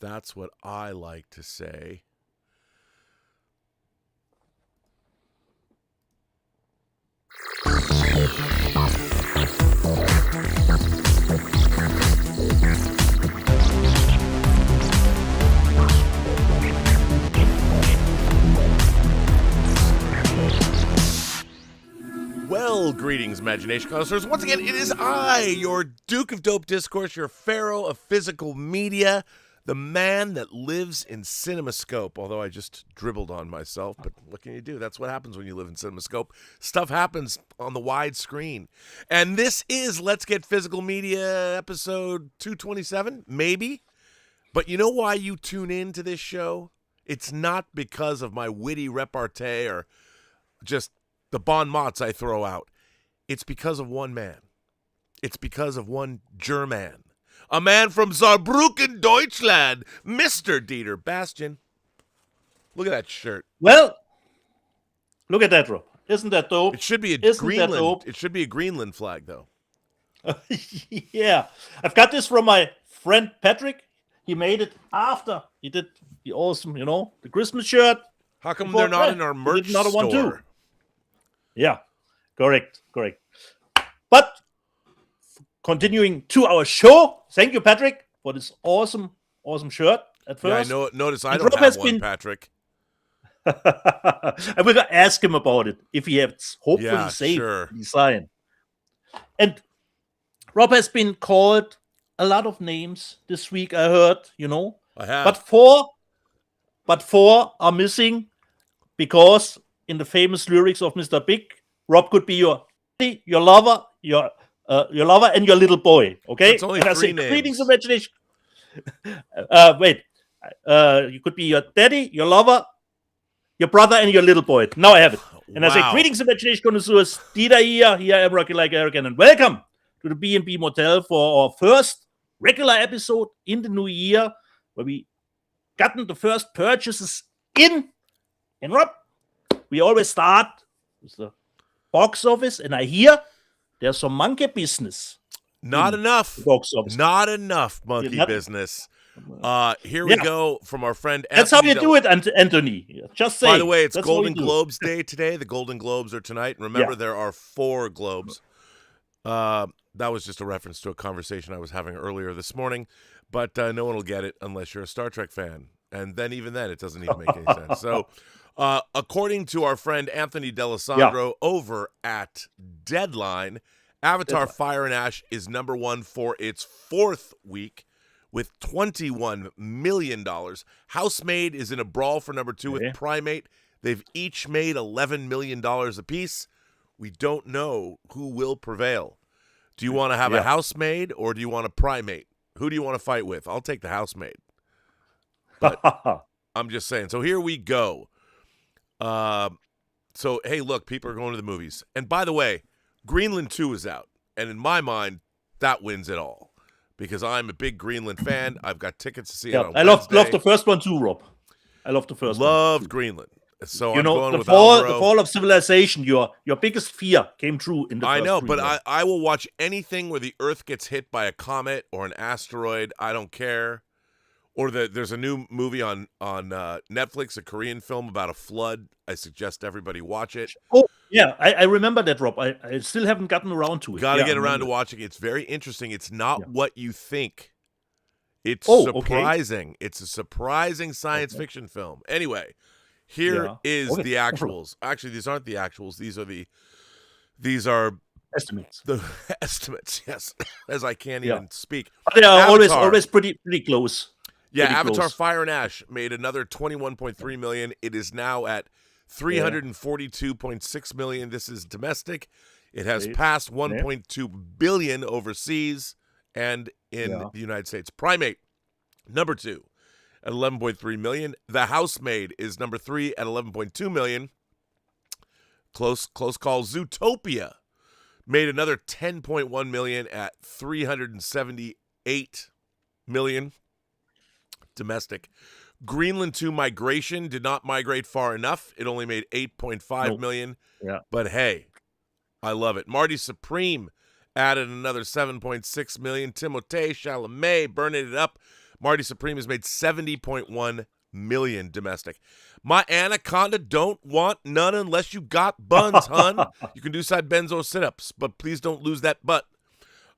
That's what I like to say. Well, greetings, Imagination Connoisseurs. Once again, it is I, your Duke of Dope Discourse, your Pharaoh of Physical Media, the man that lives in CinemaScope. Although I just dribbled on myself, but what can you do? That's what happens when you live in CinemaScope. Stuff happens on the wide screen. And this is Let's Get Physical Media episode 227, maybe. But you know why you tune in to this show? It's not because of my witty repartee or just the bon mots I throw out. It's because of one man. It's because of one German. A man from Saarbrücken, Deutschland, Mr. DIETER. Bastian, look at that shirt. Well, look at that, Rob. Isn't that dope? It should be a Isn't Greenland. that dope? It should be a Greenland flag, though. Yeah. I've got this from my friend Patrick. He made it after he did the awesome, the Christmas shirt. How come they're not in our merch another store? one too. Yeah, correct. But continuing to our show, thank you, Patrick, for this awesome shirt at first. Yeah, notice I don't have one, Patrick. I will ask him about it if he has hopefully saved the design. And Rob has been called a lot of names this week, I heard, I have. But four are missing because in the famous lyrics of Mr. Big, Rob could be your lover, your lover, and your little boy. Okay, that's only three names. Greetings, imagination. You could be your daddy, your lover, your brother, and your little boy. Now I have it. And I say, greetings, imagination connoisseurs. DIETER here. I am Rocky like Eric, and welcome to the B&B Motel for our first regular episode in the new year, where we gotten the first purchases in. And Rob, we always start with the box office, and I hear there's some monkey business. Not enough. Box office. Not enough monkey business. Here we go from our friend Anthony. That's how you do it, Anthony. Just say. By the way, it's Golden Globes Day today. The Golden Globes are tonight. Remember, there are 4 Globes. That was just a reference to a conversation I was having earlier this morning, but no one will get it unless you're a Star Trek fan. And then even then, it doesn't even make any sense. So according to our friend Anthony D'Alessandro over at Deadline, Avatar Fire and Ash is number 1 for its 4th week with $21 million. Housemaid is in a brawl for number 2 with Primate. They've each made $11 million apiece. We don't know who will prevail. Do you want to have a housemaid or do you want a primate? Who do you want to fight with? I'll take the housemaid. But I'm just saying. So here we go. So, hey, look, people are going to the movies. And by the way, Greenland 2 is out. And in my mind, that wins it all. Because I'm a big Greenland fan. I've got tickets to see it on Wednesday. I love the first one too, Rob. I love the first one. Loved Greenland. So I'm going the with fall, the fall of civilization, your biggest fear came true in the first I know, but Greenland. I will watch anything where the Earth gets hit by a comet or an asteroid. I don't care. Or there's a new movie on Netflix, a Korean film about a flood. I suggest everybody watch it. Oh, yeah, I remember that, Rob. I still haven't gotten around to it. Got to get around to watching it. It's very interesting. It's not what you think. It's surprising. Okay. It's a surprising science fiction film. Anyway, here is the actuals. Actually, these aren't the actuals. These are estimates. The estimates, yes. As I can't even speak. They are always pretty close. Yeah, Avatar Fire and Ash made another $21.3 million. It is now at $342.6 million. This is domestic. It has passed $1.2 billion overseas and in the United States. Primate, number 2 at $11.3 million. The Housemaid is number 3 at $11.2 million. Close call. Zootopia made another $10.1 million at $378 million. Domestic. Greenland 2 Migration did not migrate far enough. It only made $8.5 million. Yeah. But hey, I love it. Marty Supreme added another $7.6 million. Timothée Chalamet burning it up. Marty Supreme has made $70.1 million domestic. My anaconda don't want none unless you got buns, hun. You can do side bends or sit-ups, but please don't lose that butt.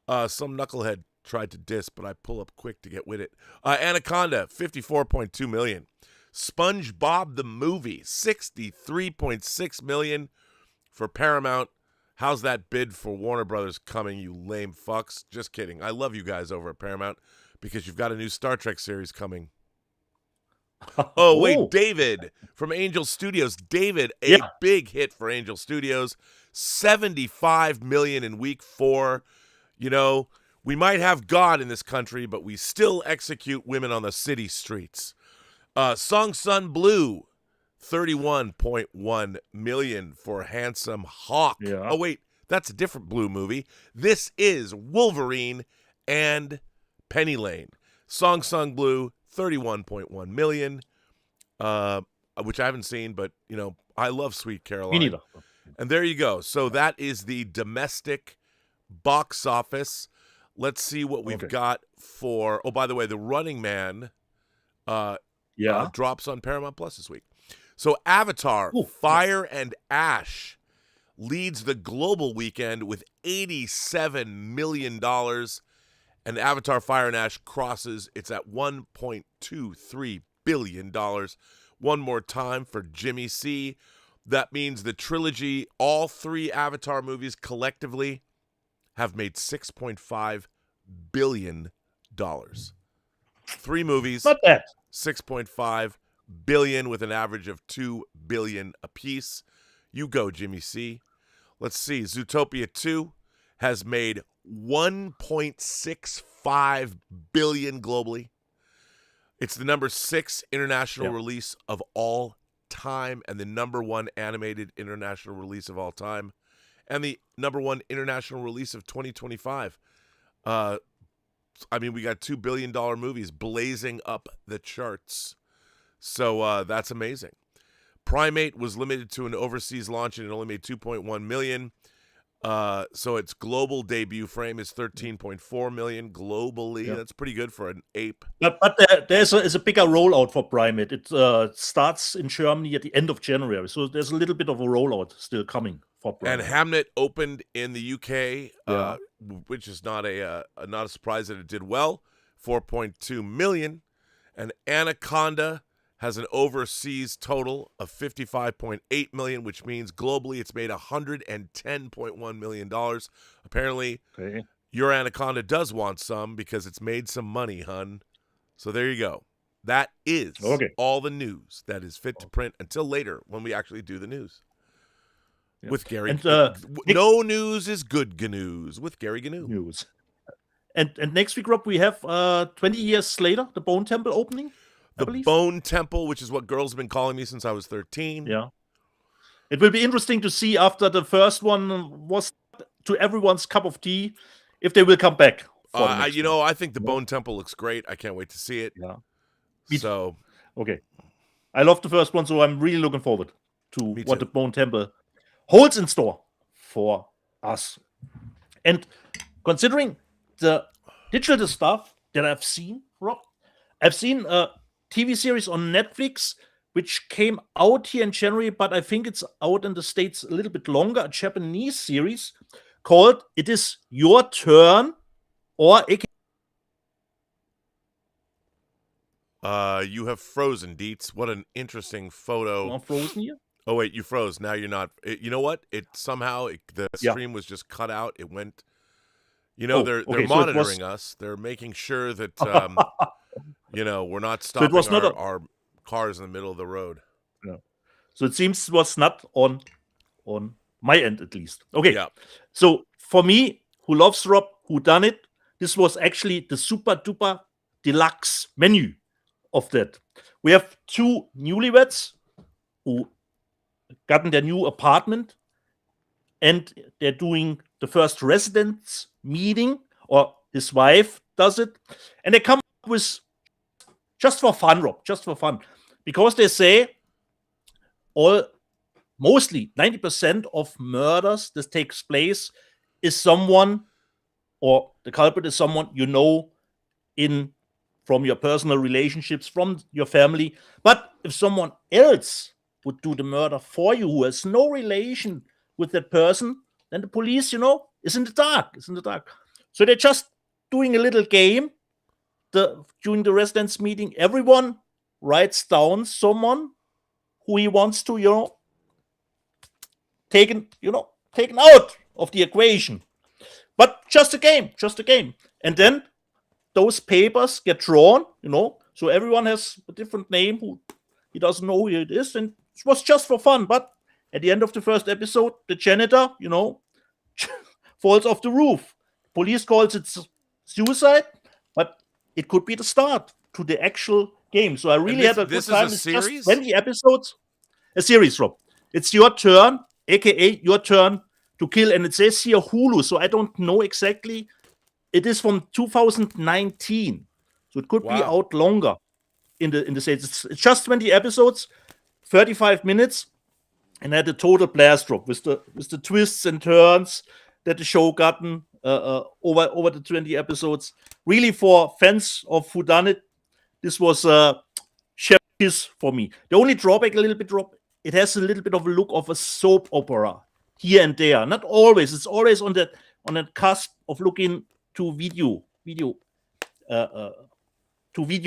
Some knucklehead tried to diss, but I pull up quick to get with it. Anaconda, $54.2 million. SpongeBob the movie, $63.6 million for Paramount. How's that bid for Warner Brothers coming, you lame fucks? Just kidding. I love you guys over at Paramount because you've got a new Star Trek series coming. Oh, wait, David from Angel Studios. David, a big hit for Angel Studios. $75 million in week 4. You know, we might have God in this country, but we still execute women on the city streets. Song Sun Blue, $31.1 million for Handsome Hawk. Yeah. Oh, wait, that's a different Blue movie. This is Wolverine and Penny Lane. Song Sung Blue, $31.1 million, which I haven't seen, but, you know, I love Sweet Caroline. Me neither. And there you go. So that is the domestic box office. Let's see what we've got for, oh, by the way, The Running Man drops on Paramount Plus this week. So Avatar, Fire and Ash leads the global weekend with $87 million. And Avatar, Fire and Ash crosses. It's at $1.23 billion. One more time for Jimmy C. That means the trilogy, all 3 Avatar movies collectively, have made $6.5 billion. 3 movies, Not bad. $6.5 billion with an average of $2 billion apiece. You go, Jimmy C. Let's see. Zootopia 2 has made $1.65 billion globally. It's the number 6 international release of all time and the number 1 animated international release of all time and the number 1 international release of 2025. I mean, we got $2 billion movies blazing up the charts. So that's amazing. Primate was limited to an overseas launch and it only made $2.1 million. So its global debut frame is $13.4 million globally. Yeah. That's pretty good for an ape. But there's a bigger rollout for Primate. It starts in Germany at the end of January. So there's a little bit of a rollout still coming for Primate. And Hamnet opened in the UK, which is not a surprise that it did well, $4.2 million. And Anaconda has an overseas total of $55.8 million, which means globally it's made $110.1 million. Apparently, your Anaconda does want some because it's made some money, hun. So there you go. That is all the news that is fit to print until later when we actually do the news. With Gary. And, no news is good news with Gary Gnu. News. And next week, Rob, we have 20 years later, the Bone Temple opening. The Bone Temple, which is what girls have been calling me since I was 13. Yeah. It will be interesting to see after the first one was to everyone's cup of tea if they will come back. I think the Bone Temple looks great. I can't wait to see it. Yeah. So. Okay. I love the first one, so I'm really looking forward to what the Bone Temple holds in store for us. And considering the digital stuff that I've seen, Rob, I've seen TV series on Netflix, which came out here in January, but I think it's out in the States a little bit longer, a Japanese series called It Is Your Turn, or you have frozen, Dietz. What an interesting photo. I'm frozen here? Oh, wait, you froze. Now you're not. You know what? The stream was just cut out. It went. They're monitoring us. They're making sure that we're not stopping our cars in the middle of the road. Yeah. So it seems it was not on my end, at least. Okay. Yeah. So for me, who loves Rob, who done it, this was actually the super duper deluxe menu of that. We have 2 newlyweds who gotten their new apartment and they're doing the first residence meeting, or his wife does it, and they come up with just for fun, Rob, just for fun, because they say mostly 90% of murders that takes place is someone, or the culprit is someone in from your personal relationships, from your family. But if someone else would do the murder for you who has no relation with that person, then the police, is in the dark. So they're just doing a little game. During the residents' meeting, everyone writes down someone who he wants to, taken out of the equation. But just a game. And then those papers get drawn, so everyone has a different name who he doesn't know who it is, and it was just for fun. But at the end of the first episode, the janitor, falls off the roof. Police calls it suicide, but it could be the start to the actual game. So I really had a good time. It's just 20 episodes. A series, Rob. It's your turn, aka your turn to kill, and it says here Hulu, so I don't know exactly. It is from 2019, so it could be out longer in the States. It's just 20 episodes, 35 minutes, and had a total blast, Rob, with the twists and turns that the show gotten over the 20 episodes. Really, for fans of whodunit, this was chef kiss for me. The only drawback, a little bit, Rob, it has a little bit of a look of a soap opera here and there. Not always. It's always on that cusp of looking to video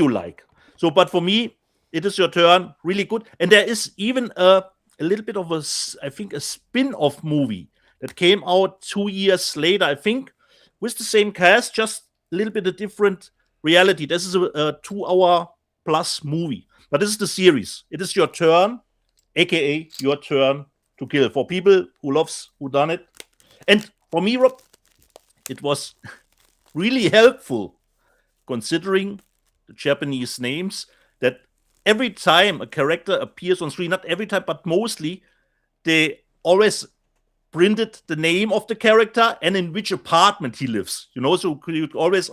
like. So, but for me, it is your turn. Really good. And there is even a little bit of a spin-off movie that came out 2 years later, I think, with the same cast, just a little bit of different reality. This is a 2-hour plus movie, but this is the series. It is your turn, aka your turn to kill, for people who loves whodunit. And for me, Rob, it was really helpful, considering the Japanese names, that every time a character appears on screen, not every time, but mostly, they always printed the name of the character and in which apartment he lives. So you always,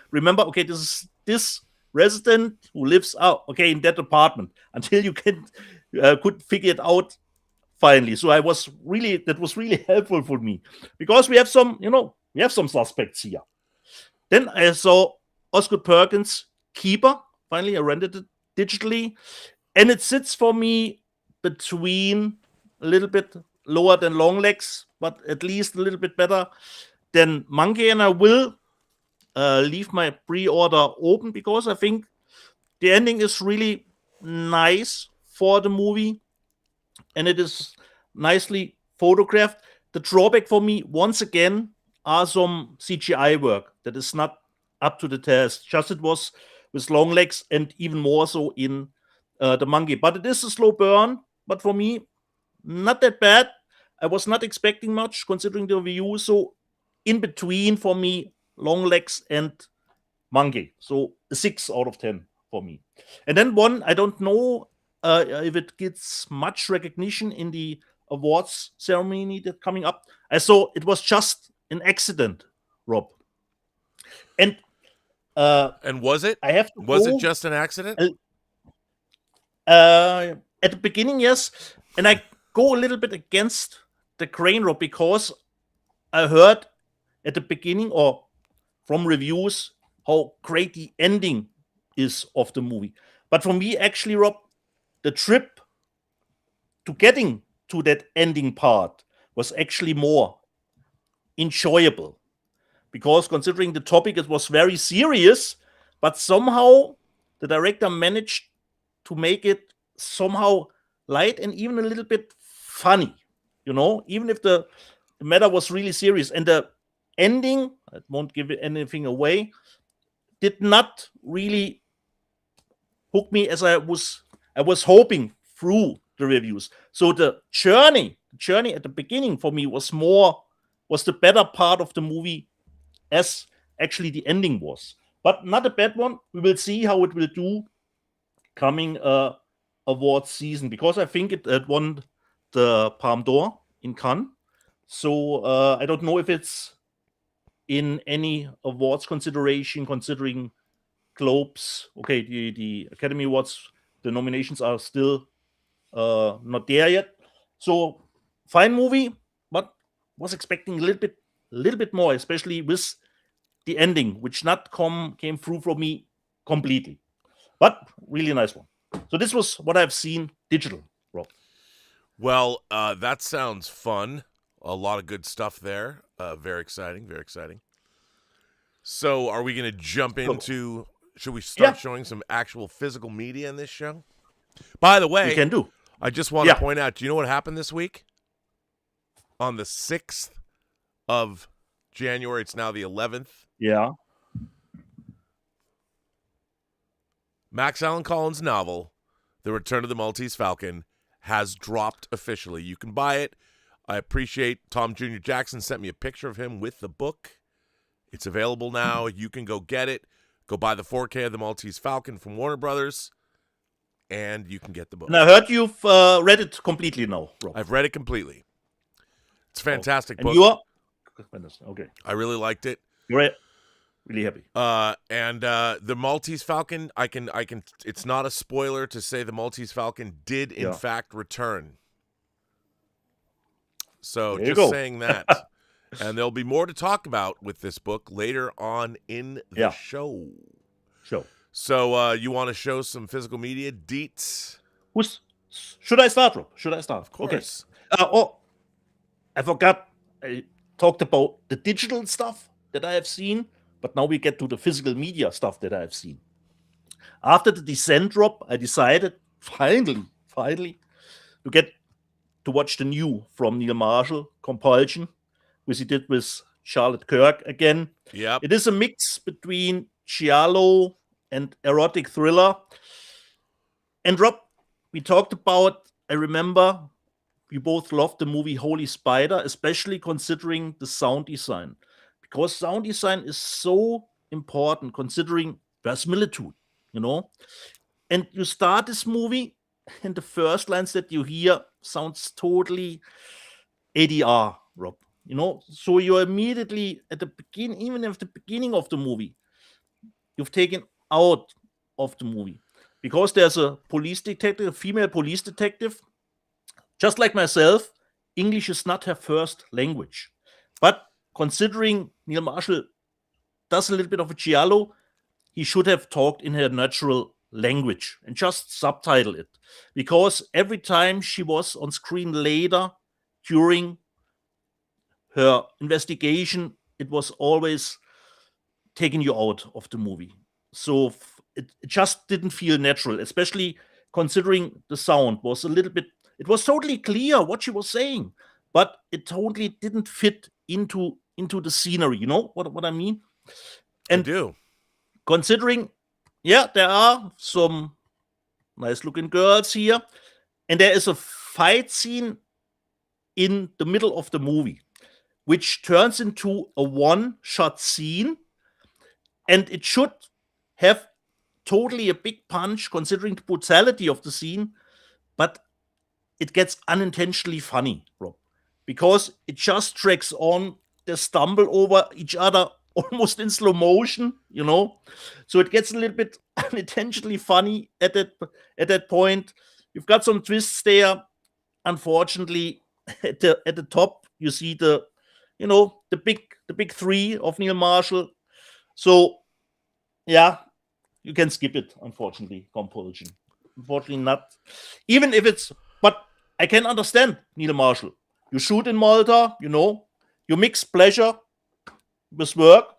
remember, this is this resident who lives out, in that apartment, until you could figure it out finally. So that was really helpful for me, because we have some suspects here. Then I saw Oscar Perkins' Keeper. Finally, I rented it digitally, and it sits for me between a little bit lower than Longlegs, but at least a little bit better than Monkey. And I will leave my pre-order open, because I think the ending is really nice for the movie, and it is nicely photographed. The drawback for me, once again, are some CGI work that is not up to the test. Just it was with Longlegs, and even more so in the Monkey. But it is a slow burn, but for me, not that bad. I was not expecting much, considering the review. So in between for me, Longlegs and Monkey. So a 6 out of 10 for me. And then one, I don't know if it gets much recognition in the awards ceremony that's coming up. I saw it was just an accident, Rob. And was it? I have to was it just an accident? At the beginning, yes. And I go a little bit against the grain, Rob, because I heard at the beginning, or from reviews, how great the ending is of the movie. But for me, actually, Rob, the trip to getting to that ending part was actually more enjoyable, because considering the topic, it was very serious, but somehow the director managed to make it somehow light and even a little bit funny, even if the matter was really serious. And the ending, I won't give anything away, did not really hook me as I was hoping through the reviews. So the journey at the beginning for me was the better part of the movie, as actually the ending was. But not a bad one. We will see how it will do coming awards season, because I think it won the Palme d'Or in Cannes. So I don't know if it's in any awards consideration, considering Globes. The Academy Awards, the nominations are still not there yet. So fine movie, but was expecting a little bit more, especially with the ending, which not came through for me completely. But really nice one. So this was what I've seen digital, Rob. Well, that sounds fun. A lot of good stuff there. Very exciting, very exciting. So are we going to jump into, should we start showing some actual physical media in this show? By the way, we can do. I just want to point out, do you know what happened this week? On the 6th of January, it's now the 11th. Yeah. Max Allan Collins' novel, The Return of the Maltese Falcon, has dropped officially. You can buy it. I appreciate Tom Jr. Jackson sent me a picture of him with the book. It's available now. You can go get it. Go buy the 4K of the Maltese Falcon from Warner Brothers, and you can get the book. And I heard you've read it completely now, Rob. I've read it completely. It's a fantastic book. And you are? Okay. I really liked it. You're really happy. And the Maltese Falcon, I can. It's not a spoiler to say the Maltese Falcon did in fact return. So just saying that. And there'll be more to talk about with this book later on in the show. So you want to show some physical media deets? Should I start, Rob? Should I start? Of course. Okay. I forgot. I talked about the digital stuff that I have seen, but now we get to the physical media stuff that I have seen. After the Descent drop, I decided finally to watch the new from Neil Marshall, Compulsion, which he did with Charlotte Kirk again. Yep. It is a mix between giallo and erotic thriller. And Rob, we talked about, I remember we both loved the movie Holy Spider, especially considering the sound design. Because sound design is so important considering verisimilitude, And you start this movie, and the first lines that you hear sounds totally ADR, Rob. So you're immediately at the beginning, even at the beginning of the movie, you've taken out of the movie. Because there's a police detective, a female police detective. Just like myself, English is not her first language. But considering Neil Marshall does a little bit of a giallo, he should have talked in her natural language and just subtitle it. Because every time she was on screen later during her investigation, it was always taking you out of the movie. So it just didn't feel natural, especially considering the sound was a little bit, it was totally clear what she was saying, but it totally didn't fit into the scenery. You know what I mean? And I do. Considering, there are some nice looking girls here, and there is a fight scene in the middle of the movie, which turns into a one-shot scene, and it should have totally a big punch considering the brutality of the scene, but it gets unintentionally funny, Rob, because it just drags on. They stumble over each other almost in slow motion, so it gets a little bit unintentionally funny at that point. You've got some twists there. Unfortunately, at the top you see the big three of Neil Marshall. So you can skip it, unfortunately. Compulsion, unfortunately not. Even if it's, but I can understand Neil Marshall. You shoot in Malta, you mix pleasure with work,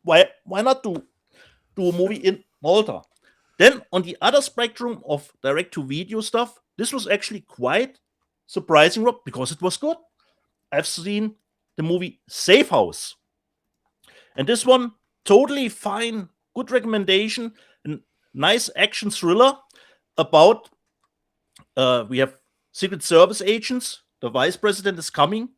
Why not do a movie in Malta? Then on the other spectrum of direct-to-video stuff, this was actually quite surprising, Rob, because it was good. I've seen the movie Safe House, and this one totally fine, good recommendation, a nice action thriller about we have Secret Service agents. The vice president is coming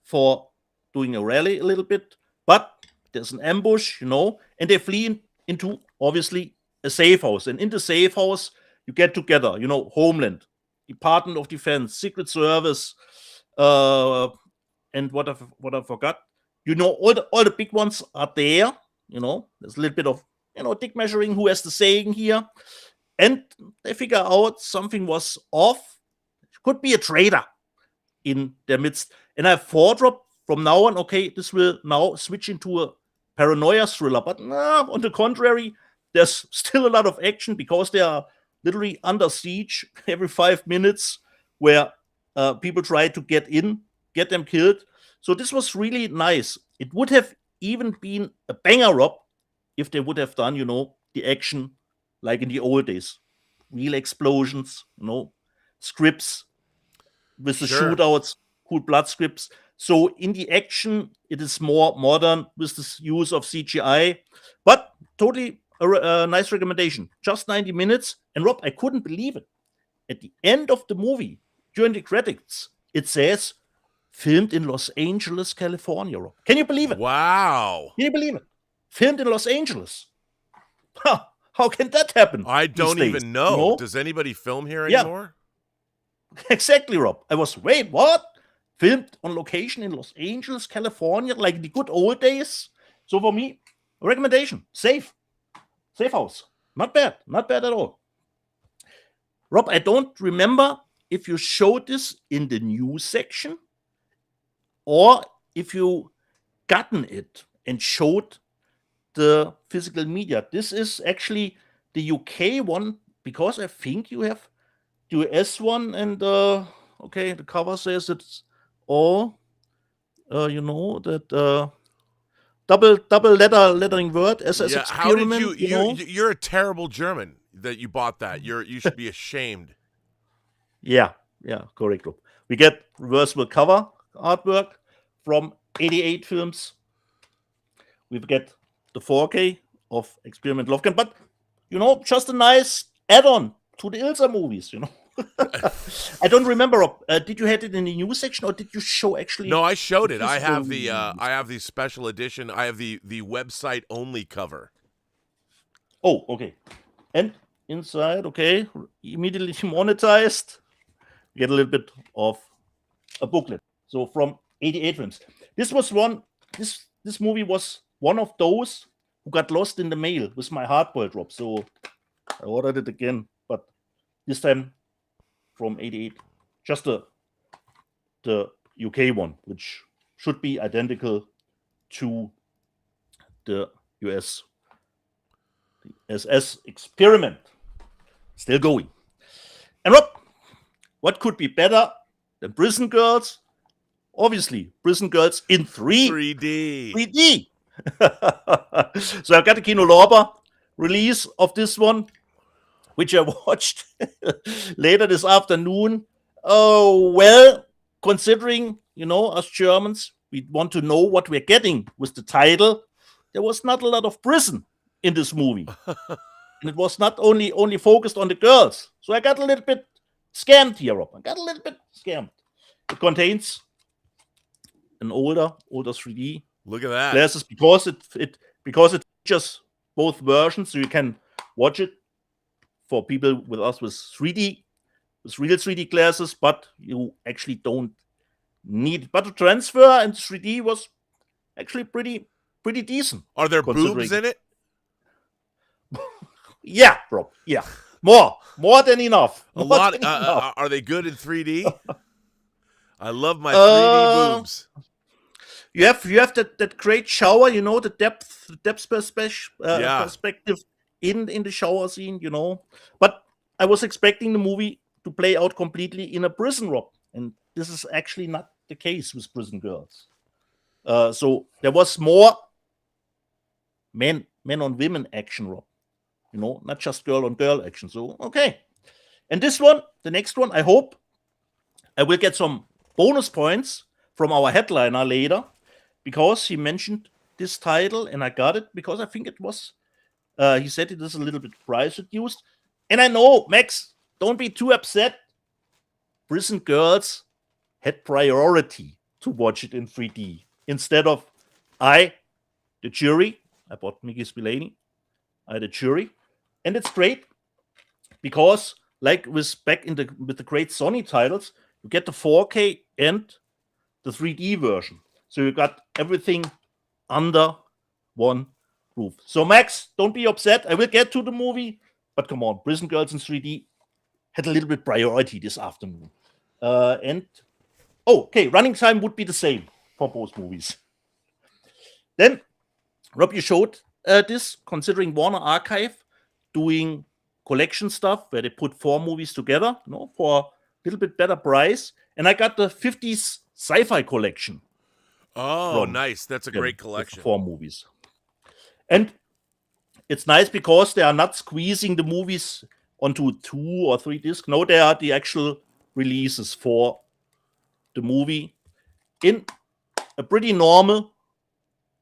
for doing a rally a little bit, but there's an ambush, and they flee into, obviously, a safe house. And in the safe house, you get together, Homeland, Department of Defense, Secret Service, and what I forgot. All the big ones are there. There's a little bit of, dick measuring, who has the saying here. And they figure out something was off. Could be a traitor in their midst. And I thought, Rob, from now on, okay, this will now switch into a paranoia thriller. But no, on the contrary, there's still a lot of action because they are literally under siege every 5 minutes, where people try to get in, get them killed. So this was really nice. It would have even been a banger, Rob, if they would have done, the action like in the old days. Real explosions, scripts with the shootouts, cool blood scripts. So in the action, it is more modern with the use of CGI, but totally a nice recommendation. Just 90 minutes. And Rob, I couldn't believe it. At the end of the movie, during the credits, it says, filmed in Los Angeles, California, Rob. Can you believe it? Wow. Can you believe it? Filmed in Los Angeles. How can that happen? I don't even know. Does anybody film here anymore? Yeah. Exactly, Rob. Wait, what? Filmed on location in Los Angeles, California, like the good old days. So for me, a recommendation. Safe house. Not bad at all. Rob, I don't remember if you showed this in the news section or if you gotten it and showed the physical media. This is actually the UK one, because I think you have the US one, and the cover says it's all that double lettering word as experiment. How did you're a terrible German that you bought that. You should be ashamed. Yeah, correct. We get reversible cover artwork from 88 films. We get the 4K of Experiment Lovecamp, but just a nice add-on to the Ilsa movies. I don't remember. Did you have it in the news section, or did you show actually? No, I showed it. I have the special edition. I have the website only cover. Oh, okay. And inside, immediately monetized. You get a little bit of a booklet. So from 88 films. This movie was one of those who got lost in the mail with my hardboiled, Rob. So I ordered it again, but this time from 88. Just the UK one, which should be identical to the US. The SS Experiment. Still going. And Rob, what could be better than Prison Girls? Obviously, Prison Girls in 3D. So I got the Kino Lorber release of this one, which I watched later this afternoon. Oh, well, considering, us Germans, we want to know what we're getting with the title. There was not a lot of prison in this movie. And it was not only focused on the girls. So I got a little bit scammed here, Rob. It contains an older 3D. Look at that. Glasses, because it features both versions, so you can watch it for people with us with 3D, with real 3D glasses, but you actually don't need it. But the transfer in 3D was actually pretty decent. Are there boobs in it? Yeah, bro. Yeah, more than enough. Are they good in 3D? I love my 3D boobs. You have that great shower, the depth perspective in the shower scene, But I was expecting the movie to play out completely in a prison, Rob, and this is actually not the case with Prison Girls. So there was more men on women action, Rob. Not just girl on girl action. So okay. And this one, the next one, I hope I will get some bonus points from our headliner later, because he mentioned this title and I got it because I think it was, he said it is a little bit price reduced. And I know, Max, don't be too upset. Prison Girls had priority to watch it in 3D instead of the jury. I bought Mickey Spillane. The jury. And it's great because, like with the great Sony titles, you get the 4K and the 3D version. So you got everything under one roof. So Max, don't be upset. I will get to the movie, but come on, Prison Girls in 3D had a little bit priority this afternoon. Running time would be the same for both movies. Then, Rob, you showed this, considering Warner Archive doing collection stuff where they put 4 movies together, for a little bit better price. And I got the 50s sci-fi collection. Oh, nice. That's a great collection. 4 movies. And it's nice because they are not squeezing the movies onto 2 or 3 discs. No, they are the actual releases for the movie in a pretty normal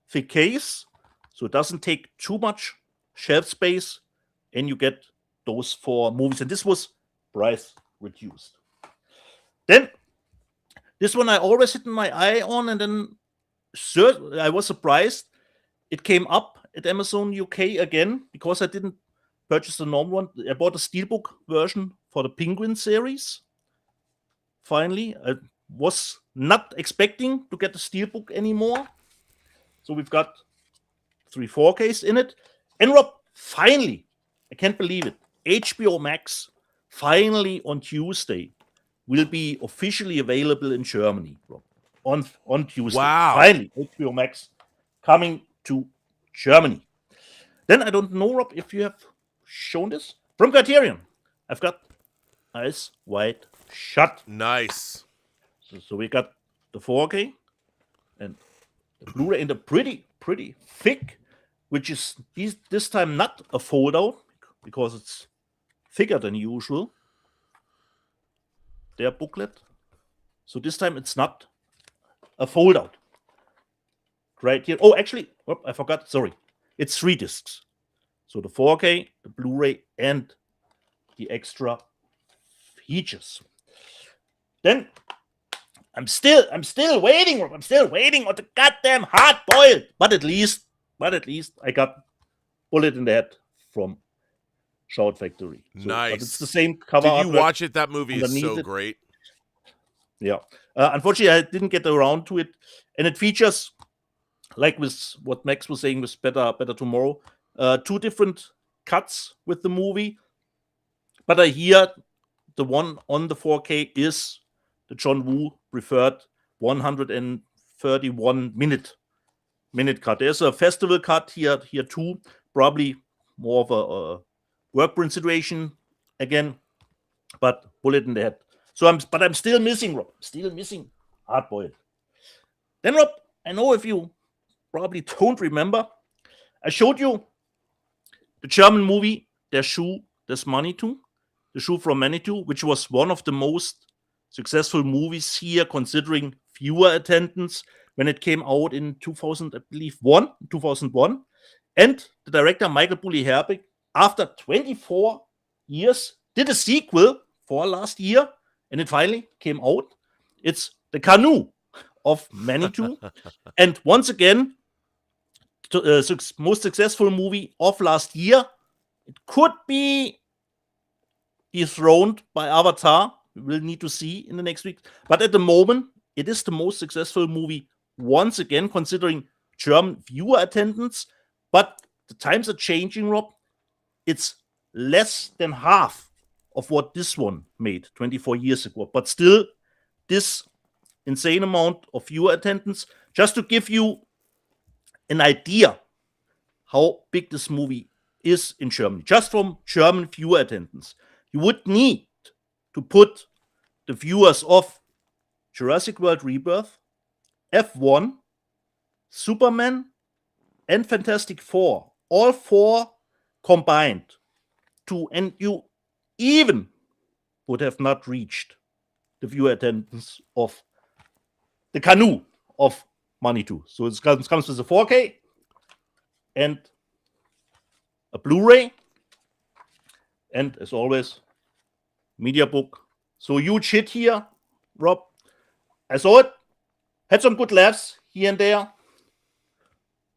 thick case. So it doesn't take too much shelf space. And you get those 4 movies. And this was price reduced. Then, this one I always hit my eye on. And then I was surprised. It came up at Amazon UK again because I didn't purchase the normal one. I bought a Steelbook version for the Penguin series. Finally, I was not expecting to get the Steelbook anymore. So we've got 3 4Ks in it. And Rob, finally, I can't believe it, HBO Max, finally on Tuesday, will be officially available in Germany, Rob. On Tuesday. Wow. Finally, HBO Max coming to Germany. Then I don't know, Rob, if you have shown this. From Criterion, I've got Eyes Wide Shut. Nice. So we got the 4K and the Blu-ray in the pretty thick, which is this time not a fold-out because it's thicker than usual. Their booklet. So this time it's not a fold-out. Right here. Oh, actually, I forgot. Sorry. It's 3 discs. So the 4K, the Blu-ray, and the extra features. Then I'm still waiting. I'm still waiting on the goddamn hard-boiled. But at least I got Bullet in the Head from Shout Factory. So, nice. But it's the same cover. Did you watch it? That movie is so great. Yeah. Unfortunately, I didn't get around to it. And it features, like with what Max was saying with Better Tomorrow, 2 different cuts with the movie. But I hear the one on the 4K is the John Woo preferred 131 minute cut. There's a festival cut here too, probably more of a work print situation again, but Bullet in the Head. So I'm still missing, Rob. Still missing Hardboiled. Then, Rob, I know if you probably don't remember, I showed you the German movie Der Schuh des Manitou, The Shoe from Manitou, which was one of the most successful movies here, considering viewer attendance when it came out in 2001. And the director, Michael Bulli-Herbig, after 24 years, did a sequel for last year, and it finally came out. It's The Canoe of Manitou. And once again, most successful movie of last year. It could be dethroned by Avatar. We will need to see in the next week. But at the moment, it is the most successful movie once again, considering German viewer attendance. But the times are changing, Rob. It's less than half of what this one made 24 years ago. But still, this insane amount of viewer attendance. Just to give you an idea how big this movie is in Germany, just from German viewer attendance, you would need to put the viewers of Jurassic World Rebirth, F1, Superman, and Fantastic Four, all 4 combined, and you even would have not reached the viewer attendance of The Canoe of Manitou. So it comes with a 4K and a Blu-ray, and as always, media book. So huge hit here, Rob. I saw it, had some good laughs here and there,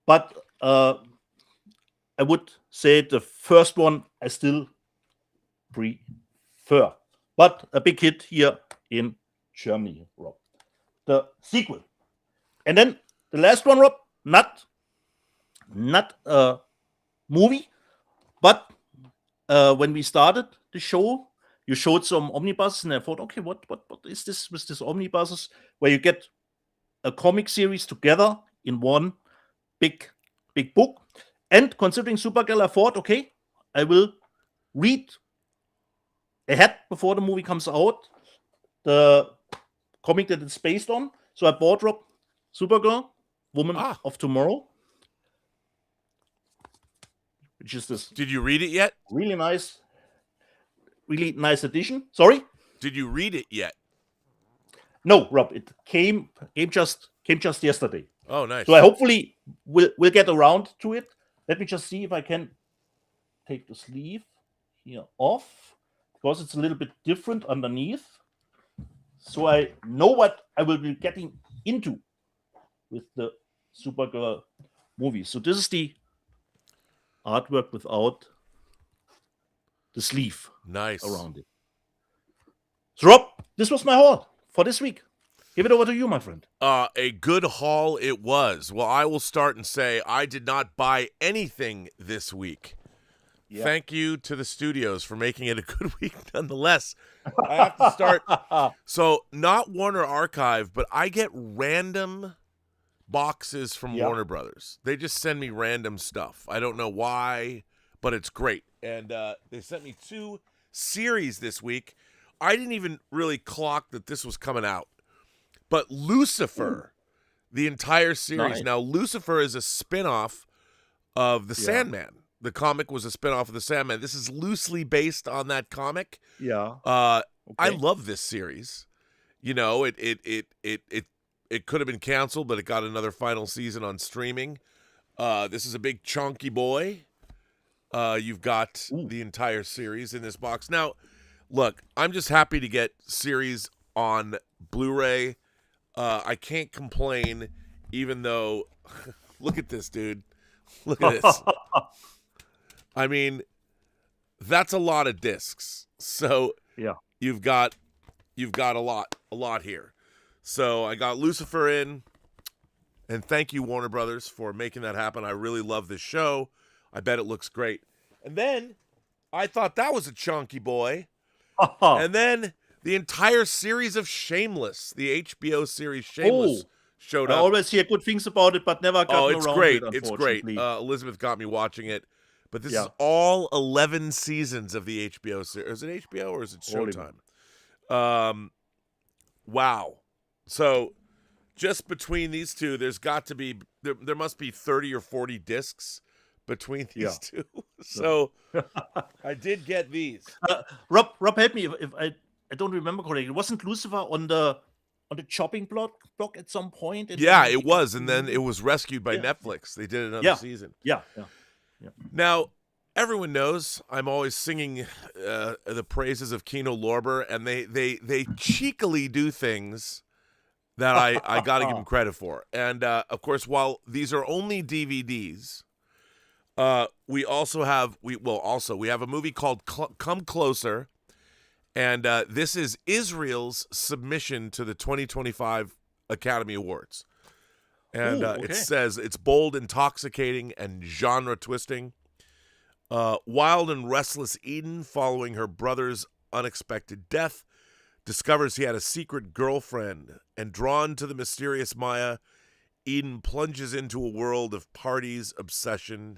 but I would say the first one I still prefer. But a big hit here in Germany, Rob. The sequel. And then the last one, Rob, not a movie, but when we started the show, you showed some omnibuses, and I thought, okay, what is this with these omnibuses, where you get a comic series together in one big book? And considering Supergirl, I thought, okay, I will read ahead before the movie comes out the comic that it's based on. So I bought Rob Supergirl, Woman of Tomorrow, which is this. Did you read it yet? Really nice edition. Sorry? Did you read it yet? No, Rob. It came just yesterday. Oh, nice. So I hopefully will get around to it. Let me just see if I can take the sleeve here off, because it's a little bit different underneath. So I know what I will be getting into with the Supergirl movie. So this is the artwork without the sleeve around it. So Rob, this was my haul for this week. Give it over to you, my friend. A good haul it was. Well, I will start and say I did not buy anything this week. Yeah. Thank you to the studios for making it a good week nonetheless. I have to start. So, not Warner Archive, but I get random boxes from Warner Brothers. They just send me random stuff. I don't know why, but it's great. And they sent me 2 series this week. I didn't even really clock that this was coming out. But Lucifer, the entire series. Nice. Now, Lucifer is a spinoff of The Sandman. The comic was a spinoff of The Sandman. This is loosely based on that comic. Yeah. I love this series. You know, it could have been canceled, but it got another final season on streaming. This is a big chunky boy. You've got the entire series in this box. Now, look, I'm just happy to get series on Blu-ray. I can't complain, even though, look at this, dude. Look at this. I mean, that's a lot of discs. So you've got a lot here. So I got Lucifer in, and thank you, Warner Brothers, for making that happen. I really love this show. I bet it looks great. And then I thought that was a chunky boy. And then the entire series of Shameless, the HBO series Shameless, showed up. I always hear good things about it, but never got around to it, It's great. Elizabeth got me watching it. But this is all 11 seasons of the HBO series. Is it HBO or is it Showtime? Wow. So just between these two, there's got to be, there must be 30 or 40 discs between these two. So I did get these. Rob, help me if I don't remember correctly. Wasn't Lucifer on the chopping block at some point? It was, and then it was rescued by Netflix. They did another season. Yeah. Now, everyone knows I'm always singing the praises of Kino Lorber, and they cheekily do things that I got to give them credit for. And, of course, while these are only DVDs, we have a movie called Come Closer, and this is Israel's submission to the 2025 Academy Awards. And it says it's bold, intoxicating, and genre-twisting. Wild and restless Eden, following her brother's unexpected death, discovers he had a secret girlfriend, and drawn to the mysterious Maya, Eden plunges into a world of parties, obsession,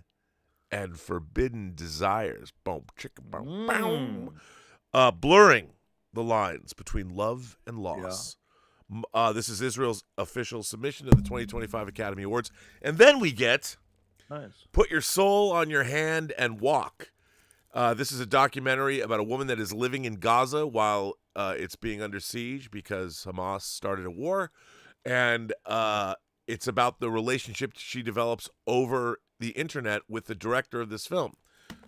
and forbidden desires. Boom, chicka, boom, boom. Blurring the lines between love and loss. This is Israel's official submission to the 2025 Academy Awards. And then we get Put Your Soul on Your Hand and Walk. This is a documentary about a woman that is living in Gaza while it's being under siege because Hamas started a war. And it's about the relationship she develops over the internet with the director of this film.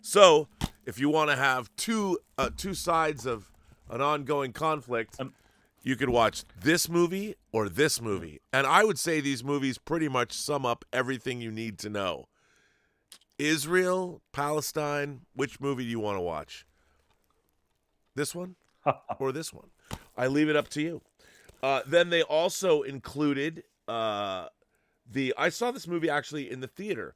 So if you want to have two sides of an ongoing conflict, you could watch this movie or this movie. And I would say these movies pretty much sum up everything you need to know. Israel, Palestine, which movie do you want to watch? This one or this one? I leave it up to you. Then they also included I saw this movie actually in the theater.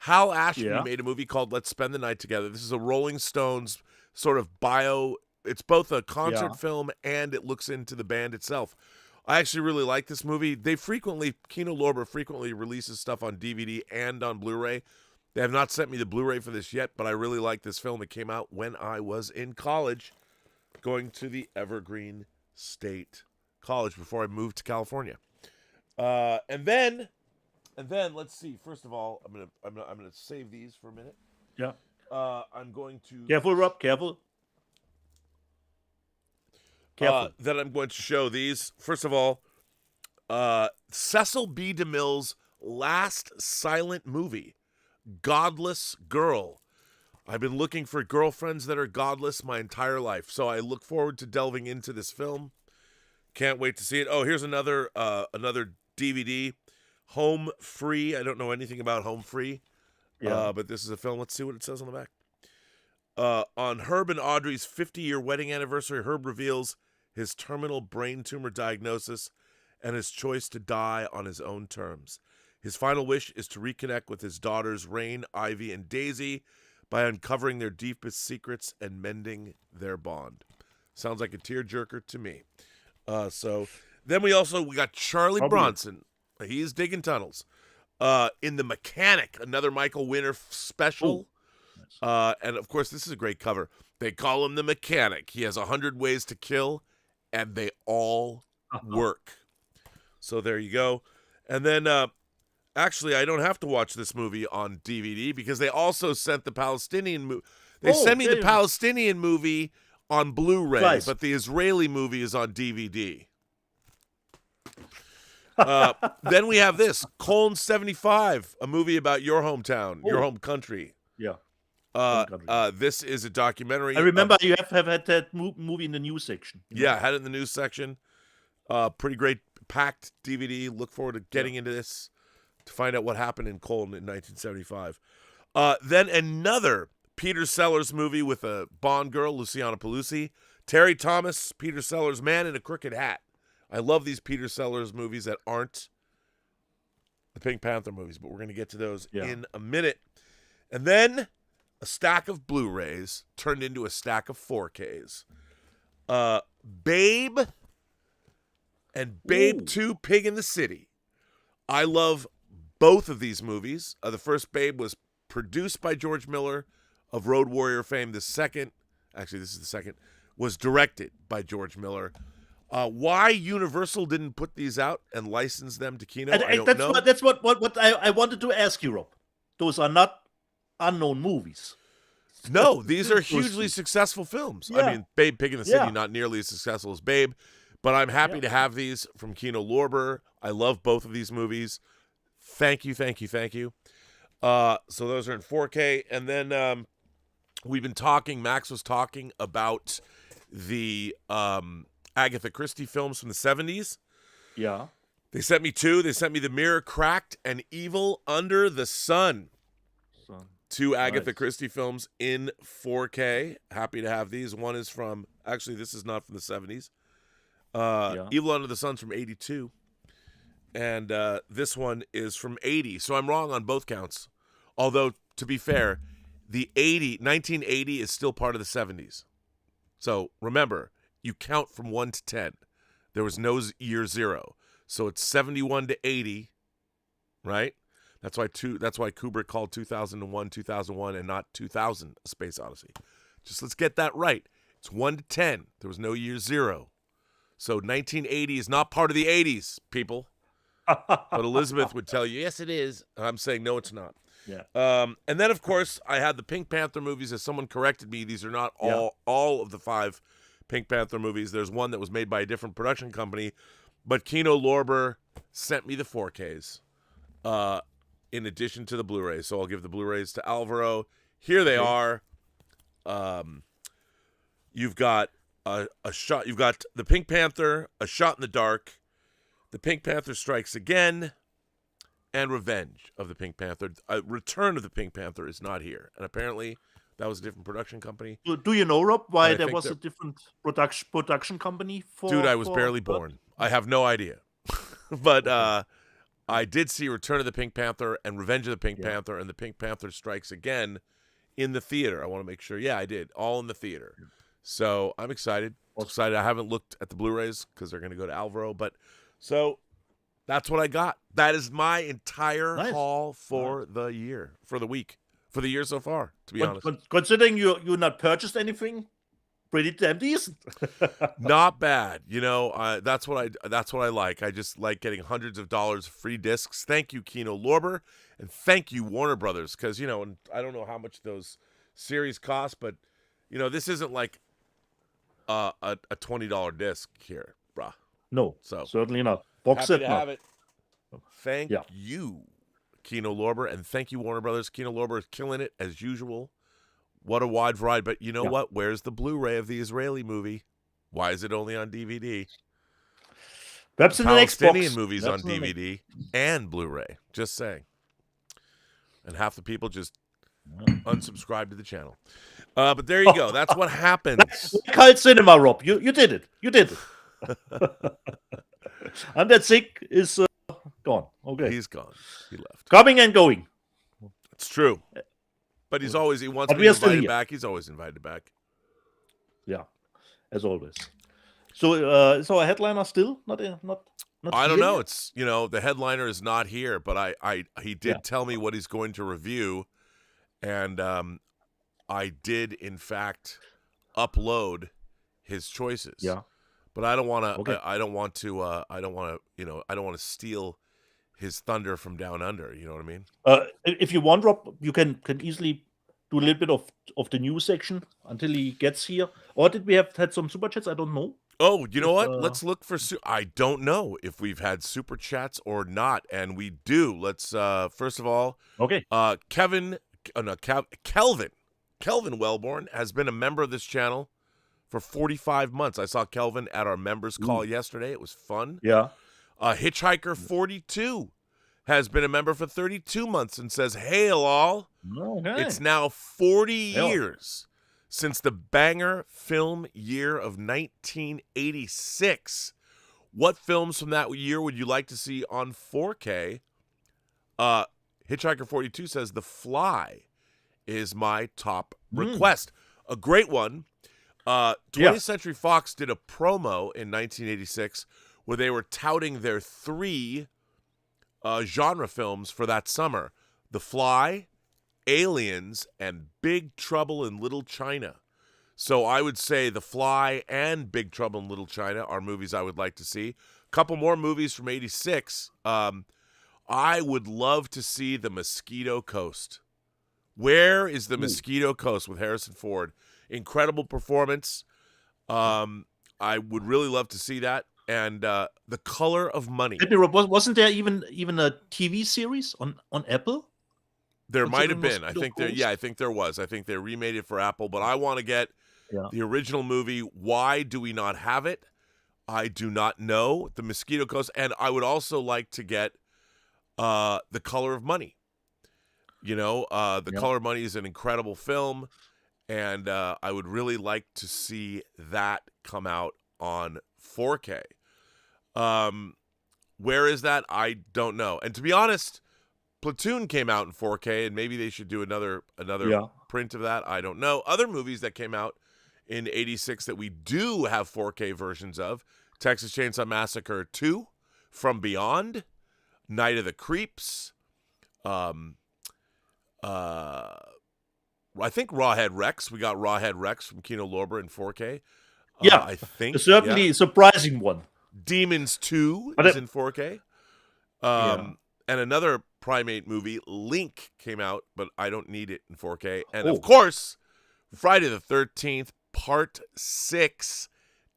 Hal Ashby made a movie called Let's Spend the Night Together. This is a Rolling Stones sort of bio. It's both a concert film and it looks into the band itself. I actually really like this movie. Kino Lorber frequently releases stuff on DVD and on Blu-ray. They have not sent me the Blu-ray for this yet, but I really like this film. It came out when I was in college, going to the Evergreen State College before I moved to California. And then let's see. First of all, I'm gonna save these for a minute. Yeah. I'm going to Careful, Rob. Careful. Careful. Then I'm going to show these. First of all, Cecil B. DeMille's last silent movie, Godless Girl. I've been looking for girlfriends that are godless my entire life, so I look forward to delving into this film. Can't wait to see it. Oh, here's another DVD, Home Free. I don't know anything about Home Free, but this is a film. Let's see what it says on the back. On Herb and Audrey's 50-year wedding anniversary, Herb reveals his terminal brain tumor diagnosis and his choice to die on his own terms. His final wish is to reconnect with his daughters, Rain, Ivy, and Daisy, by uncovering their deepest secrets and mending their bond. Sounds like a tearjerker to me. So then we got Charlie Bronson. He's digging tunnels. In The Mechanic, another Michael Winner special. And of course, this is a great cover. They call him The Mechanic. He has 100 ways to kill, and they all work. So there you go. And then, actually, I don't have to watch this movie on DVD because they also sent the Palestinian movie. They sent me the Palestinian movie on Blu-ray, but the Israeli movie is on DVD. Then we have this, Colne 75, a movie about your hometown, your home country. Yeah. This is a documentary. I remember you have had that movie in the news section. Yeah, I had it in the news section. Pretty great, packed DVD. Look forward to getting into this to find out what happened in Colne in 1975. Then another Peter Sellers movie with a Bond girl, Luciana Pelusi. Terry Thomas, Peter Sellers, Man in a Crooked Hat. I love these Peter Sellers movies that aren't the Pink Panther movies, but we're going to get to those in a minute. And then a stack of Blu-rays turned into a stack of 4Ks. Babe and Babe 2, Pig in the City. I love both of these movies. The first Babe was produced by George Miller of Road Warrior fame. The second, actually this is the second, was directed by George Miller. Why Universal didn't put these out and license them to Kino, I don't know. That's what I wanted to ask you, Rob. Those are not unknown movies. No, these are hugely successful films. Yeah. I mean, Babe, Pig in the City, not nearly as successful as Babe, but I'm happy to have these from Kino Lorber. I love both of these movies. Thank you, thank you, thank you. So those are in 4K. And then we've been talking, Max was talking about the Agatha Christie films from the 70s. Yeah. They sent me two. They sent me The Mirror Cracked and Evil Under the Sun. Two Agatha Christie films in 4K. Happy to have these. One is from, actually, this is not from the 70s. Evil Under the Sun's from 82. And this one is from 80. So I'm wrong on both counts. Although, to be fair, the 1980 is still part of the 70s. So remember, you count from 1 to 10. There was no year 0. So it's 71 to 80, right? That's why Kubrick called 2001 and not 2000: A Space Odyssey. Just let's get that right. It's 1 to 10. There was no year 0. So 1980 is not part of the 80s, people. But Elizabeth would tell you, yes, it is. And I'm saying, no, it's not. Yeah. And then, of course, I had the Pink Panther movies. As someone corrected me, these are not all of the 5 Pink Panther movies. There's one that was made by a different production company. But Kino Lorber sent me the 4Ks in addition to the Blu-rays. So I'll give the Blu-rays to Alvaro. Here they are. You've got a shot. You've got the Pink Panther, A Shot in the Dark, The Pink Panther Strikes Again, and Revenge of the Pink Panther. Return of the Pink Panther is not here. And apparently that was a different production company. Do you know, Rob, why there was a different production company for? Dude, I was barely born. I have no idea. But I did see Return of the Pink Panther and Revenge of the Pink Panther and The Pink Panther Strikes Again in the theater. I want to make sure. Yeah, I did. All in the theater. So I'm excited. I haven't looked at the Blu-rays because they're going to go to Alvaro. But so that's what I got. That is my entire haul for the year, for the week. for the year so far, to be honest. Considering you not purchased anything, pretty damn decent. Not bad. That's what I like. I just like getting hundreds of dollars of free discs. Thank you, Kino Lorber, and thank you, Warner Brothers, because, and I don't know how much those series cost, but, this isn't like a $20 disc here, bruh. No, so certainly not. Box happy set to now. have it. Thank you, Kino Lorber, and thank you, Warner Brothers. Kino Lorber is killing it as usual. What a wide variety. But you know what? Where's the Blu-ray of the Israeli movie? Why is it only on DVD? Perhaps in the next box. Palestinian movies on DVD and Blu-ray. Just saying. And half the people just unsubscribe to the channel. But there you go. That's what happens. Cult cinema, Rob. You did it. You did it. And that sick is gone. Okay. He's gone. He left. Coming and going. It's true. But he wants to be invited back. He's always invited back. Yeah, as always. So, so a headliner still not I don't know. It's the headliner is not here, but he did tell me what he's going to review, and I did in fact upload his choices. Yeah, but I don't want to. Okay. I don't want to. I don't want to. I don't want to steal his thunder from down under. You know what I mean? If you want, Rob, you can easily do a little bit of the news section until he gets here. Or did we have had some super chats? I don't know. Oh, you know what? Let's look for. I don't know if we've had super chats or not, and we do. Let's first of all. Okay. Kelvin Wellborn has been a member of this channel for 45 months. I saw Kelvin at our members call yesterday. It was fun. Yeah. Hitchhiker 42 has been a member for 32 months and says, "Hail all." Okay. It's now 40 years since the banger film year of 1986. What films from that year would you like to see on 4K? Hitchhiker 42 says The Fly is my top request. A great one. 20th Century Fox did a promo in 1986 where they were touting their 3 genre films for that summer: The Fly, Aliens, and Big Trouble in Little China. So I would say The Fly and Big Trouble in Little China are movies I would like to see. A couple more movies from 86. I would love to see The Mosquito Coast. Where is The Mosquito Coast with Harrison Ford? Incredible performance. I would really love to see that. And The Color of Money. Wasn't there even a TV series on Apple? There might have been. I think there was. I think they remade it for Apple, but I want to get the original movie. Why do we not have it? I do not know. The Mosquito Coast, and I would also like to get The Color of Money. The Color of Money is an incredible film, and I would really like to see that come out on 4K. Where is that? I don't know. And to be honest, Platoon came out in 4K, and maybe they should do another print of that. I don't know. Other movies that came out in 86 that we do have 4K versions of: Texas Chainsaw Massacre 2, From Beyond, Night of the Creeps, I think Rawhead Rex. We got Rawhead Rex from Kino Lorber in 4K. I think certainly a surprising one. Demons 2 is in 4K. And another Primate movie, Link, came out, but I don't need it in 4K. And of course, Friday the 13th, Part 6,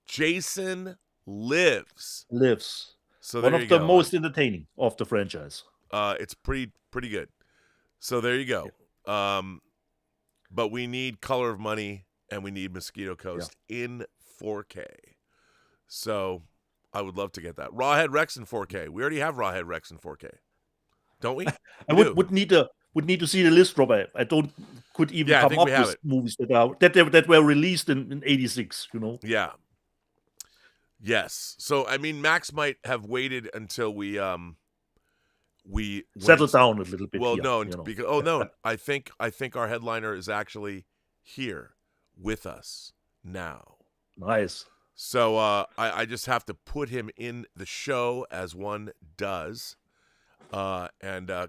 Jason Lives. So one of the most entertaining of the franchise. It's pretty good. So there you go. But we need Color of Money and we need Mosquito Coast in 4K. So I would love to get that. Rawhead Rex in 4K. We already have Rawhead Rex in 4K. Don't we? I would need to see the list, Robert. I could even come up with movies that were released in 86, Yeah. Yes. So I mean, Max might have waited until we settle down a little bit. Well, because I think our headliner is actually here with us now. Nice. So I just have to put him in the show as one does, and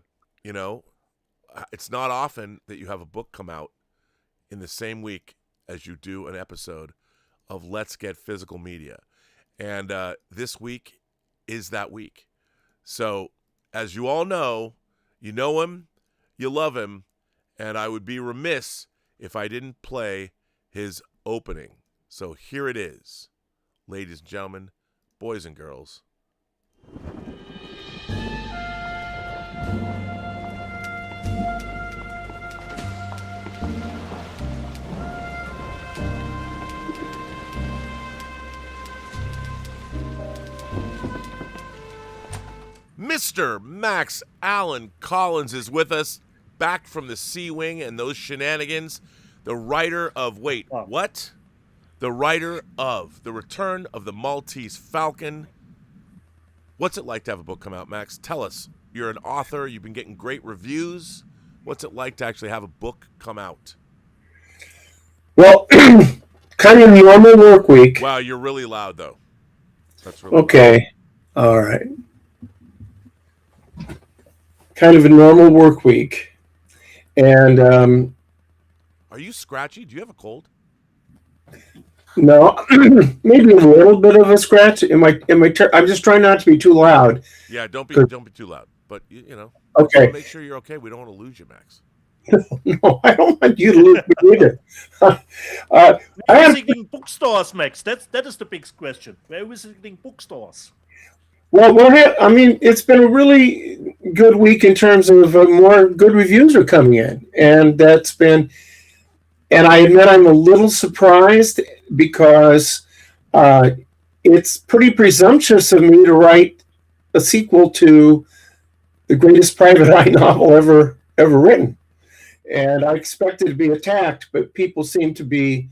it's not often that you have a book come out in the same week as you do an episode of Let's Get Physical Media. And this week is that week. So, as you all know, you know him, you love him, and I would be remiss if I didn't play his opening. So here it is, ladies and gentlemen, boys and girls. Mr. Max Allan Collins is with us, back from the Sea Wing and those shenanigans. The writer of, what? The writer of The Return of the Maltese Falcon. What's it like to have a book come out, Max? Tell us. You're an author. You've been getting great reviews. What's it like to actually have a book come out? Well, kind of normal work week. Wow, you're really loud, though. That's really okay. Loud. All right. Kind of a normal work week. And are you scratchy? Do you have a cold? No, maybe a little bit of a scratch. I'm just trying not to be too loud. Yeah, don't be too loud. But you know, okay. Make sure you're okay. We don't want to lose you, Max. No, I don't want you to lose me either. Where are we visiting bookstores, Max? That is the big question. Where are we visiting bookstores? Well, it's been a really good week in terms of more good reviews are coming in, and and I admit I'm a little surprised because it's pretty presumptuous of me to write a sequel to the greatest private eye novel ever written, and I expected to be attacked, but people seem to be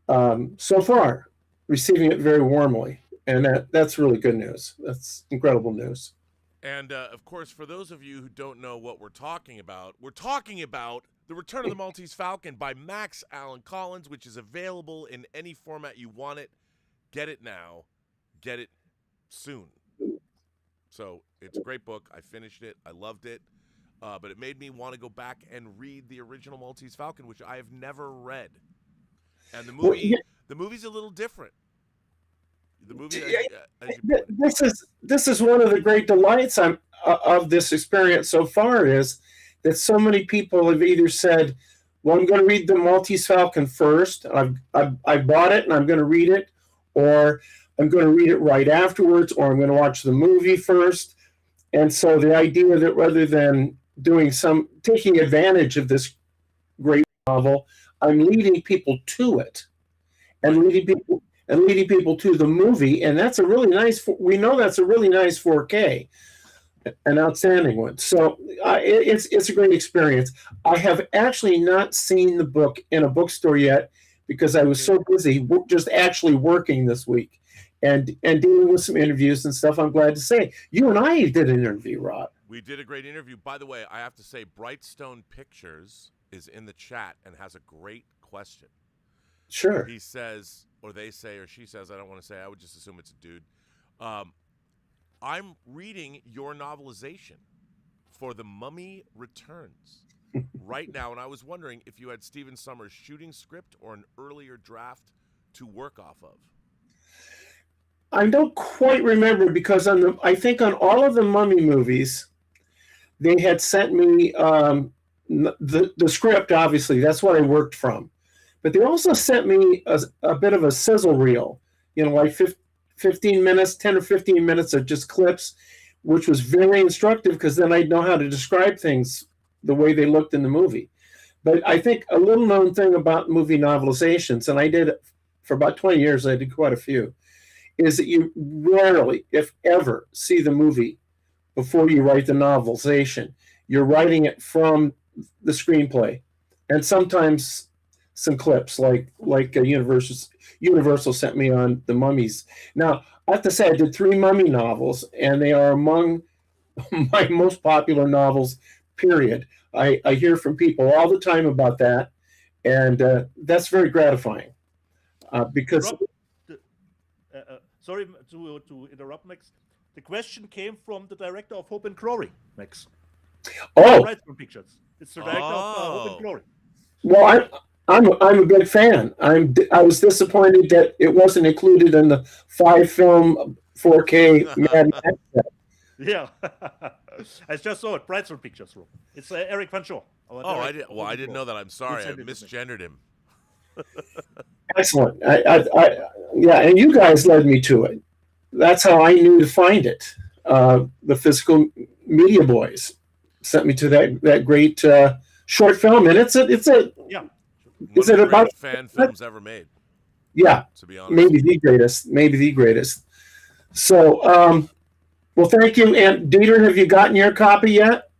so far receiving it very warmly. And that's really good news. That's incredible news. And, of course, for those of you who don't know what we're talking about The Return of the Maltese Falcon by Max Allan Collins, which is available in any format you want it. Get it now. Get it soon. So it's a great book. I finished it. I loved it. But it made me want to go back and read the original Maltese Falcon, which I have never read. And the movie's a little different. The movie, this is one of the great delights of this experience so far is that so many people have either said, "Well, I'm going to read the Maltese Falcon first. I bought it and I'm going to read it," or "I'm going to read it right afterwards," or "I'm going to watch the movie first." And so the idea that rather than taking advantage of this great novel, I'm leading people to it, and leading people to the movie, and that's a really nice. We know that's a really nice 4K, an outstanding one. So it's a great experience. I have actually not seen the book in a bookstore yet because I was so busy just actually working this week and dealing with some interviews and stuff. I'm glad to say you and I did an interview, Rod. We did a great interview. By the way, I have to say, Brightstone Pictures is in the chat and has a great question. Sure. He says, or they say, or she says, I don't want to say, I would just assume it's a dude. I'm reading your novelization for The Mummy Returns right now, and I was wondering if you had Stephen Sommers' shooting script or an earlier draft to work off of. I don't quite remember because I think on all of the Mummy movies, they had sent me the script, obviously. That's what I worked from. But they also sent me a bit of a sizzle reel, like 15 minutes, 10 or 15 minutes of just clips, which was very instructive because then I'd know how to describe things the way they looked in the movie. But I think a little known thing about movie novelizations, and I did for about 20 years, I did quite a few, is that you rarely, if ever, see the movie before you write the novelization. You're writing it from the screenplay. And sometimes some clips like Universal sent me on the Mummies. Now, I have to say I did 3 Mummy novels, and they are among my most popular novels, period. I hear from people all the time about that, and that's very gratifying. Because sorry to interrupt, Max. The question came from the director of Hope and Glory, Max. Oh, Brightburn Pictures. It's the director of Hope and Glory. Well, I'm a big fan. I was disappointed that it wasn't included in the 5-film 4K Mad Max set. Yeah, I just saw it. Brightburn Pictures. It's Eric Van Shaw. I didn't know that. I'm sorry, I misgendered him. Excellent. Yeah, and you guys led me to it. That's how I knew to find it. The Physical Media Boys sent me to that great short film, and it's a yeah. Is it about fan films ever made? Yeah, to be honest, maybe the greatest. So, well, thank you. And Dieter, have you gotten your copy yet?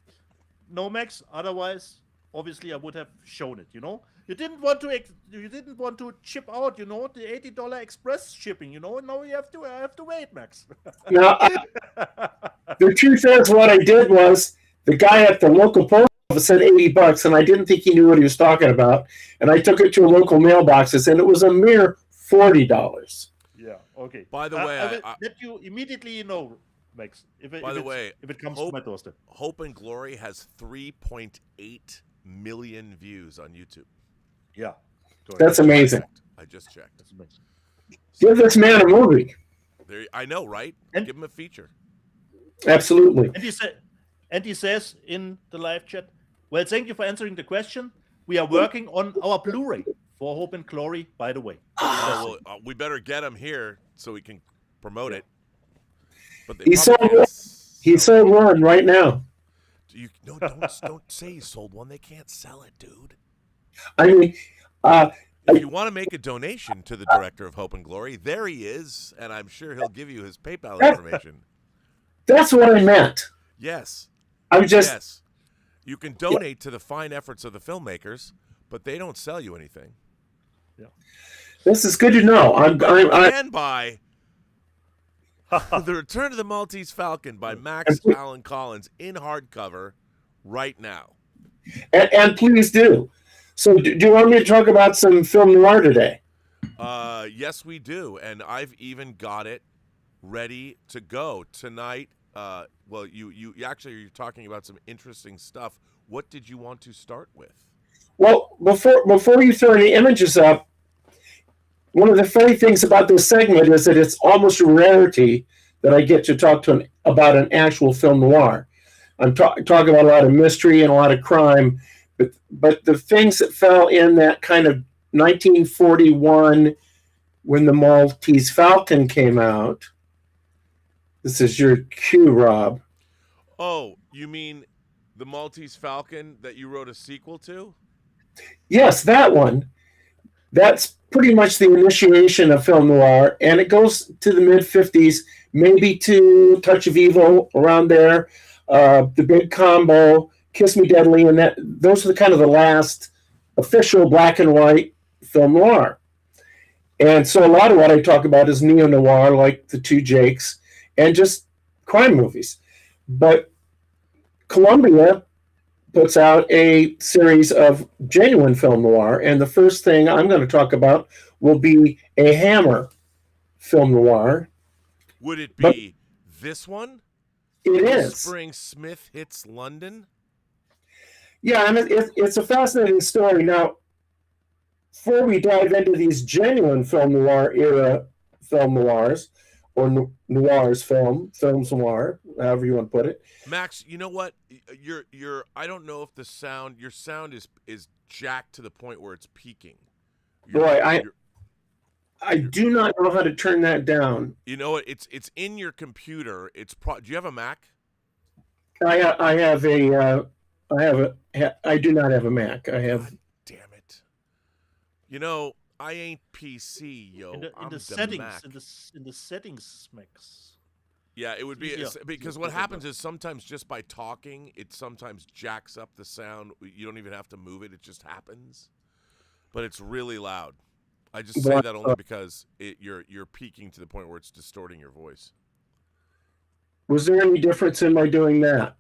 No, Max. Otherwise, obviously, I would have shown it. You didn't want to chip out. The $80 express shipping. Now you have to wait, Max. No, the truth is, what I did was the guy at the local post office said $80, and I didn't think he knew what he was talking about. And I took it to a local mailbox, and it was a mere $40. Yeah. Okay. By the way, I will let you immediately know, Max. If it comes to my doorstep. Hope and Glory has 3.8 million views on YouTube. Yeah. That's amazing. I just checked. That's amazing. Give this man a movie. I know, right? Give him a feature. Absolutely. And he says in the live chat, well, thank you for answering the question. We are working on our Blu-ray for Hope and Glory, by the way. We better get him here so we can promote it. But he sold one right now. Don't say he sold one. They can't sell it, dude. I mean, if you want to make a donation to the director of Hope and Glory, there he is, and I'm sure he'll give you his PayPal information. That's what I meant. Yes. Yes. You can donate to the fine efforts of the filmmakers, but they don't sell you anything. Yeah. This is good to know. Stand by The Return of the Maltese Falcon by Max Allan Collins in hardcover right now. And please do. So do you want me to talk about some film noir today? Yes, we do. And I've even got it ready to go tonight. Well, you actually you're talking about some interesting stuff. What did you want to start with? Well, before you throw any images up, one of the funny things about this segment is that it's almost a rarity that I get to talk about an actual film noir. I'm talking about a lot of mystery and a lot of crime, but the things that fell in that kind of 1941 when the Maltese Falcon came out. This is your cue, Rob. Oh, you mean the Maltese Falcon that you wrote a sequel to? Yes, that one. That's pretty much the initiation of film noir, and it goes to the mid-50s, maybe to Touch of Evil around there, The Big Combo, Kiss Me Deadly, and those are the last official black and white film noir. And so a lot of what I talk about is neo-noir, like The Two Jakes, and just crime movies. But Columbia puts out a series of genuine film noir, and the first thing I'm going to talk about will be a Hammer film noir. Would it be this one? It is. Spring Smith Hits London? Yeah, and it's a fascinating story. Now, before we dive into these genuine film noir era film noirs, or noirs films noir, however you want to put it. Max, you know what? You're I don't know if your sound is jacked to the point where it's peaking. I do not know how to turn that down. You know what? It's in your computer. Do you have a Mac? I do not have a Mac. I have. God damn it! You know, I ain't PC, yo. In the settings, Max. Yeah, it would be because what happens is sometimes just by talking, it sometimes jacks up the sound. You don't even have to move it; it just happens. But it's really loud. I just say that only because you're peaking to the point where it's distorting your voice. Was there any difference in my doing that?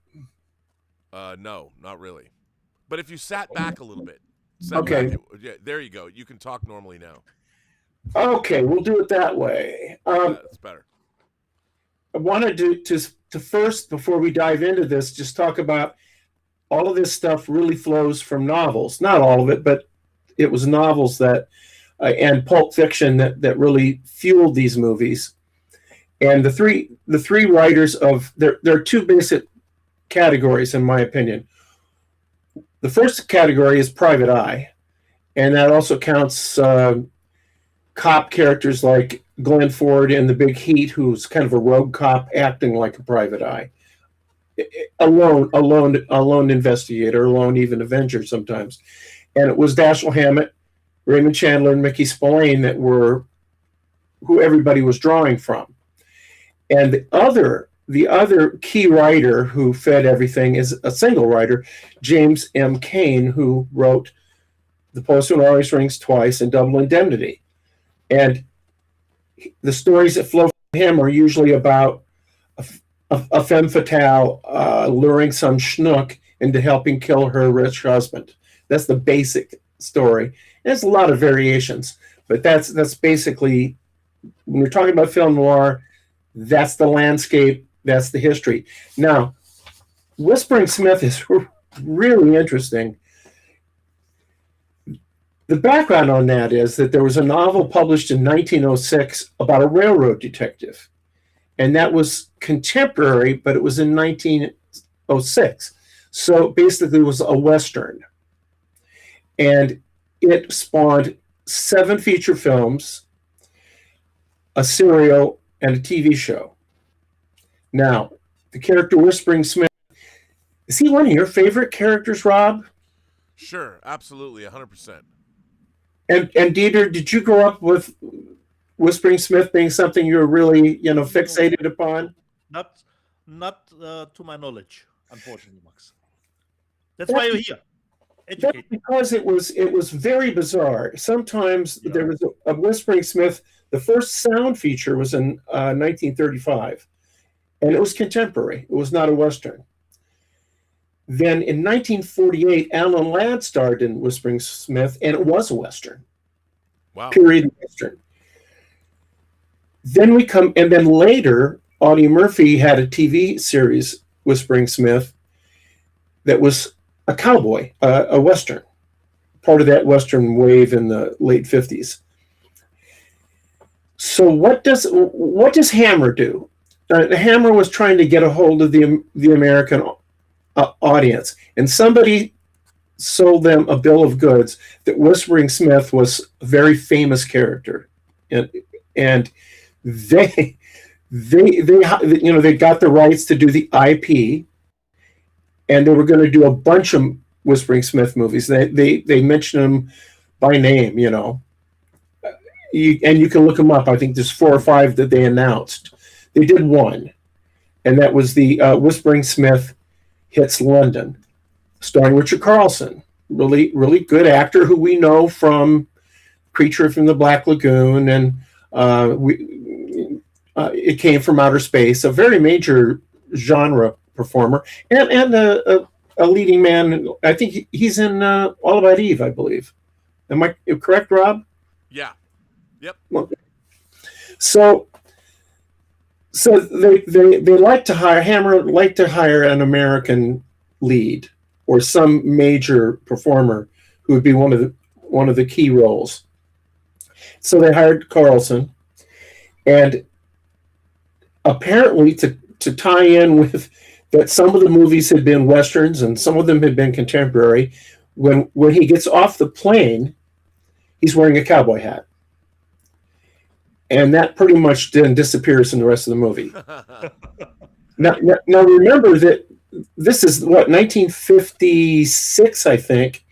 No, not really. But if you sat back a little bit. Okay. Yeah, there you go. You can talk normally now. Okay, we'll do it that way. That's better. I wanted to first, before we dive into this, just talk about all of this stuff really flows from novels. Not all of it, but it was novels that and Pulp Fiction that really fueled these movies. And the three writers of there are two basic categories, in my opinion. The first category is Private Eye, and that also counts cop characters like Glenn Ford in The Big Heat, who's kind of a rogue cop acting like a private eye. A lone investigator, a lone even Avenger sometimes. And it was Dashiell Hammett, Raymond Chandler, and Mickey Spillane that were who everybody was drawing from. And the other key writer who fed everything is a single writer, James M. Cain, who wrote The Postman Always Rings Twice and Double Indemnity. And the stories that flow from him are usually about a femme fatale luring some schnook into helping kill her rich husband. That's the basic story. There's a lot of variations, but that's basically, when you're talking about film noir, that's the landscape, that's the history. Now, Whispering Smith is really interesting. The background on that is that there was a novel published in 1906 about a railroad detective, and that was contemporary, but it was in 1906. So basically it was a Western. And it spawned 7 feature films, a serial, and a TV show. Now, the character Whispering Smith, is he one of your favorite characters, Rob? Sure, absolutely, 100%. And Dieter, did you grow up with Whispering Smith being something you were really, fixated upon? Not to my knowledge, unfortunately, Max. That's why you're here. That's because it was very bizarre. Sometimes there was a Whispering Smith. The first sound feature was in 1935, and it was contemporary. It was not a Western. Then in 1948, Alan Ladd starred in Whispering Smith, and it was a Western. Wow. Period Western. Then later, Audie Murphy had a TV series, Whispering Smith, that was a cowboy, a Western, part of that Western wave in the late 50s. So what does Hammer do? Hammer was trying to get a hold of the American audience, and somebody sold them a bill of goods that Whispering Smith was a very famous character, and they got the rights to do the IP, and they were going to do a bunch of Whispering Smith movies. They mentioned them by name, and you can look them up. I think there's 4 or 5 that they announced. They did one, and that was the Whispering Smith Hits London, starring Richard Carlson, really, really good actor who we know from Creature from the Black Lagoon, and It Came from Outer Space, a very major genre performer, and a leading man. I think he's in All About Eve, I believe. Am I correct, Rob? Yeah. Yep. Okay. So they like to hire Hammer, like to hire an American lead or some major performer who would be one of the key roles. So they hired Carlson, and apparently to tie in with that, some of the movies had been Westerns and some of them had been contemporary. When he gets off the plane, he's wearing a cowboy hat. And that pretty much then disappears in the rest of the movie. Now remember that this is, 1956, I think.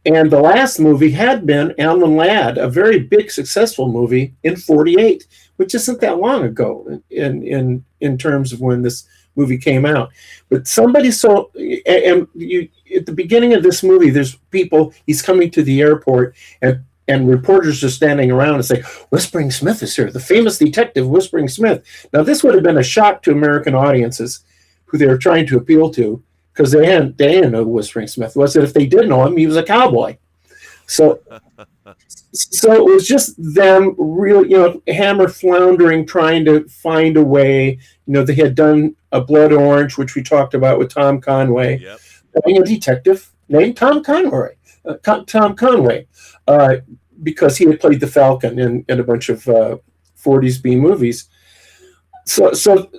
And the last movie had been Alan Ladd, a very big, successful movie in 48, which isn't that long ago in terms of when this movie came out. But somebody saw, and at the beginning of this movie, there's people, he's coming to the airport, and reporters are standing around and say, Whispering Smith is here, the famous detective Whispering Smith. Now, this would have been a shock to American audiences who they were trying to appeal to, because they didn't know who Whispering Smith was. And if they did know him, he was a cowboy. So it was just them really, Hammer floundering, trying to find a way. They had done A Blood Orange, which we talked about with Tom Conway. Yep. playing a detective named Tom Conway, because he had played the Falcon in a bunch of 40s B movies. So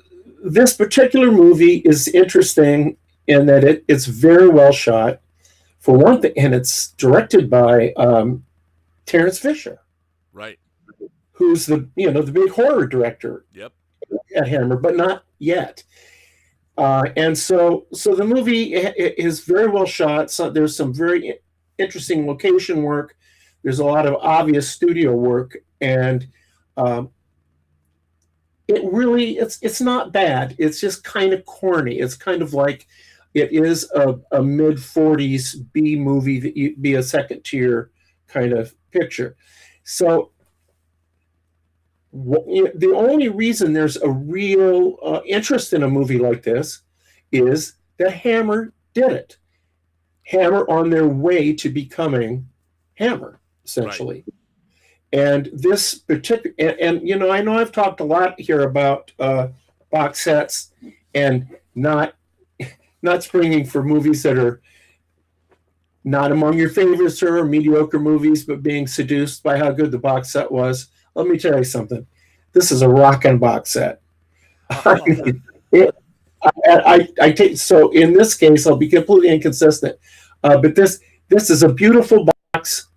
this particular movie is interesting in that it's very well shot, for one thing, and it's directed by Terrence Fisher, right? Who's the big horror director at Hammer, but not yet. And so the movie is very well shot. So there's some very interesting location work. There's a lot of obvious studio work, and it's not bad. It's just kind of corny. It's kind of like it is a mid-40s B movie that you'd be a second tier kind of picture. So the only reason there's a real interest in a movie like this is that Hammer did it. Hammer on their way to becoming Hammer, essentially. Right. And this particular, and I know I've talked a lot here about box sets and not springing for movies that are not among your favorites or mediocre movies, but being seduced by how good the box set was. Let me tell you something. This is a rockin' box set. I take, so in this case, I'll be completely inconsistent. But this is a beautiful box.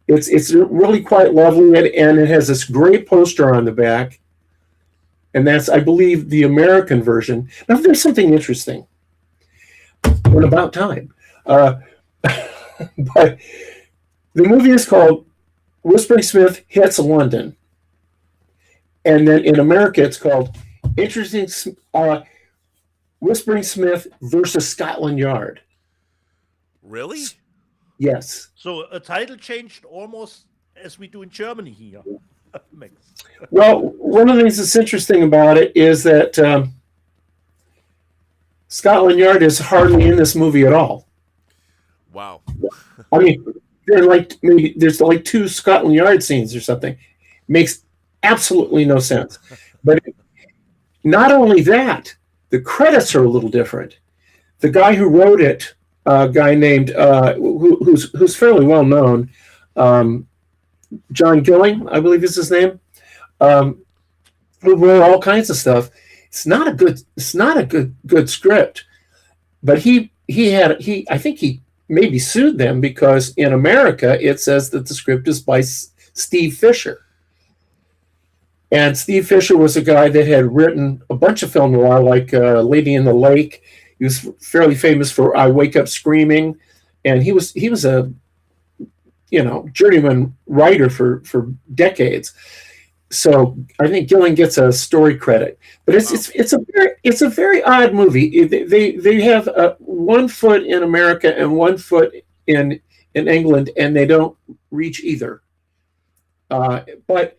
It's really quite lovely, and it has this great poster on the back. And that's, I believe, the American version. Now, there's something interesting. What about time? But the movie is called Whispering Smith Hits London. And then in America, it's called Whispering Smith versus Scotland Yard. Really? Yes. So a title changed almost as we do in Germany here. Well, one of the things that's interesting about it is that Scotland Yard is hardly in this movie at all. Wow. I mean, there's like 2 Scotland Yard scenes or something. Makes absolutely no sense. But not only that, the credits are a little different. The guy who wrote it, a guy named who's fairly well known, John Gilling, I believe is his name, who wrote all kinds of stuff. It's not a good script, but I think he maybe sued them because in America it says that the script is by Steve Fisher. And Steve Fisher was a guy that had written a bunch of film noir, like Lady in the Lake. He was fairly famous for I Wake Up Screaming, and he was a journeyman writer for decades. So I think Gilling gets a story credit, but it's a very odd movie. They have 1 foot in America and 1 foot in England, and they don't reach either. But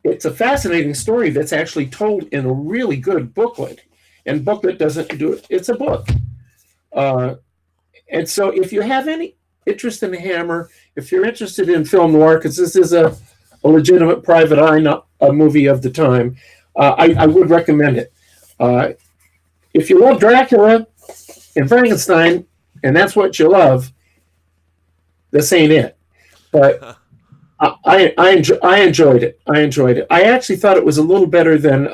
it's a fascinating story that's actually told in a really good booklet, and booklet doesn't do it. It's a book. And so if you have any interest in Hammer, if you're interested in film noir, because this is a legitimate private eye movie of the time, I would recommend it. If you love Dracula and Frankenstein, and that's what you love, this ain't it. But I enjoyed it. I actually thought it was a little better than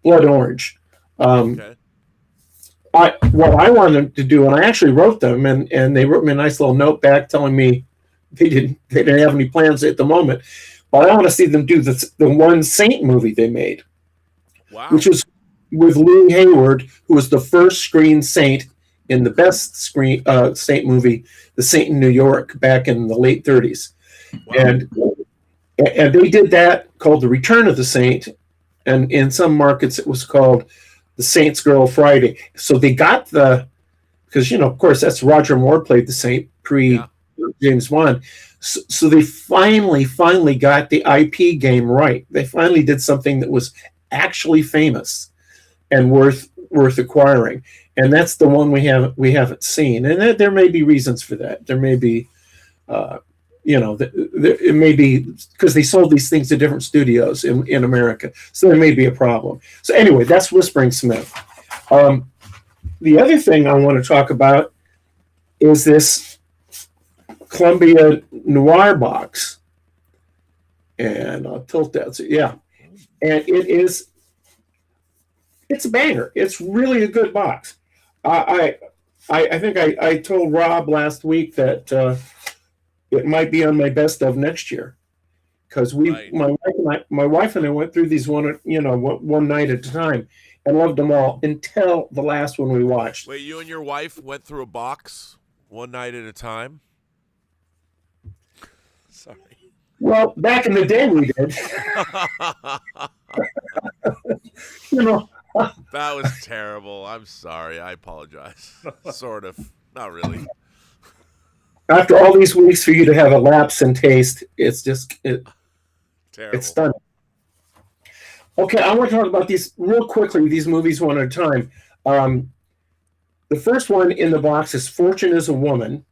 Blood Orange. Okay. What I wanted to do, and I actually wrote them, and they wrote me a nice little note back telling me they didn't have any plans at the moment, but I want to see them do the one Saint movie they made, wow, which is with Lee Hayward, who was the first screen Saint in the best screen Saint movie, The Saint in New York, back in the late 30s. Wow. And they did that, called The Return of the Saint, and in some markets it was called The Saint's Girl Friday. So they got because of course that's Roger Moore played the Saint pre James Wan. So they finally got the IP game right. They finally did something that was actually famous and worth acquiring. And that's the one we haven't seen. And there may be reasons for that. There may be it may be because they sold these things to different studios in America. So there may be a problem. So anyway, that's Whispering Smith. the other thing I want to talk about is this Columbia Noir box. And I'll tilt that. So, yeah. And it's a banger. It's really a good box. I think I told Rob last week that it might be on my best of next year, because my wife and I went through these one night at a time and loved them all until the last one we watched. Wait, you and your wife went through a box one night at a time? Sorry. Well, back in the day we did. That was terrible. I'm sorry. I apologize. Sort of. Not really. After all these weeks for you to have a lapse in taste, it's just terrible. It's stunning. Okay, I want to talk about these real quickly, these movies one at a time. The first one in the box is Fortune is a Woman.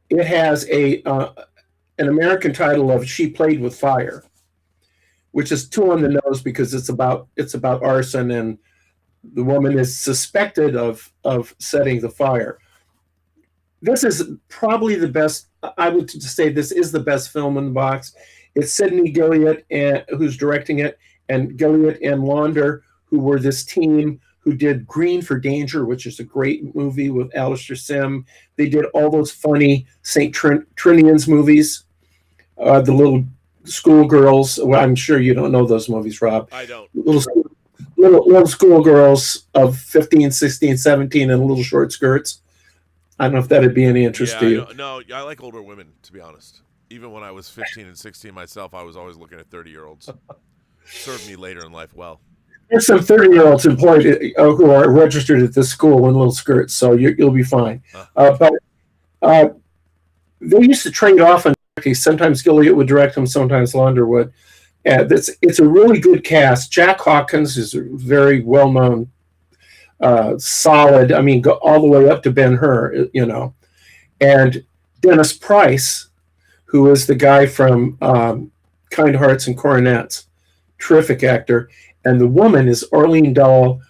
It has an American title of She Played with Fire, which is too on the nose because it's about arson, and the woman is suspected of setting the fire. This is probably the best. I would say this is the best film in the box. It's Sidney Gilliat who's directing it, and Gilliat and Launder, who were this team who did Green for Danger, which is a great movie with Alistair Sim. They did all those funny St. Trinian's movies, the little schoolgirls. Well, I'm sure you don't know those movies, Rob. I don't. Little schoolgirls of 15, 16, 17 in little short skirts. I don't know if that'd be any interest to you. No, I like older women, to be honest. Even when I was 15 and 16 myself, I was always looking at 30-year-olds. Served me later in life well. There's some 30-year-olds employed who are registered at this school in little skirts, so you'll be fine. But they used to trade off on directing. Sometimes Gilliat would direct them, sometimes Launder would. It's a really good cast. Jack Hawkins is a very well-known, solid. I mean, go all the way up to Ben-Hur, and Dennis Price, who is the guy from Kind Hearts and Coronets, terrific actor. And the woman is Orleen Dahl,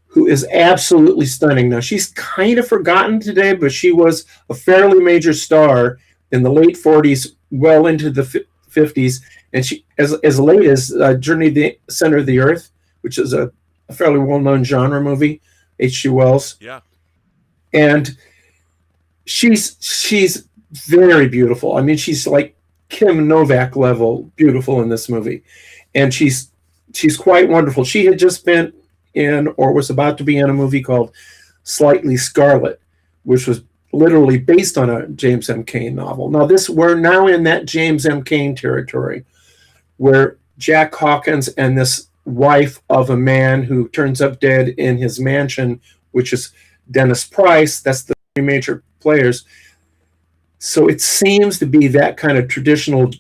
who is absolutely stunning. Now, she's kind of forgotten today, but she was a fairly major star in the late 40s, well into the 50s. And she, as late as Journey to the Center of the Earth, which is a fairly well-known genre movie, H.G. Wells. Yeah. And she's very beautiful. I mean, she's like Kim Novak level beautiful in this movie. And she's quite wonderful. She had just been in, or was about to be in, a movie called Slightly Scarlet, which was literally based on a James M. Cain novel. Now, we're now in that James M. Cain territory, where Jack Hawkins and this wife of a man who turns up dead in his mansion, which is Dennis Price, that's the three major players. So it seems to be that kind of traditional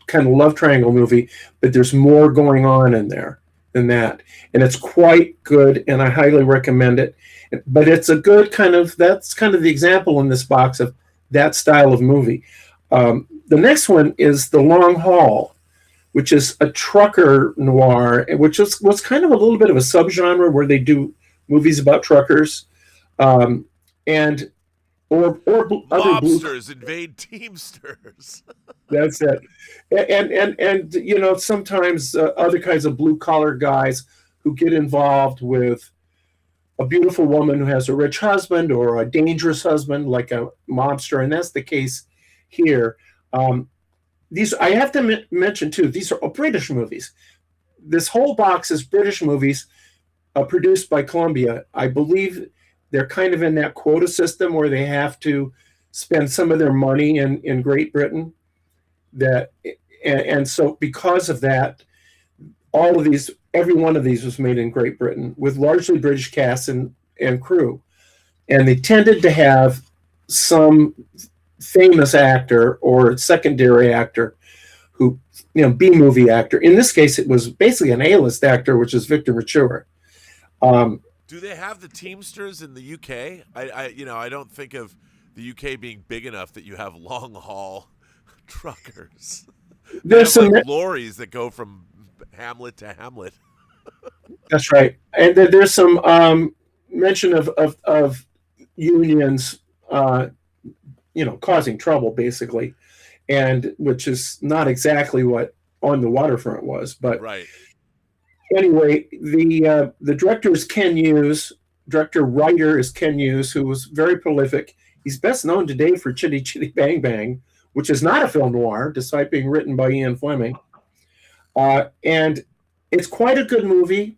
kind of love triangle movie, but there's more going on in there than that. And it's quite good, and I highly recommend it. But it's a good that's kind of the example in this box of that style of movie. The next one is The Long Haul, which is a trucker noir, which was kind of a little bit of a subgenre where they do movies about truckers, or other Lobsters invade Teamsters. That's it. And sometimes other kinds of blue collar guys who get involved with a beautiful woman who has a rich husband or a dangerous husband, like a mobster, and that's the case here. These, I have to mention too, these are British movies. This whole box is British movies produced by Columbia. I believe they're kind of in that quota system where they have to spend some of their money in Great Britain. And so because of that, all of these, every one of these was made in Great Britain with largely British cast and crew. And they tended to have some famous actor or secondary actor who, B-movie actor. In this case, it was basically an A-list actor, which is Victor Mature. Do they have the Teamsters in the UK? I don't think of the UK being big enough that you have long haul truckers. There's some lorries that go from Hamlet to Hamlet. That's right. And there's some mention of unions, causing trouble, basically, and which is not exactly what On the Waterfront was. But right. Anyway, the director is Ken Hughes. Writer is Ken Hughes, who was very prolific. He's best known today for Chitty Chitty Bang Bang, which is not a film noir, despite being written by Ian Fleming. And it's quite a good movie.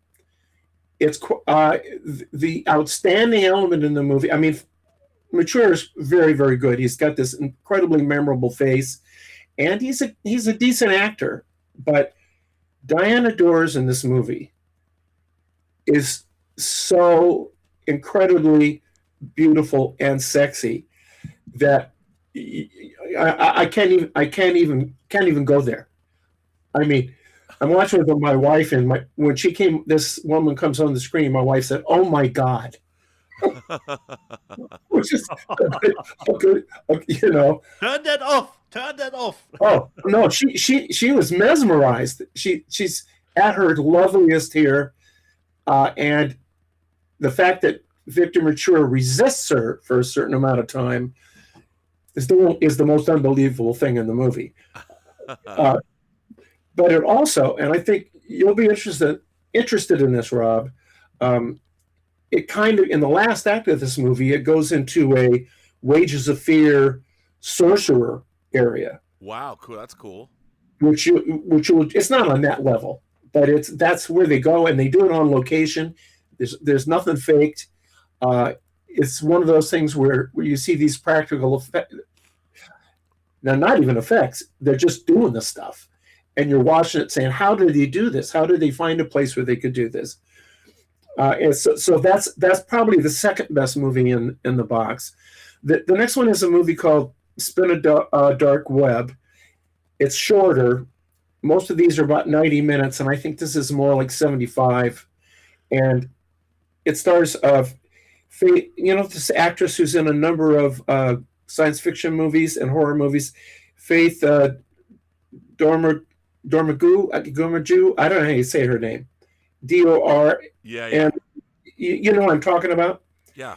It's the outstanding element in the movie. I mean, Mature is very, very good. He's got this incredibly memorable face, and he's a decent actor. But Diana Dors in this movie is so incredibly beautiful and sexy that I can't even go there. I mean, I'm watching with my wife, and when this woman comes on the screen, my wife said, "Oh my God." Which is a good, Turn that off. Oh no, she was mesmerized. She's at her loveliest here, and the fact that Victor Mature resists her for a certain amount of time is the most unbelievable thing in the movie. But it also, and I think you'll be interested in this, Rob. It kind of, in the last act of this movie, it goes into a Wages of Fear sorcerer area. Wow, cool. That's cool. Which it's not on that level, but that's where they go, and they do it on location. There's nothing faked. It's one of those things where you see these practical effects. Now, not even effects. They're just doing the stuff. And you're watching it saying, how did they do this? How did they find a place where they could do this? And so that's probably the second best movie in the box. The next one is a movie called Spin a Dark Web. It's shorter. Most of these are about 90 minutes, and I think this is more like 75. And it stars this actress who's in a number of science fiction movies and horror movies, Faith Dormagoo. I don't know how you say her name. Dor. Yeah. And you know what I'm talking about? Yeah.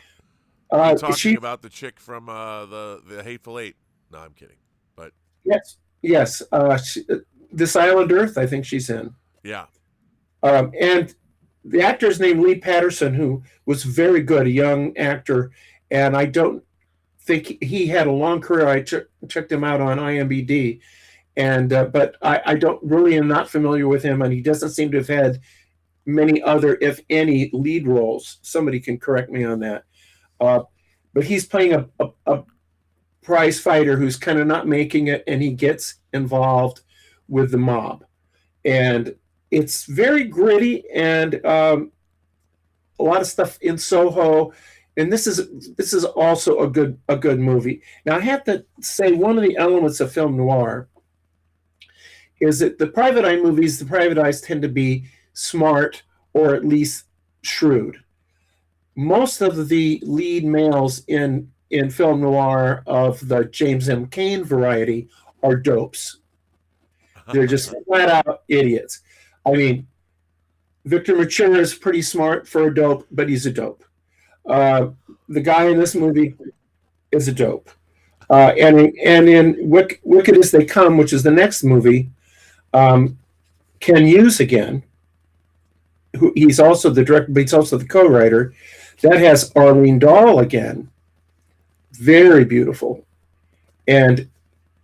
I'm talking about the chick from the Hateful Eight. No, I'm kidding. But yes. This Island Earth, I think she's in. Yeah. And the actor's named Lee Patterson, who was very good, a young actor, and I don't think he had a long career. I checked him out on IMDb, and but I don't really am not familiar with him, and he doesn't seem to have had many other, if any, lead roles. Somebody can correct me on that. But he's playing a prize fighter who's kind of not making it, and he gets involved with the mob. And it's very gritty, and a lot of stuff in Soho. And this is also a good movie. Now, I have to say, one of the elements of film noir is that the private eye movies, the private eyes tend to be smart or at least shrewd. Most of the lead males in film noir of the James M. Cain variety are dopes. They're just flat out idiots. I mean, Victor Mature is pretty smart for a dope, but he's a dope. The guy in this movie is a dope. And in Wicked As They Come, which is the next movie, Ken Hughes again, he's also the director, but he's also the co-writer. That has Arlene Dahl again. Very beautiful. And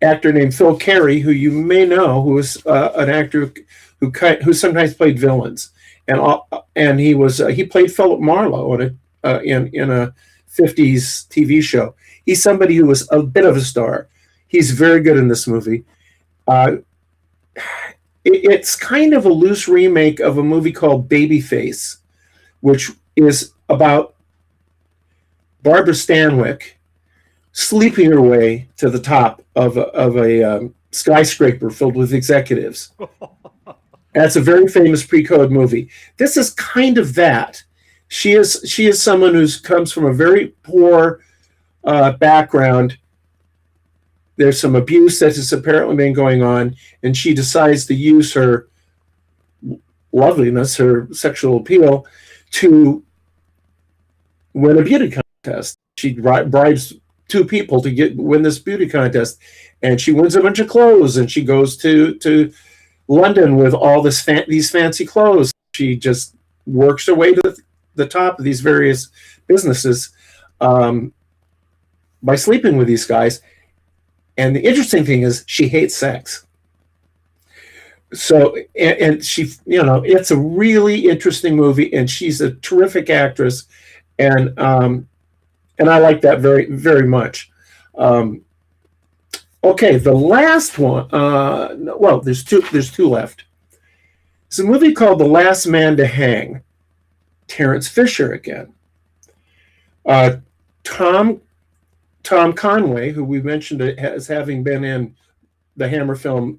actor named Phil Carey, who you may know, who is an actor who sometimes played villains. And he played Philip Marlowe in a 50s TV show. He's somebody who was a bit of a star. He's very good in this movie. It's kind of a loose remake of a movie called Babyface, which is about Barbara Stanwyck sleeping her way to the top of a skyscraper filled with executives. That's a very famous pre-code movie. This is kind of that. She is someone who comes from a very poor background. There's some abuse that has apparently been going on, and she decides to use her loveliness, her sexual appeal, to win a beauty contest. She bribes two people to win this beauty contest, and she wins a bunch of clothes, and she goes to London with all these fancy clothes. She just works her way to the top of these various businesses by sleeping with these guys. And the interesting thing is she hates sex. So, and she, it's a really interesting movie, and she's a terrific actress, and I like that very, very much. Okay, the last one. Well, there's two left. It's a movie called The Last Man to Hang. Terence Fisher again. Tom Conway, who we mentioned as having been in the Hammer film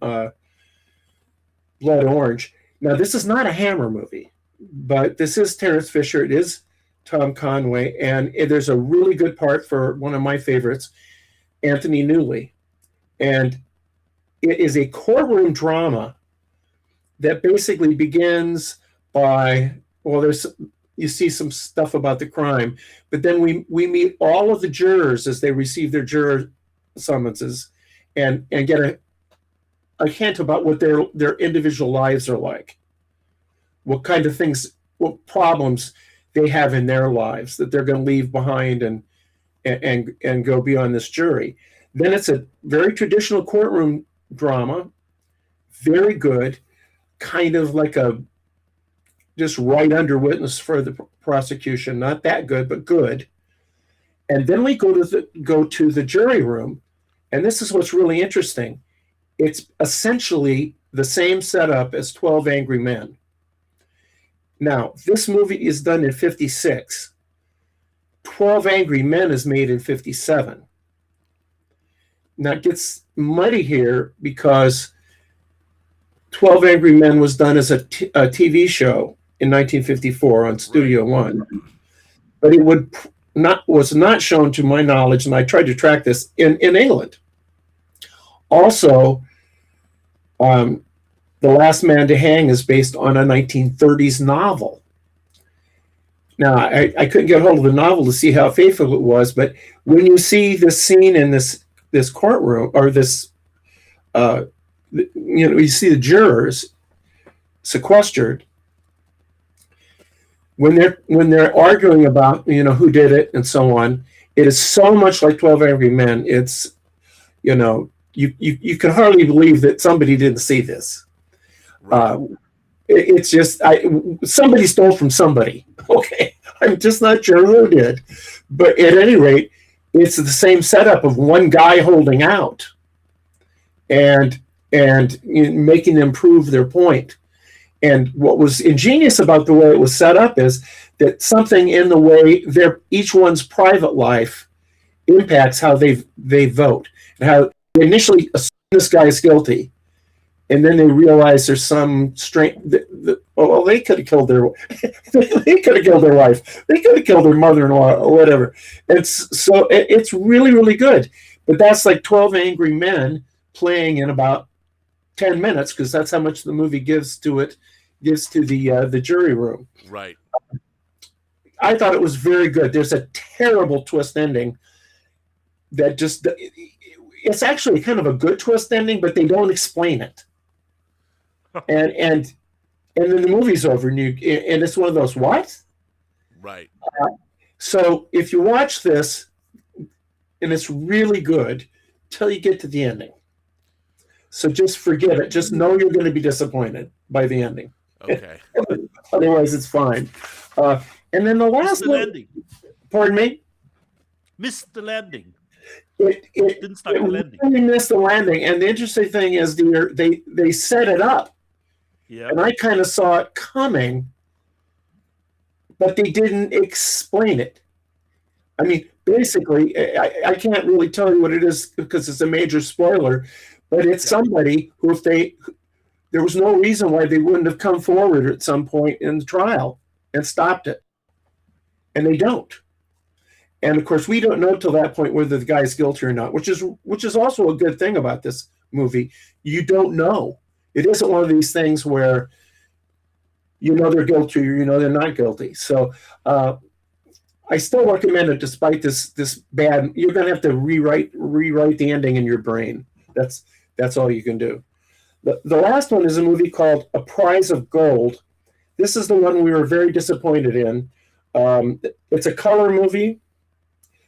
Blood Orange. Now, this is not a Hammer movie, but this is Terence Fisher. It is Tom Conway, and there's a really good part for one of my favorites, Anthony Newley. And it is a courtroom drama that basically begins by, well, you see some stuff about the crime, but then we meet all of the jurors as they receive their juror summonses and get a hint about what their individual lives are like, what kind of things, what problems they have in their lives that they're going to leave behind and go beyond this jury. Then it's a very traditional courtroom drama, very good, kind of like just right under witness for the prosecution, not that good, but good. And then we go to the jury room, and this is what's really interesting. It's essentially the same setup as 12 Angry Men. Now, this movie is done in 56. 12 Angry Men is made in 57. Now, it gets muddy here because 12 Angry Men was done as a TV show in 1954 on Studio One. But it was not shown, to my knowledge, and I tried to track this, in England. Also, The Last Man to Hang is based on a 1930s novel. Now, I couldn't get hold of the novel to see how faithful it was, but when you see this scene in this courtroom, or this, you see the jurors sequestered, when they're arguing about, who did it and so on, it is so much like 12 Angry Men. It's, you can hardly believe that somebody didn't see this. Right. It's just somebody stole from somebody. Okay, I'm just not sure who did, but at any rate, it's the same setup of one guy holding out, and making them prove their point. And what was ingenious about the way it was set up is that something in the way each one's private life impacts how they vote, and how they initially assume this guy is guilty, and then they realize there's some strange. They could have killed their wife. They could have killed their mother-in-law or whatever. It's really, really good. But that's like 12 Angry Men playing in about 10 minutes, because that's how much the movie gives to the jury room. Right. I thought it was very good. There's a terrible twist ending that it's actually kind of a good twist ending, but they don't explain it. And then the movie's over, and it's one of those, what? Right. So if you watch this, and it's really good till you get to the ending. So just forget it. Just know you're going to be disappointed by the ending. Okay. Otherwise, it's fine. And then the last one. Landing. Pardon me? Missed the landing. It didn't start the landing. Really missed the landing. And the interesting thing is they set it up. Yeah. And I kind of saw it coming, but they didn't explain it. I mean, basically, I can't really tell you what it is because it's a major spoiler, but it's somebody who, there was no reason why they wouldn't have come forward at some point in the trial and stopped it. And they don't. And of course, we don't know till that point whether the guy's guilty or not, which is also a good thing about this movie. You don't know. It isn't one of these things where they're guilty or they're not guilty. So I still recommend it despite this bad. You're going to have to rewrite the ending in your brain. That's all you can do. The last one is a movie called A Prize of Gold. This is the one we were very disappointed in. It's a color movie.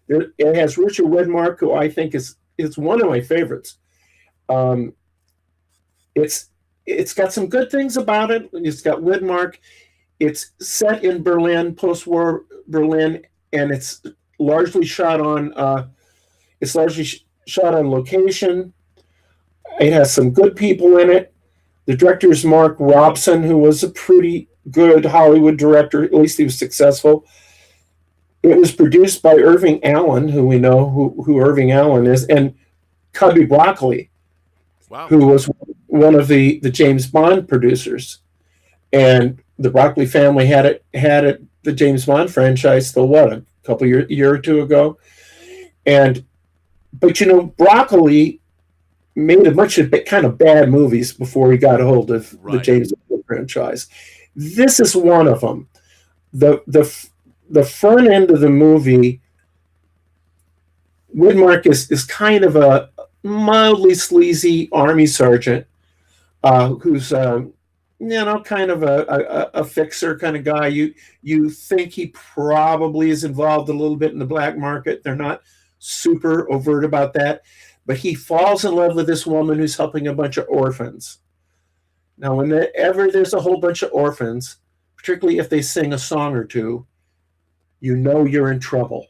It has Richard Widmark, who I think is one of my favorites. It's got some good things about it. It's got Widmark. It's set in Berlin, post-war Berlin, and it's largely shot on location. It has some good people in it. The director is Mark Robson, who was a pretty good Hollywood director. At least he was successful. It was produced by Irving Allen, who we know who Irving Allen is, and Cubby Broccoli, who was one of the James Bond producers. And the Broccoli family had the James Bond franchise till a year or two ago. But Broccoli made a bunch of kind of bad movies before he got a hold of the James Bond franchise. This is one of them. The front end of the movie, Widmark is kind of a mildly sleazy army sergeant who's kind of a fixer kind of guy. You think he probably is involved a little bit in the black market. They're not super overt about that, but he falls in love with this woman who's helping a bunch of orphans. Now, whenever there's a whole bunch of orphans, particularly if they sing a song or two, you're in trouble.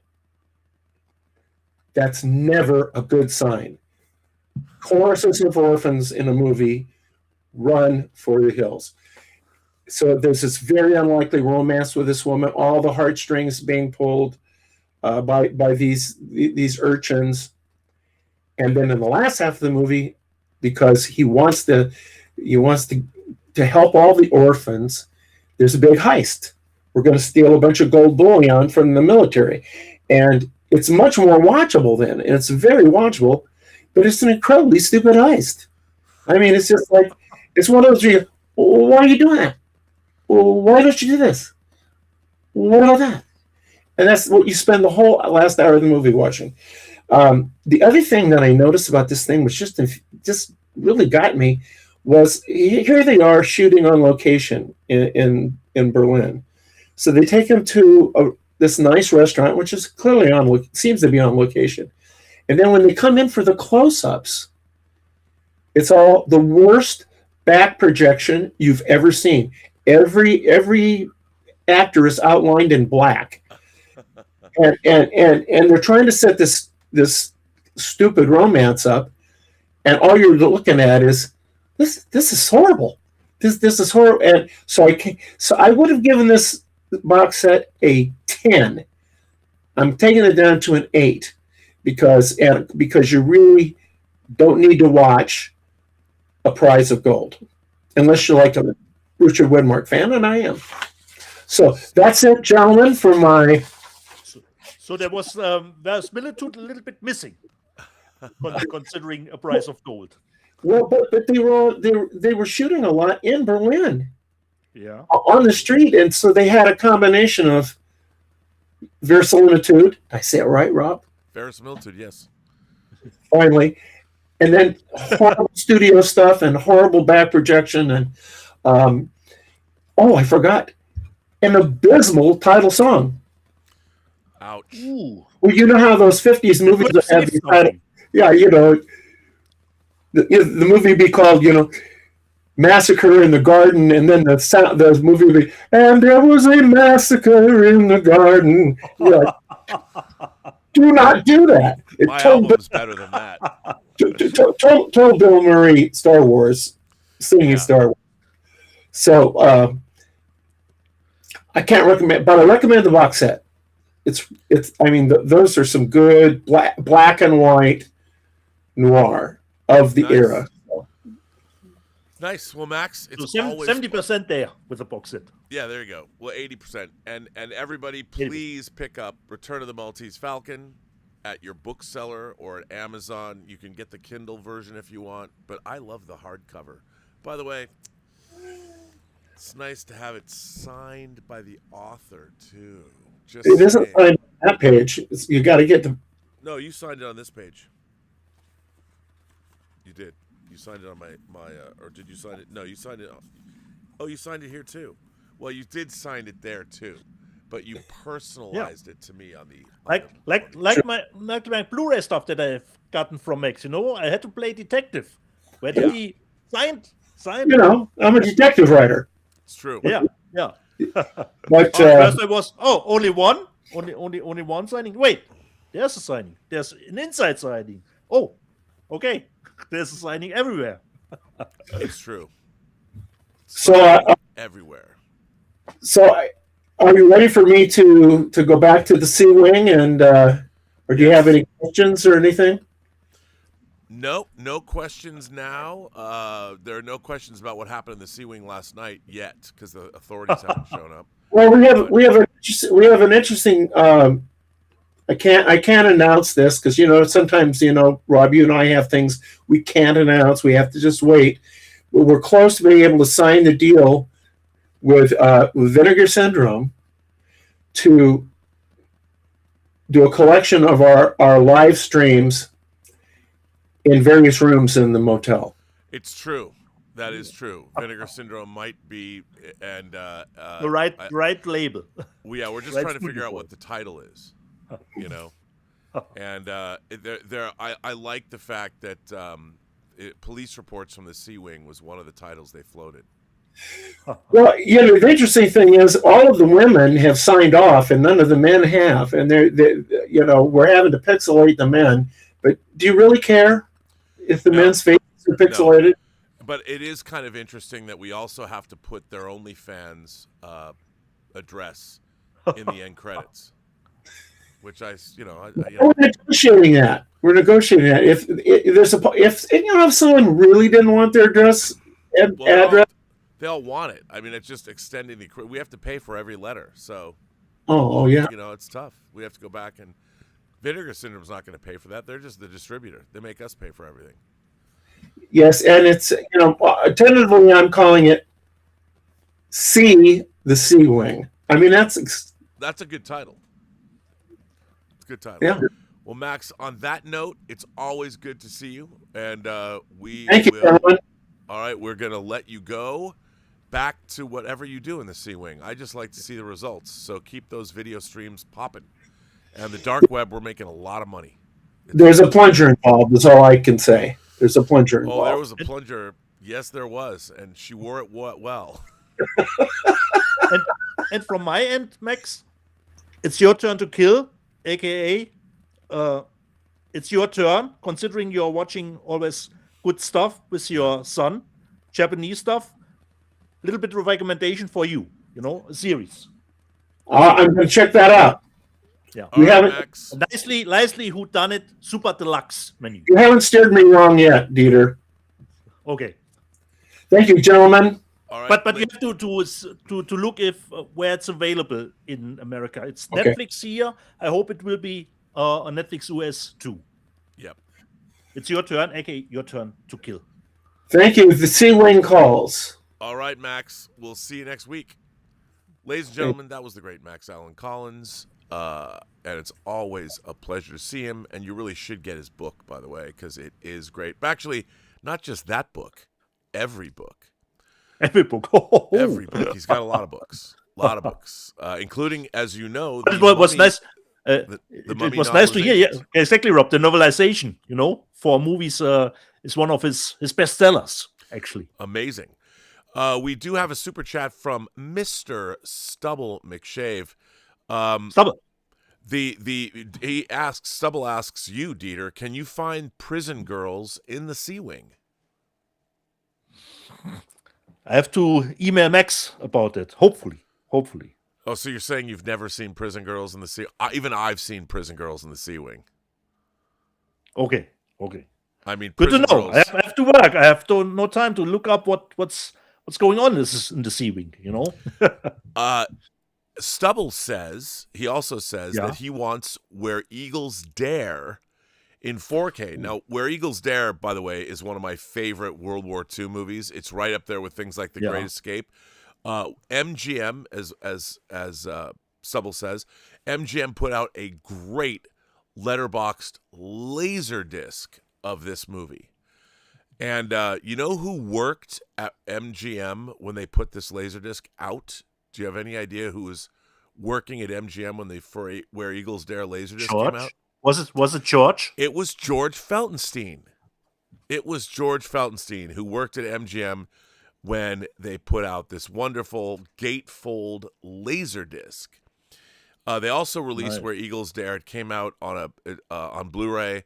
That's never a good sign. Choruses of orphans in a movie, run for the hills. So there's this very unlikely romance with this woman, all the heartstrings being pulled by these urchins. And then in the last half of the movie, because he wants to help all the orphans, there's a big heist. We're going to steal a bunch of gold bullion from the military. And it's much more watchable then. And it's very watchable, but it's an incredibly stupid heist. I mean, it's just like, it's one of those where why are you doing that? Why don't you do this? What about that? And that's what you spend the whole last hour of the movie watching. The other thing that I noticed about this thing, which just really got me, was here they are shooting on location in Berlin. So they take him to this nice restaurant, which is clearly seems to be on location. And then when they come in for the close-ups, it's all the worst back projection you've ever seen. Every actor is outlined in black, and they're trying to set this stupid romance up, and all you're looking at is this is horrible. This is horrible. And so I would have given this box set a 10. I'm taking it down to an 8 because you really don't need to watch A Prize of Gold unless you're like a Richard Widmark fan, and I am. So that's it, gentlemen, for my. So there was verisimilitude a little bit missing, considering A Prize of Gold. Well, but they were shooting a lot in Berlin. Yeah. On the street, and so they had a combination of verisimilitude. Did I say it right, Rob? Verisimilitude, yes. Finally. And then horrible studio stuff and horrible back projection. And I forgot. An abysmal title song. Ouch. Ooh. Well, you know how those 50s movies have these title. Yeah, the movie would be called, Massacre in the Garden, and then the movie would be, and there was a massacre in the garden. Do not do that. My album's better than that. Told Bill Murray Star Wars, singing Star Wars. So I can't recommend, but I recommend the box set. Those are some good black and white noir of the era. Nice. Well, Max, it's so always 70% there with the box set. Yeah, there you go. Well, 80%. And everybody, please pick up Return of the Maltese Falcon at your bookseller or at Amazon. You can get the Kindle version if you want, but I love the hardcover. By the way, it's nice to have it signed by the author too. Just It isn't saying. signed on that page. You got to get the. No, you signed it on this page. You did. You signed it on my or did you sign it? No, you signed it. Oh, you signed it here too. Well, you did sign it there too, but you personalized it to me on the. Like my Blu-ray stuff that I've gotten from Max. I had to play detective. Where did he sign? I'm a detective writer. It's true. Yeah. But first I was only one signing. Wait, there's a signing. There's an inside signing. Oh, okay. There's a signing everywhere. It's true. So everywhere. So are you ready for me to go back to the C wing and or do you have any questions or anything? No questions now. There are no questions about what happened in the C wing last night yet because the authorities haven't shown up. Well, we have an interesting. I can't announce this because sometimes Rob, you and I have things we can't announce. We have to just wait. But we're close to being able to sign the deal with Vinegar Syndrome to do a collection of our live streams in various rooms in the motel. It's true. That is true. Vinegar Syndrome might be, and the right label. We're just trying to figure out what the title is, and I like the fact that police reports from the C wing was one of the titles they floated. Well, the interesting thing is all of the women have signed off, and none of the men have, and we're having to pixelate the men. But do you really care if the men's faces are pixelated? No. But it is kind of interesting that we also have to put their OnlyFans address in the end credits, which We're negotiating that. If someone really didn't want their address. They all want it. I mean, it's just extending the. We have to pay for every letter, so. Oh yeah. It's tough. We have to go back and. Vinegar Syndrome's not going to pay for that. They're just the distributor. They make us pay for everything. Yes, and it's tentatively I'm calling it the C wing. I mean that's a good title. It's a good title. Yeah. Well, Max, on that note, it's always good to see you, and Thank you, everyone. All right, we're going to let you go back to whatever you do in the C wing. I just like to see the results, so keep those video streams popping. And the dark web, we're making a lot of money. There's a plunger involved, is all I can say. There's a plunger involved. Oh, there was a plunger. Yes, there was, and she wore it well. and from my end, Max, it's your turn to kill, a.k.a. It's your turn, considering you're watching always good stuff with your son, Japanese stuff. A little bit of recommendation for you, a series. I'm going to check that out. Yeah, we haven't nicely who done it super deluxe menu. You haven't steered me wrong yet, Dieter. Okay. Thank you, gentlemen. All right, but you have to look if where it's available in America. It's okay. Netflix here. I hope it will be on Netflix US too. Yep. It's your turn, aka your turn to kill. Thank you. The C wing calls. All right, Max. We'll see you next week. Ladies and gentlemen, that was the great Max Allan Collins. And it's always a pleasure to see him. And you really should get his book, by the way, because it is great. But actually, not just that book. Every book. Every book. Every book. He's got a lot of books. Including, as you know, it was nice. It was nice to hear. Yeah, exactly, Rob. The novelization, for movies, is one of his bestsellers. Actually, amazing. We do have a super chat from Mr. Stubble McShave. Stubble. Stubble asks you, Dieter, can you find prison girls in the C wing? I have to email Max about it. Hopefully. Oh, so you're saying you've never seen prison girls in the C? Even I've seen prison girls in the C wing. Okay. I mean, good to know. Girls... I have to work. I have no time to look up what's going on in the C wing. Stubble says he that he wants Where Eagles Dare in 4K. Now, Where Eagles Dare, by the way, is one of my favorite World War II movies. It's right up there with things like The Great Escape. MGM, as Stubble says, MGM put out a great letterboxed laser disc of this movie. And you know who worked at MGM when they put this laser disc out? Do you have any idea who was working at MGM when the Where Eagles Dare laser disc came out? Was it George? It was George Feltenstein. It was George Feltenstein who worked at MGM when they put out this wonderful gatefold laser disc. They also released Where Eagles Dare. It came out on Blu-ray.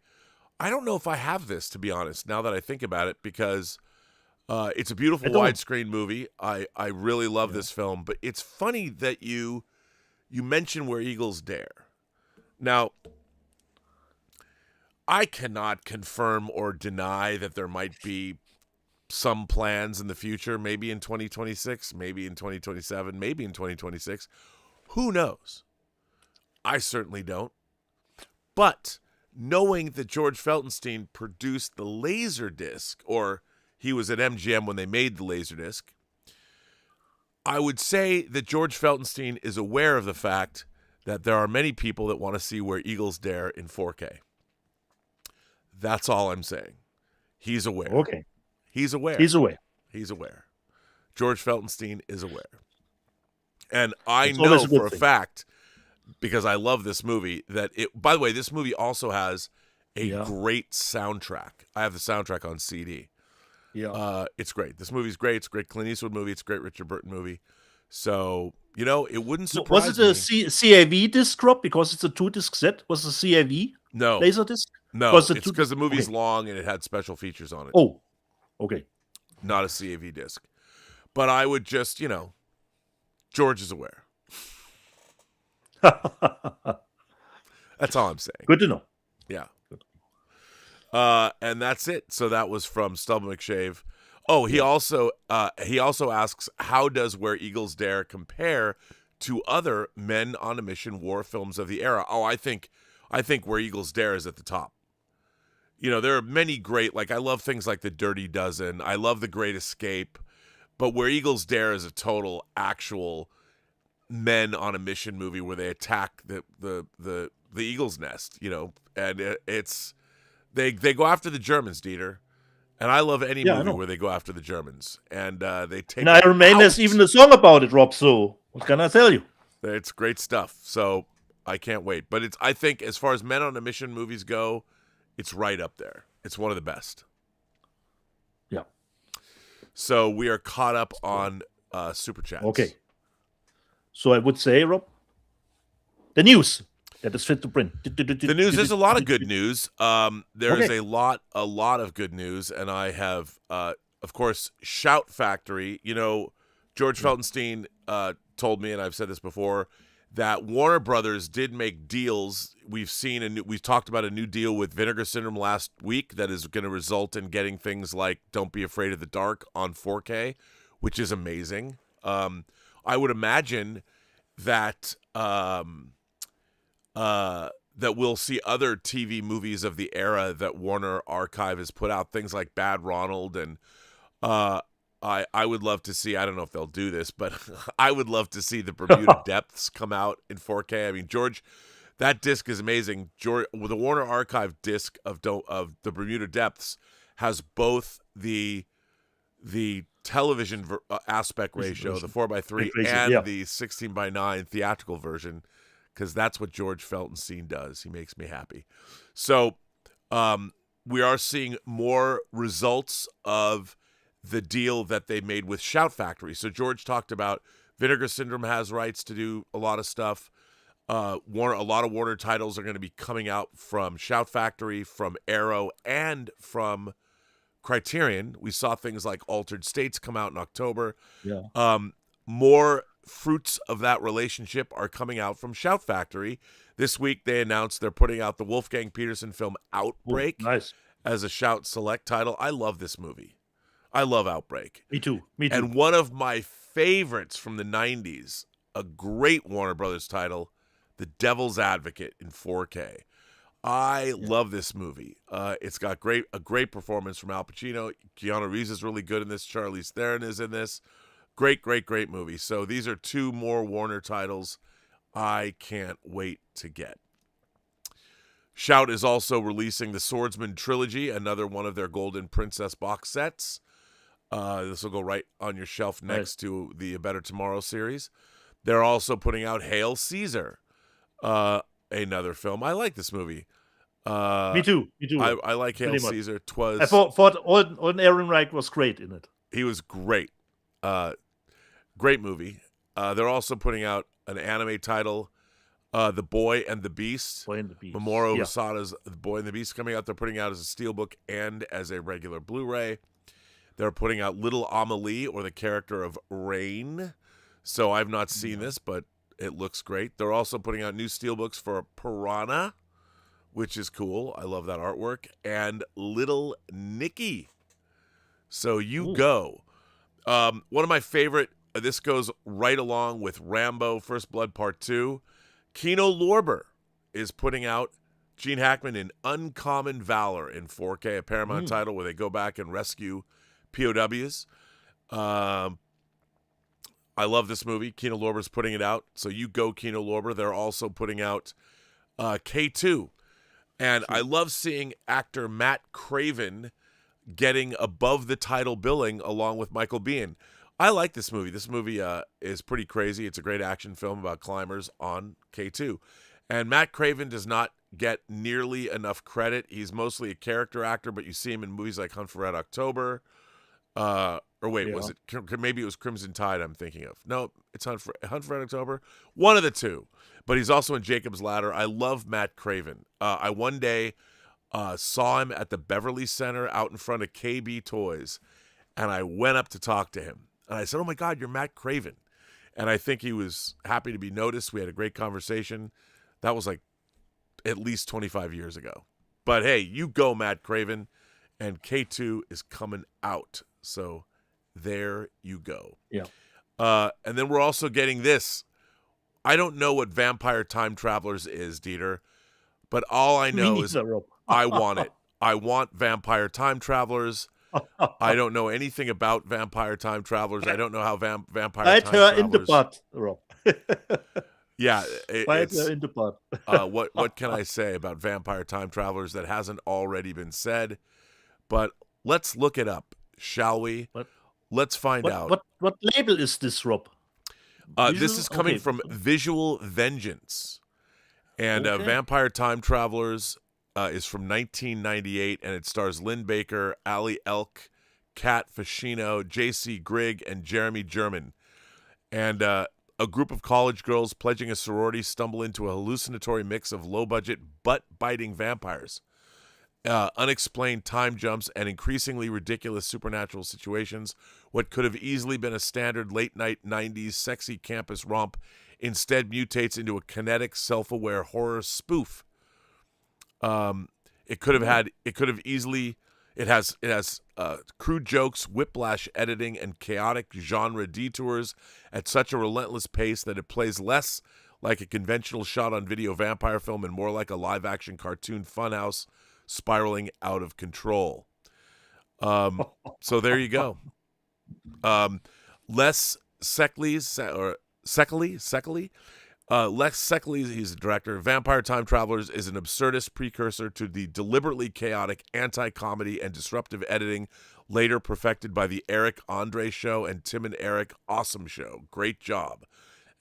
I don't know if I have this, to be honest, now that I think about it, because it's a beautiful widescreen movie. I really love this film, but it's funny that you mention Where Eagles Dare. Now, I cannot confirm or deny that there might be some plans in the future, maybe in 2026, maybe in 2027, maybe in 2026. Who knows? I certainly don't. But knowing that George Feltenstein produced the Laserdisc, or he was at MGM when they made the Laserdisc, I would say that George Feltenstein is aware of the fact that there are many people that want to see Where Eagles Dare in 4K. That's all I'm saying. He's aware. Okay. He's aware. He's aware. He's aware. George Feltenstein is aware. And I know for a fact, because I love this movie, that by the way, this movie also has a great soundtrack. I have the soundtrack on CD. Yeah. It's great. This movie's great. It's a great Clint Eastwood movie. It's a great Richard Burton movie. So, it wouldn't surprise me. Was it a CAV disc drop because it's a 2-disc set? Was it a CAV? No. Laser disc? No, it's because the movie's long and it had special features on it. Oh, okay. Not a CAV disc. But I would just, George is aware. That's all I'm saying. Good to know. Yeah. And that's it. So that was from Stubble McShave. Oh, he also asks, how does Where Eagles Dare compare to other men on a mission war films of the era? Oh, I think Where Eagles Dare is at the top. There are many great, I love things like The Dirty Dozen. I love The Great Escape. But Where Eagles Dare is a total actual men on a mission movie where they attack the eagle's nest, and they go after the Germans, Dieter. And I love any movie where they go after the Germans. And they take And Iron Man has even a song about it, Rob, so what can I tell you? It's great stuff. So I can't wait. But I think as far as men on a mission movies go, it's right up there. It's one of the best. Yeah. So we are caught up on Super Chats. Okay. So I would say, Rob, the news that is fit to print. The news, there's a lot of good news. There is a lot of good news, and I have, of course, Shout Factory. George Feltenstein told me, and I've said this before, that Warner Brothers did make deals. We've talked about a new deal with Vinegar Syndrome last week that is going to result in getting things like Don't Be Afraid of the Dark on 4K, which is amazing. I would imagine that that we'll see other TV movies of the era that Warner Archive has put out, things like Bad Ronald, and I would love to see, I don't know if they'll do this, but I would love to see the Bermuda Depths come out in 4K. I mean, George, that disc is amazing. The Warner Archive disc of the Bermuda Depths has both the television aspect ratio, the 4:3, and the 16:9 theatrical version, because that's what George Feltenstein does. He makes me happy. So we are seeing more results of the deal that they made with Shout Factory. So George talked about Vinegar Syndrome has rights to do a lot of stuff. A lot of Warner titles are going to be coming out from Shout Factory, from Arrow, and from Criterion. We saw things like Altered States come out in October. Yeah. More fruits of that relationship are coming out from Shout Factory. This week they announced they're putting out the Wolfgang Peterson film Outbreak as a Shout Select title. I love this movie. I love Outbreak. Me too. And one of my favorites from the 90s, a great Warner Brothers title, The Devil's Advocate in 4K. I love this movie. It's got a great performance from Al Pacino. Keanu Reeves is really good in this. Charlize Theron is in this. Great movie. So these are two more Warner titles I can't wait to get. Shout is also releasing the Swordsman Trilogy, another one of their Golden Princess box sets. This will go right on your shelf next to the A Better Tomorrow series. They're also putting out Hail Caesar, another film. I like this movie. Me too. I like Hail Caesar. I thought Alden Ehrenreich was great in it. He was great. Great movie. They're also putting out an anime title, The Boy and the Beast. Mamoru Hosada's The Boy and the Beast coming out. They're putting out as a steelbook and as a regular Blu-ray. They're putting out Little Amelie, or the character of Rain. So I've not seen this, but it looks great. They're also putting out new steelbooks for Piranha, which is cool. I love that artwork. And Little Nicky. So you go. One of my favorite, this goes right along with Rambo First Blood Part 2. Kino Lorber is putting out Gene Hackman in Uncommon Valor in 4K, a Paramount title where they go back and rescue POWs. I love this movie. Kino Lorber's putting it out. So you go, Kino Lorber. They're also putting out K2. And I love seeing actor Matt Craven getting above the title billing along with Michael Biehn. I like this movie. This movie is pretty crazy. It's a great action film about climbers on K2. And Matt Craven does not get nearly enough credit. He's mostly a character actor, but you see him in movies like Hunt for Red October. Was it? Maybe it was Crimson Tide I'm thinking of. No, it's Hunt for Red October. One of the two. But he's also in Jacob's Ladder. I love Matt Craven. I one day saw him at the Beverly Center out in front of KB Toys, and I went up to talk to him. And I said, "Oh my God, you're Matt Craven." And I think he was happy to be noticed. We had a great conversation. That was like at least 25 years ago. But hey, you go, Matt Craven. And K2 is coming out. So there you go. Yeah. And then we're also getting this. I don't know what Vampire Time Travelers is, Dieter, but all I know is I want it. I want Vampire Time Travelers. I don't know anything about Vampire Time Travelers. I don't know how Vampire Time Travelers... in the butt, Rob. Yeah. Fight her in the butt. What can I say about Vampire Time Travelers that hasn't already been said? But let's look it up, shall we? Let's find out. What label is this, Rob? This is coming from Visual Vengeance. And Vampire Time Travelers is from 1998, and it stars Lynn Baker, Ali Elk, Kat Fascino, J.C. Grigg, and Jeremy German. And a group of college girls pledging a sorority stumble into a hallucinatory mix of low-budget, butt-biting vampires. Unexplained time jumps, and increasingly ridiculous supernatural situations. What could have easily been a standard late-night 90s sexy campus romp instead mutates into a kinetic, self-aware horror spoof. It has crude jokes, whiplash editing, and chaotic genre detours at such a relentless pace that it plays less like a conventional shot-on-video vampire film and more like a live-action cartoon funhouse spiraling out of control. So there you go. Les Seckley, Lex Seckley, he's the director. Vampire Time Travelers is an absurdist precursor to the deliberately chaotic anti-comedy and disruptive editing later perfected by the Eric Andre Show and Tim and Eric Awesome Show. Great job.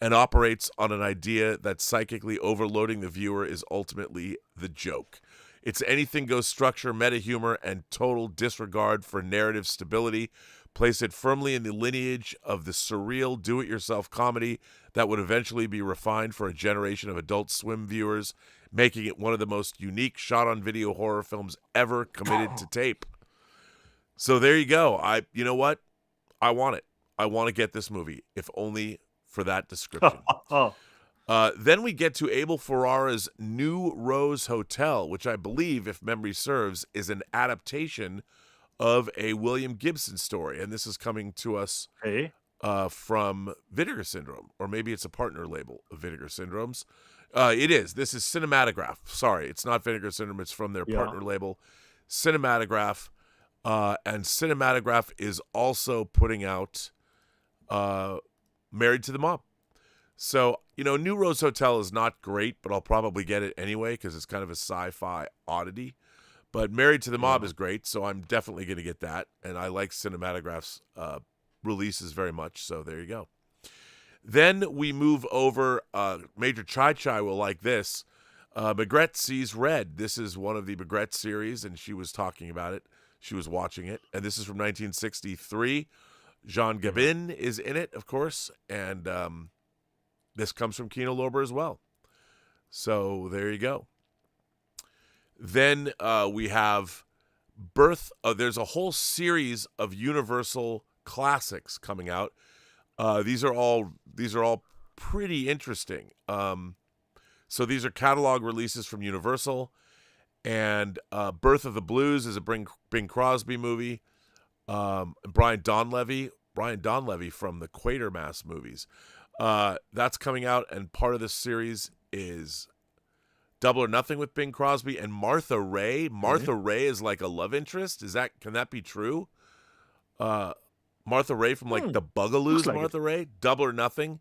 And operates on an idea that psychically overloading the viewer is ultimately the joke. Its anything-goes structure, meta-humor, and total disregard for narrative stability place it firmly in the lineage of the surreal do-it-yourself comedy that would eventually be refined for a generation of Adult Swim viewers, making it one of the most unique shot-on-video horror films ever committed to tape. So there you go. You know what? I want it. I want to get this movie, if only for that description. Then we get to Abel Ferrara's New Rose Hotel, which I believe, if memory serves, is an adaptation of a William Gibson story. And this is coming to us from Vinegar Syndrome, or maybe it's a partner label of Vinegar Syndrome's. It is. This is Cinematograph. Sorry, it's not Vinegar Syndrome. It's from their partner label, Cinematograph. And Cinematograph is also putting out Married to the Mob. So, New Rose Hotel is not great, but I'll probably get it anyway because it's kind of a sci-fi oddity. But Married to the Mob is great, so I'm definitely going to get that. And I like Cinematograph's releases very much, so there you go. Then we move over. Major Chai Chai will like this. Maigret Sees Red. This is one of the Maigret series, and she was talking about it. She was watching it. And this is from 1963. Jean Gabin is in it, of course. And this comes from Kino Lorber as well. So there you go. Then we have Birth. There's a whole series of Universal classics coming out. These are all pretty interesting. So these are catalog releases from Universal, and Birth of the Blues is a Bing Crosby movie. Brian Donlevy from the Quatermass movies. That's coming out, and part of this series is Double or Nothing with Bing Crosby and Martha Raye. Martha Raye is like a love interest. Can that be true? Martha Raye from like the Bugaloos. Like Martha Raye. Double or Nothing.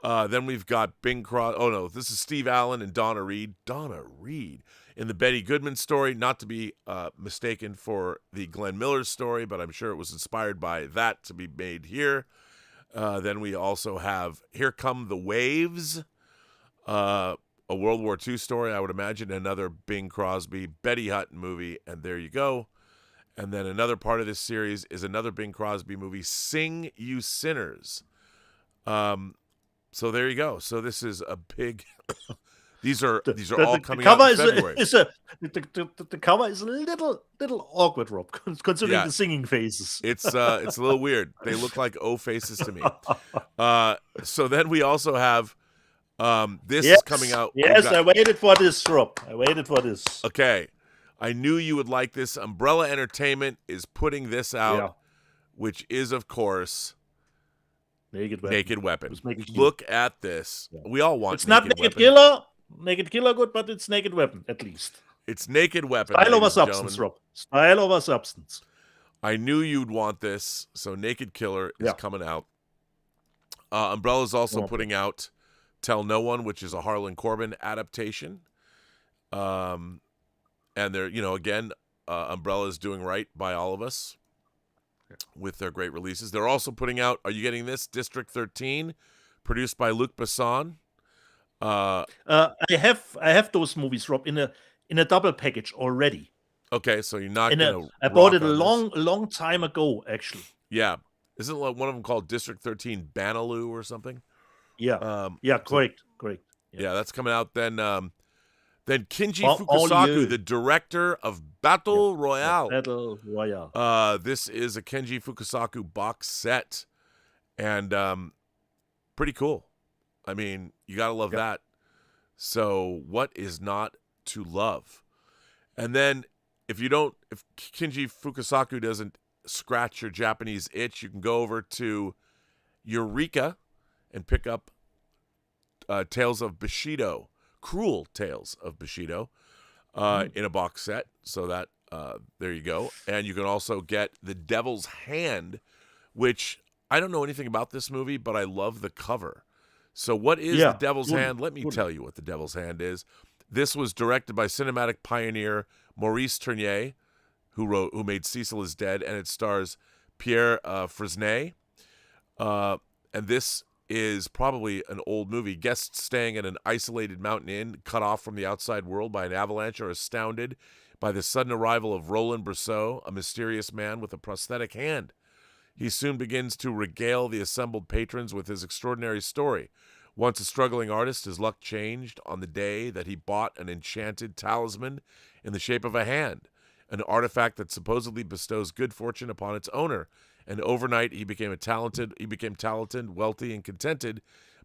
Then we've got Bing Crosby. Oh no, this is Steve Allen and Donna Reed. Donna Reed in the Betty Goodman story, not to be mistaken for the Glenn Miller story, but I'm sure it was inspired by that to be made here. Then we also have Here Come the Waves, a World War II story, I would imagine, another Bing Crosby, Betty Hutton movie, and there you go. And then another part of this series is another Bing Crosby movie, Sing You Sinners. So there you go. So this is a big. These are all coming out in February. The cover is a little awkward, Rob, considering the singing faces. It's a little weird. They look like O faces to me. So then we also have this is coming out. Yes, I waited for this, Rob. I waited for this. Okay. I knew you would like this. Umbrella Entertainment is putting this out, which is, of course, Naked Weapon. Look at this. Yeah. We all want. It's not Naked Killer. Naked Killer, good, but it's Naked Weapon at least. It's Naked Weapon. Style over substance, Rob. Style over substance. I knew you'd want this. So Naked Killer is coming out. Umbrella's also putting out Tell No One, which is a Harlan Coben adaptation. And they're, again, Umbrella's doing right by all of us with their great releases. They're also putting out, are you getting this? District 13, produced by Luc Besson. I have those movies, Rob, in a double package already. Okay, so you're not going to. I bought it a long time ago, actually. Yeah, isn't like one of them called District 13 Banaloo or something? Yeah, correct. Yeah, that's coming out then. Then Kinji Fukasaku, the director of Battle Royale. Battle Royale. This is a Kenji Fukasaku box set, and pretty cool. I mean, you gotta love that. So, what is not to love? And then, if Kinji Fukasaku doesn't scratch your Japanese itch, you can go over to Eureka and pick up Tales of Bushido. Cruel Tales of Bushido in a box set. So that there you go. And you can also get The Devil's Hand, which I don't know anything about this movie, but I love the cover. So what is The Devil's Hand? Let me tell you what The Devil's Hand is. This was directed by cinematic pioneer Maurice Tournier, who made Cecil is Dead, and it stars Pierre Fresnay. And this is probably an old movie. Guests staying at an isolated mountain inn, cut off from the outside world by an avalanche, are astounded by the sudden arrival of Roland Brosseau, a mysterious man with a prosthetic hand. He soon begins to regale the assembled patrons with his extraordinary story. Once a struggling artist, his luck changed on the day that he bought an enchanted talisman in the shape of a hand, an artifact that supposedly bestows good fortune upon its owner. And overnight, he became talented, wealthy, and contented,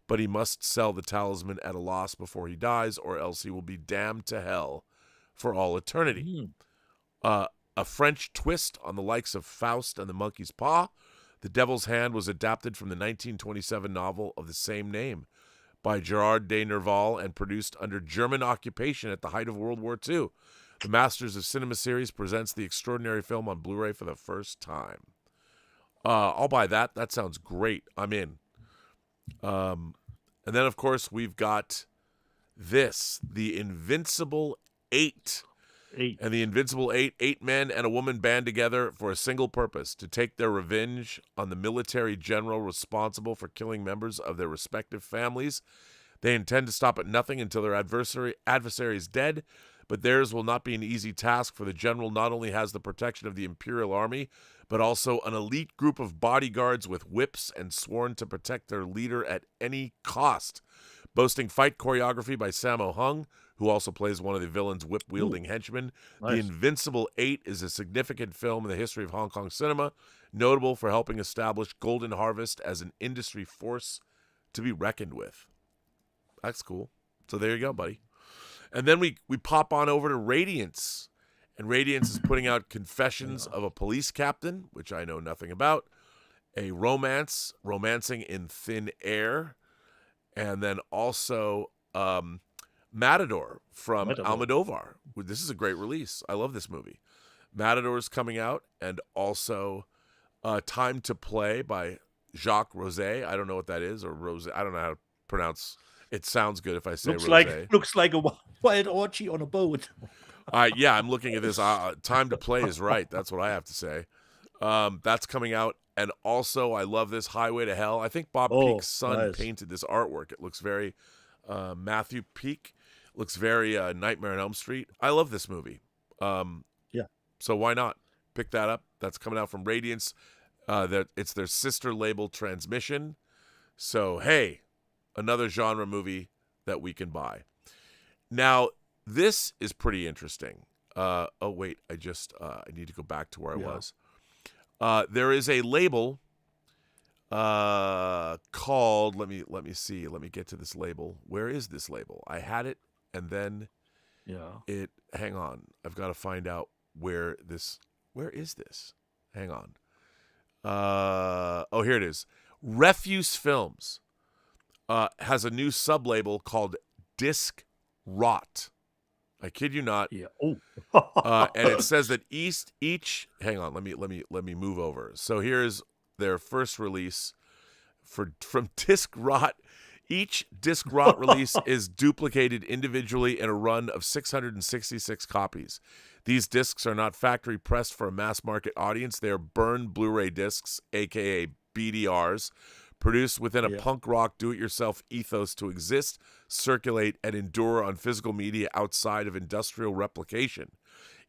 but he must sell the talisman at a loss before he dies, or else he will be damned to hell for all eternity. A French twist on the likes of Faust and the Monkey's Paw, The Devil's Hand was adapted from the 1927 novel of the same name by Gerard de Nerval and produced under German occupation at the height of World War II. The Masters of Cinema series presents the extraordinary film on Blu-ray for the first time. I'll buy that. That sounds great. I'm in. And then, of course, we've got the Invincible 8. And the Invincible 8 men and a woman band together for a single purpose, to take their revenge on the military general responsible for killing members of their respective families. They intend to stop at nothing until their adversary is dead, but theirs will not be an easy task, for the general not only has the protection of the Imperial Army, but also an elite group of bodyguards with whips and sworn to protect their leader at any cost. Boasting fight choreography by Sammo Hung, who also plays one of the villain's whip-wielding henchmen. Nice. The Invincible 8 is a significant film in the history of Hong Kong cinema, notable for helping establish Golden Harvest as an industry force to be reckoned with. That's cool. So there you go, buddy. And then we pop on over to Radiance. And Radiance is putting out Confessions of a Police Captain, which I know nothing about. A romancing in thin air. And then also Matador from Almodovar. This is a great release. I love this movie. Matador is coming out. And also Time to Play by Jacques Rosé. I don't know what that is. Or Rosé. I don't know how to pronounce. It sounds good if I say Rosé. Looks like a wild orgy on a boat. Yeah, I'm looking at this. Time to Play is right. That's what I have to say. That's coming out. And also, I love this, Highway to Hell. I think Bob Peake's son painted this artwork. It looks very Matthew Peake. Looks very Nightmare on Elm Street. I love this movie. Yeah. So why not pick that up? That's coming out from Radiance. It's their sister label, Transmission. So, hey, another genre movie that we can buy. Now, this is pretty interesting. Oh, wait, I need to go back to where I was. There is a label called, let me see. Let me get to this label. Where is this label? I had it, and then hang on. I've got to find out where is this? Hang on. Here it is. Refuse Films has a new sub-label called Disc Rot. I kid you not. Yeah. Oh. And it says that each. Hang on. Let me move over. So here's their first release from Disc Rot. Each Disc Rot release is duplicated individually in a run of 666 copies. These discs are not factory pressed for a mass market audience. They are burned Blu-ray discs, aka BDRs, produced within a punk rock do-it-yourself ethos to exist, circulate, and endure on physical media outside of industrial replication.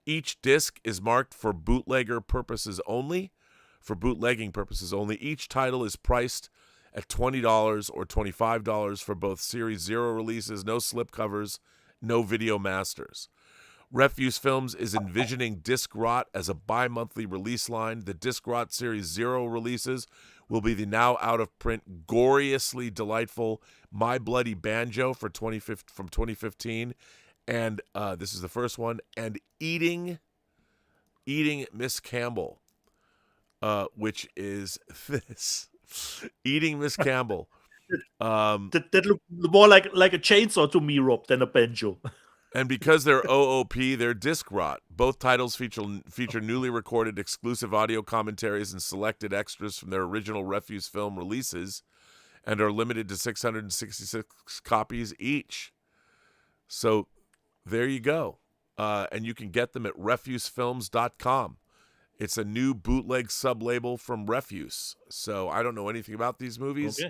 Each disc is marked for bootlegging purposes only. Each title is priced at $20 or $25 for both Series 0 releases, no slipcovers, no video masters. Refuse Films is envisioning Disc Rot as a bi-monthly release line. The Disc Rot Series 0 releases will be the now out-of-print, gloriously delightful My Bloody Banjo from 2015. And this is the first one. And Eating Miss Campbell, which is this. Eating Miss Campbell. That look more like a chainsaw to me, Rob, than a banjo. And because they're OOP, they're Disc Rot. Both titles feature newly recorded exclusive audio commentaries and selected extras from their original Refuse Film releases, and are limited to 666 copies each. So there you go. And you can get them at refusefilms.com. It's a new bootleg sub-label from Refuse. So I don't know anything about these movies,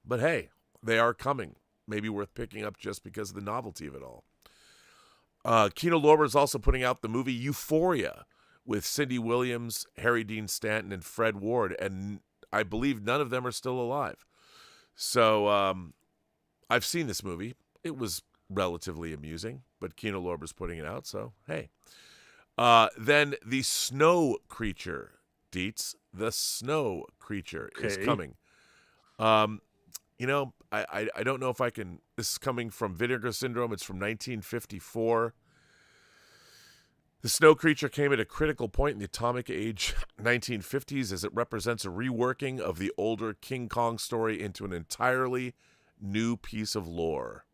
but hey, they are coming. Maybe worth picking up just because of the novelty of it all. Kino Lorber is also putting out the movie Euphoria with Cindy Williams, Harry Dean Stanton, and Fred Ward, and I believe none of them are still alive. So I've seen this movie. It was relatively amusing, but Kino Lorber's putting it out, so hey. Then the Snow Creature, Dietz. The Snow Creature is coming. I don't know if I can. This is coming from Vinegar Syndrome. It's from 1954. The Snow Creature came at a critical point in the atomic age 1950s, as it represents a reworking of the older King Kong story into an entirely new piece of lore.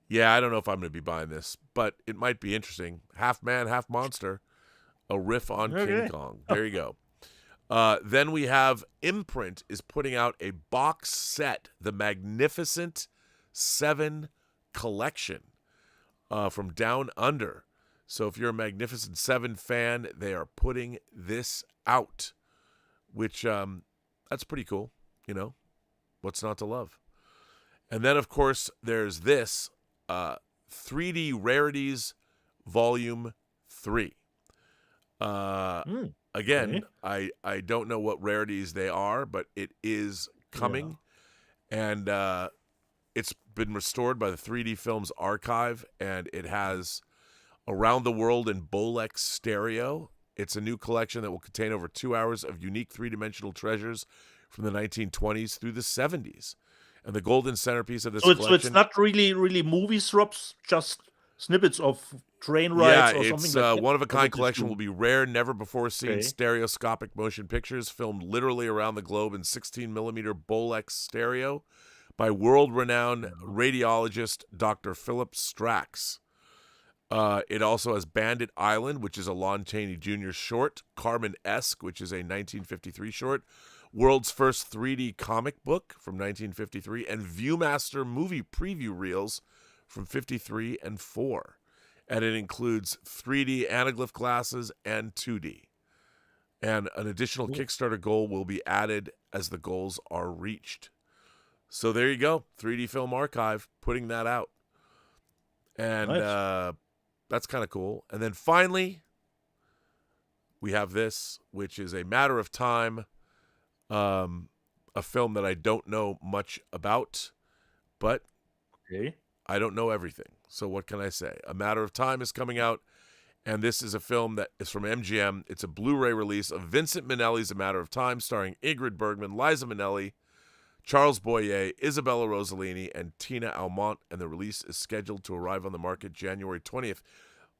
Yeah, I don't know if I'm going to be buying this, but it might be interesting. Half man, half monster. A riff on King Kong. There you go. Then we have Imprint is putting out a box set, the Magnificent 7 collection from Down Under. So if you're a Magnificent 7 fan, they are putting this out, which that's pretty cool. What's not to love? And then, of course, there's this 3D Rarities Volume 3. Again, okay. I don't know what rarities they are, but it is coming. Yeah. And it's been restored by the 3D Films Archive, and it has Around the World in Bolex stereo. It's a new collection that will contain over 2 hours of unique three-dimensional treasures from the 1920s through the 70s. And the golden centerpiece of this collection... So it's not really movie strips, just snippets of train rides or something like that? Yeah, it's one-of-a-kind collection will be rare, never-before-seen stereoscopic motion pictures filmed literally around the globe in 16mm Bolex stereo by world-renowned radiologist Dr. Philip Strax. It also has Bandit Island, which is a Lon Chaney Jr. short, Carmen-esque, which is a 1953 short, World's First 3D Comic Book from 1953, and Viewmaster movie preview reels from 53 and 4. And it includes 3D anaglyph glasses and 2D. And an additional Kickstarter goal will be added as the goals are reached. So there you go, 3D Film Archive putting that out. And nice. That's kind of cool. And then finally, we have this, which is A Matter of Time, a film that I don't know much about, but I don't know everything. So what can I say? A Matter of Time is coming out, and this is a film that is from MGM. It's a Blu-ray release of Vincent Minnelli's A Matter of Time, starring Ingrid Bergman, Liza Minnelli, Charles Boyer, Isabella Rossellini, and Tina Almont, and the release is scheduled to arrive on the market January 20th.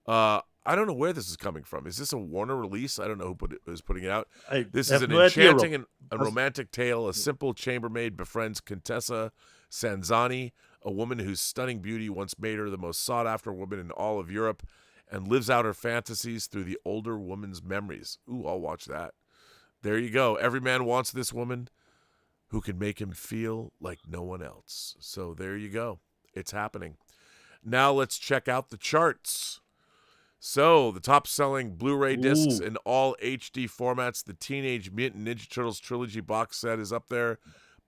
I don't know where this is coming from. Is this a Warner release? I don't know who is putting it out. This is an enchanting and romantic tale. A simple chambermaid befriends Contessa Sanzani, a woman whose stunning beauty once made her the most sought-after woman in all of Europe, and lives out her fantasies through the older woman's memories. Ooh, I'll watch that. There you go. Every man wants this woman who can make him feel like no one else. So there you go. It's happening. Now let's check out the charts. So the top-selling Blu-ray discs in all HD formats, the Teenage Mutant Ninja Turtles Trilogy box set is up there.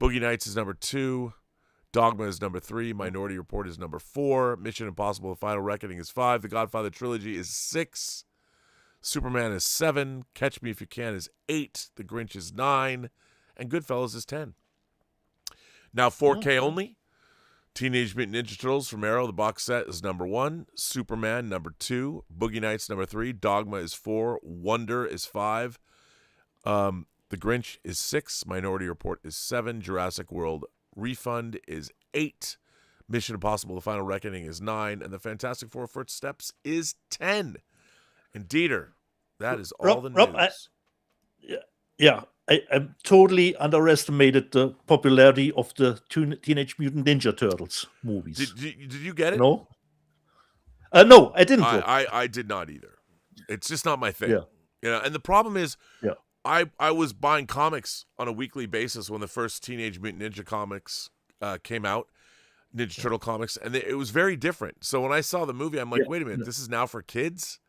Boogie Nights is number 2. Dogma is number 3. Minority Report is number 4. Mission Impossible: The Final Reckoning is 5. The Godfather Trilogy is 6. Superman is 7. Catch Me If You Can is 8. The Grinch is 9. And Goodfellas is 10. Now 4K only. Teenage Mutant Ninja Turtles from Arrow, the box set, is number 1. Superman, number 2. Boogie Nights, number 3. Dogma is 4. Wonder is 5. The Grinch is 6. Minority Report is 7. Jurassic World Refund is 8. Mission Impossible: The Final Reckoning is 9. And the Fantastic Four: First Steps is 10. And Dieter, that is all the news. I totally underestimated the popularity of the Teenage Mutant Ninja Turtles movies. Did you get it? No. No, I didn't. I did not either. It's just not my thing. Yeah. And the problem is, I was buying comics on a weekly basis when the first Teenage Mutant Ninja comics came out, Ninja Turtle comics, and it was very different. So when I saw the movie, I'm like, wait a minute, this is now for kids?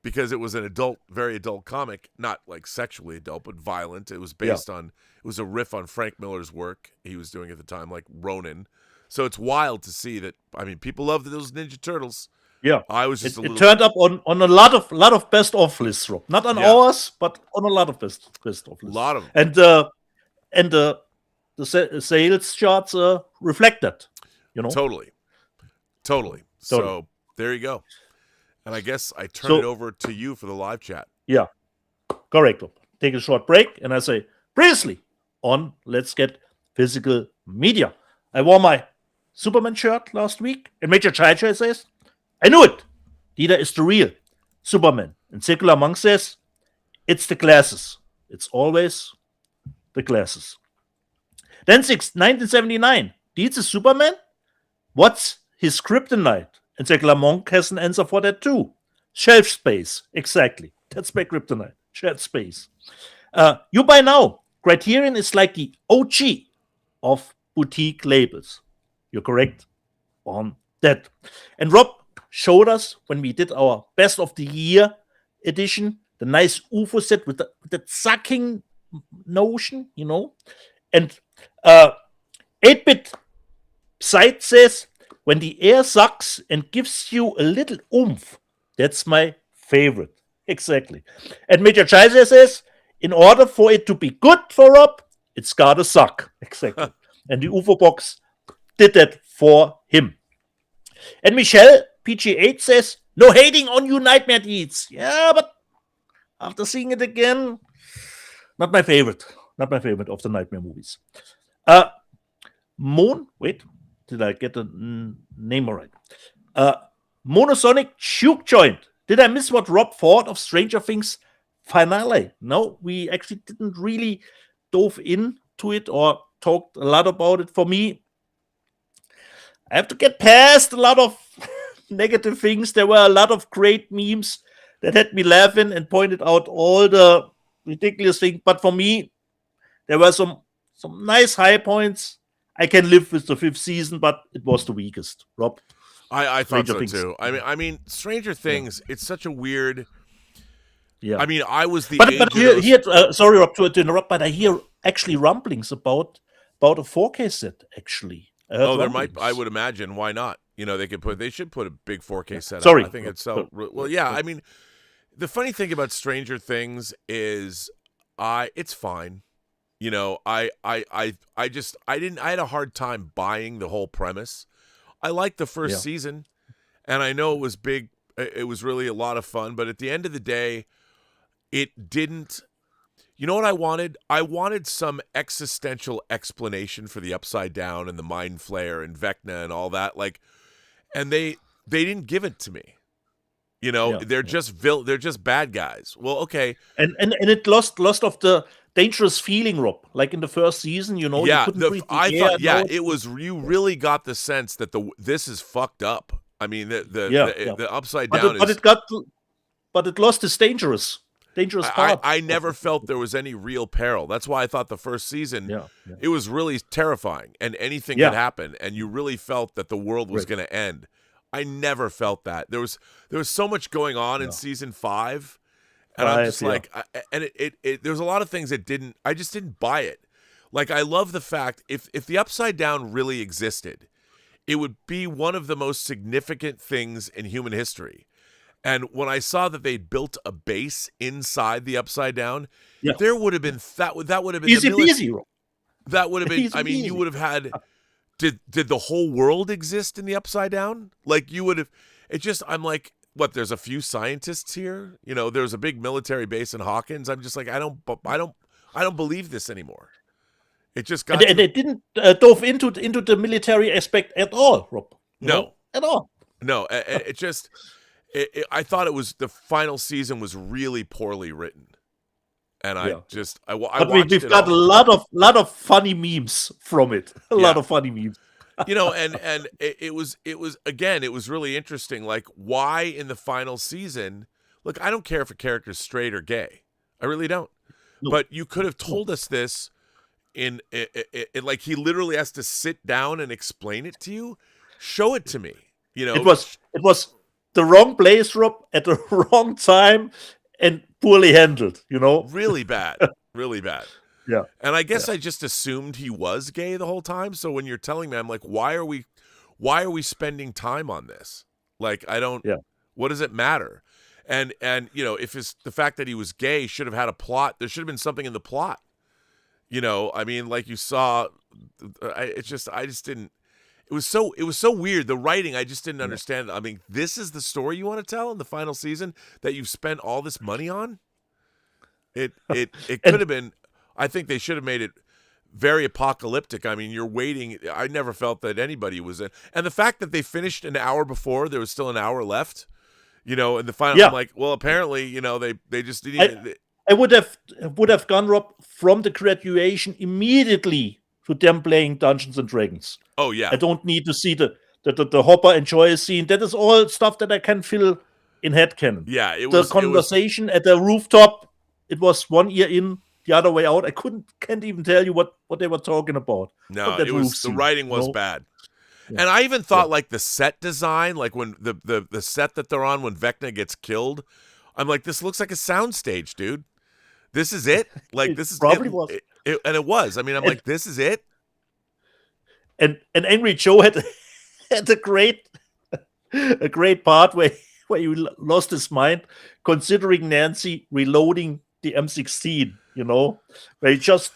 Because it was an adult, very adult comic, not like sexually adult, but violent. It was based on, it was a riff on Frank Miller's work he was doing at the time, like Ronin. So it's wild to see that. I mean, people loved those Ninja Turtles. Yeah, I was just it turned up on a lot of best of lists, Rob. Not on ours, but on a lot of best of lists. A lot of them. And the sales charts reflect that. Totally. So there you go. And I guess I turn it over to you for the live chat. Yeah, correct. Take a short break, and I say, previously on Let's Get Physical Media. I wore my Superman shirt last week, and Major Chai says, I knew it. Dieter is the real Superman. And Secular Monk says, it's the glasses. It's always the glasses. Then 1979, Dieter Superman? What's his kryptonite? And Secular Monk has an answer for that too. Shelf space. Exactly. That's my kryptonite. Shelf space. You by now, Criterion is like the OG of boutique labels. You're correct on that. And Rob showed us when we did our best of the year edition, the nice UFO set with the sucking notion, And 8-bit site says, when the air sucks and gives you a little oomph, that's my favorite. Exactly. And Major Chaiser says, in order for it to be good for Rob, it's gotta suck. Exactly. And the UFO box did that for him. And Michelle, PG8, says, no hating on you Nightmare Deeds. Yeah, but after seeing it again, not my favorite. Not my favorite of the Nightmare movies. Wait, did I get the name right? Monosonic Juke Joint. Did I miss what Rob thought of Stranger Things finale? No, we actually didn't really dove into it or talked a lot about it. For me, I have to get past a lot of negative things. There were a lot of great memes that had me laughing and pointed out all the ridiculous things. But for me, there were some nice high points. I can live with the 5th season, but it was the weakest. Rob, I thought so too. I mean, Stranger Things. It's such a weird. Yeah. I mean, I was the. But sorry, Rob, to interrupt, but I hear actually rumblings about a 4K set. Actually, there might. I would imagine. Why not? They should put a big 4K set. Sorry, I think it's so. Well, yeah. I mean, the funny thing about Stranger Things is, it's fine. I had a hard time buying the whole premise. I liked the first season, and I know it was big. It was really a lot of fun, but at the end of the day, it didn't. You know what I wanted? I wanted some existential explanation for the Upside Down and the Mind Flayer and Vecna and all that. And they didn't give it to me. They're just bad guys. Well, okay, and it lost of the dangerous feeling, Rob. Like in the first season, Yeah, you couldn't breathe the air. It was. You really got the sense that this is fucked up. I mean, the Upside Down but it lost its dangerous part. I never felt there was any real peril. That's why I thought the first season, it was really terrifying, and anything could happen, and you really felt that the world was going to end. I never felt that. There was so much going on in season 5, and I'm just there's a lot of things I just didn't buy it. Like, I love the fact if the Upside Down really existed, it would be one of the most significant things in human history. And when I saw that they built a base inside the Upside Down, there would have been that would have been easy peasy. That would have been. I mean, you would have had. Did the whole world exist in the Upside Down? Like, you would have. It just. I'm like, what? There's a few scientists here. There's a big military base in Hawkins. I'm just like, I don't believe this anymore. It just got. And they didn't dove into the military aspect at all, Rob. No, at all. No, it just. I thought the final season was really poorly written, and I watched we've got a lot of funny memes from it. A lot of funny memes. And it was really interesting. Like, why in the final season? Look, I don't care if a character's straight or gay. I really don't. No. But you could have told us this in like, he literally has to sit down and explain it to you. Show it to me. It was the wrong place, Rob, at the wrong time, and poorly handled. Really bad. Really bad. Yeah. And I guess I just assumed he was gay the whole time. So when you're telling me, I'm like, why are we spending time on this? Like, I don't. Yeah. What does it matter? And if it's the fact that he was gay should have had a plot. There should have been something in the plot. I mean, like you saw, I just didn't. It was so weird. The writing, I just didn't understand. I mean, this is the story you want to tell in the final season that you've spent all this money on? It could have been. I think they should have made it very apocalyptic. I mean, you're waiting. I never felt that anybody was in. And the fact that they finished an hour before, there was still an hour left, in the final. I'm like, well, apparently, they just didn't. I would have gone, Rob, from the graduation immediately to them playing Dungeons and Dragons. Oh yeah. I don't need to see the Hopper enjoy scene. That is all stuff that I can fill in headcanon. Yeah, the conversation at the rooftop. It was 1 year in. the other way out. I can't even tell you what they were talking about. No, the writing was bad. Yeah. And I even thought like the set design, like when the set that they're on when Vecna gets killed, I'm like, this looks like a soundstage, dude. This is it? Like this is probably was. And it was. I mean, I'm like, this is it? And Angry Joe had a great part where he lost his mind considering Nancy reloading the M16, where he just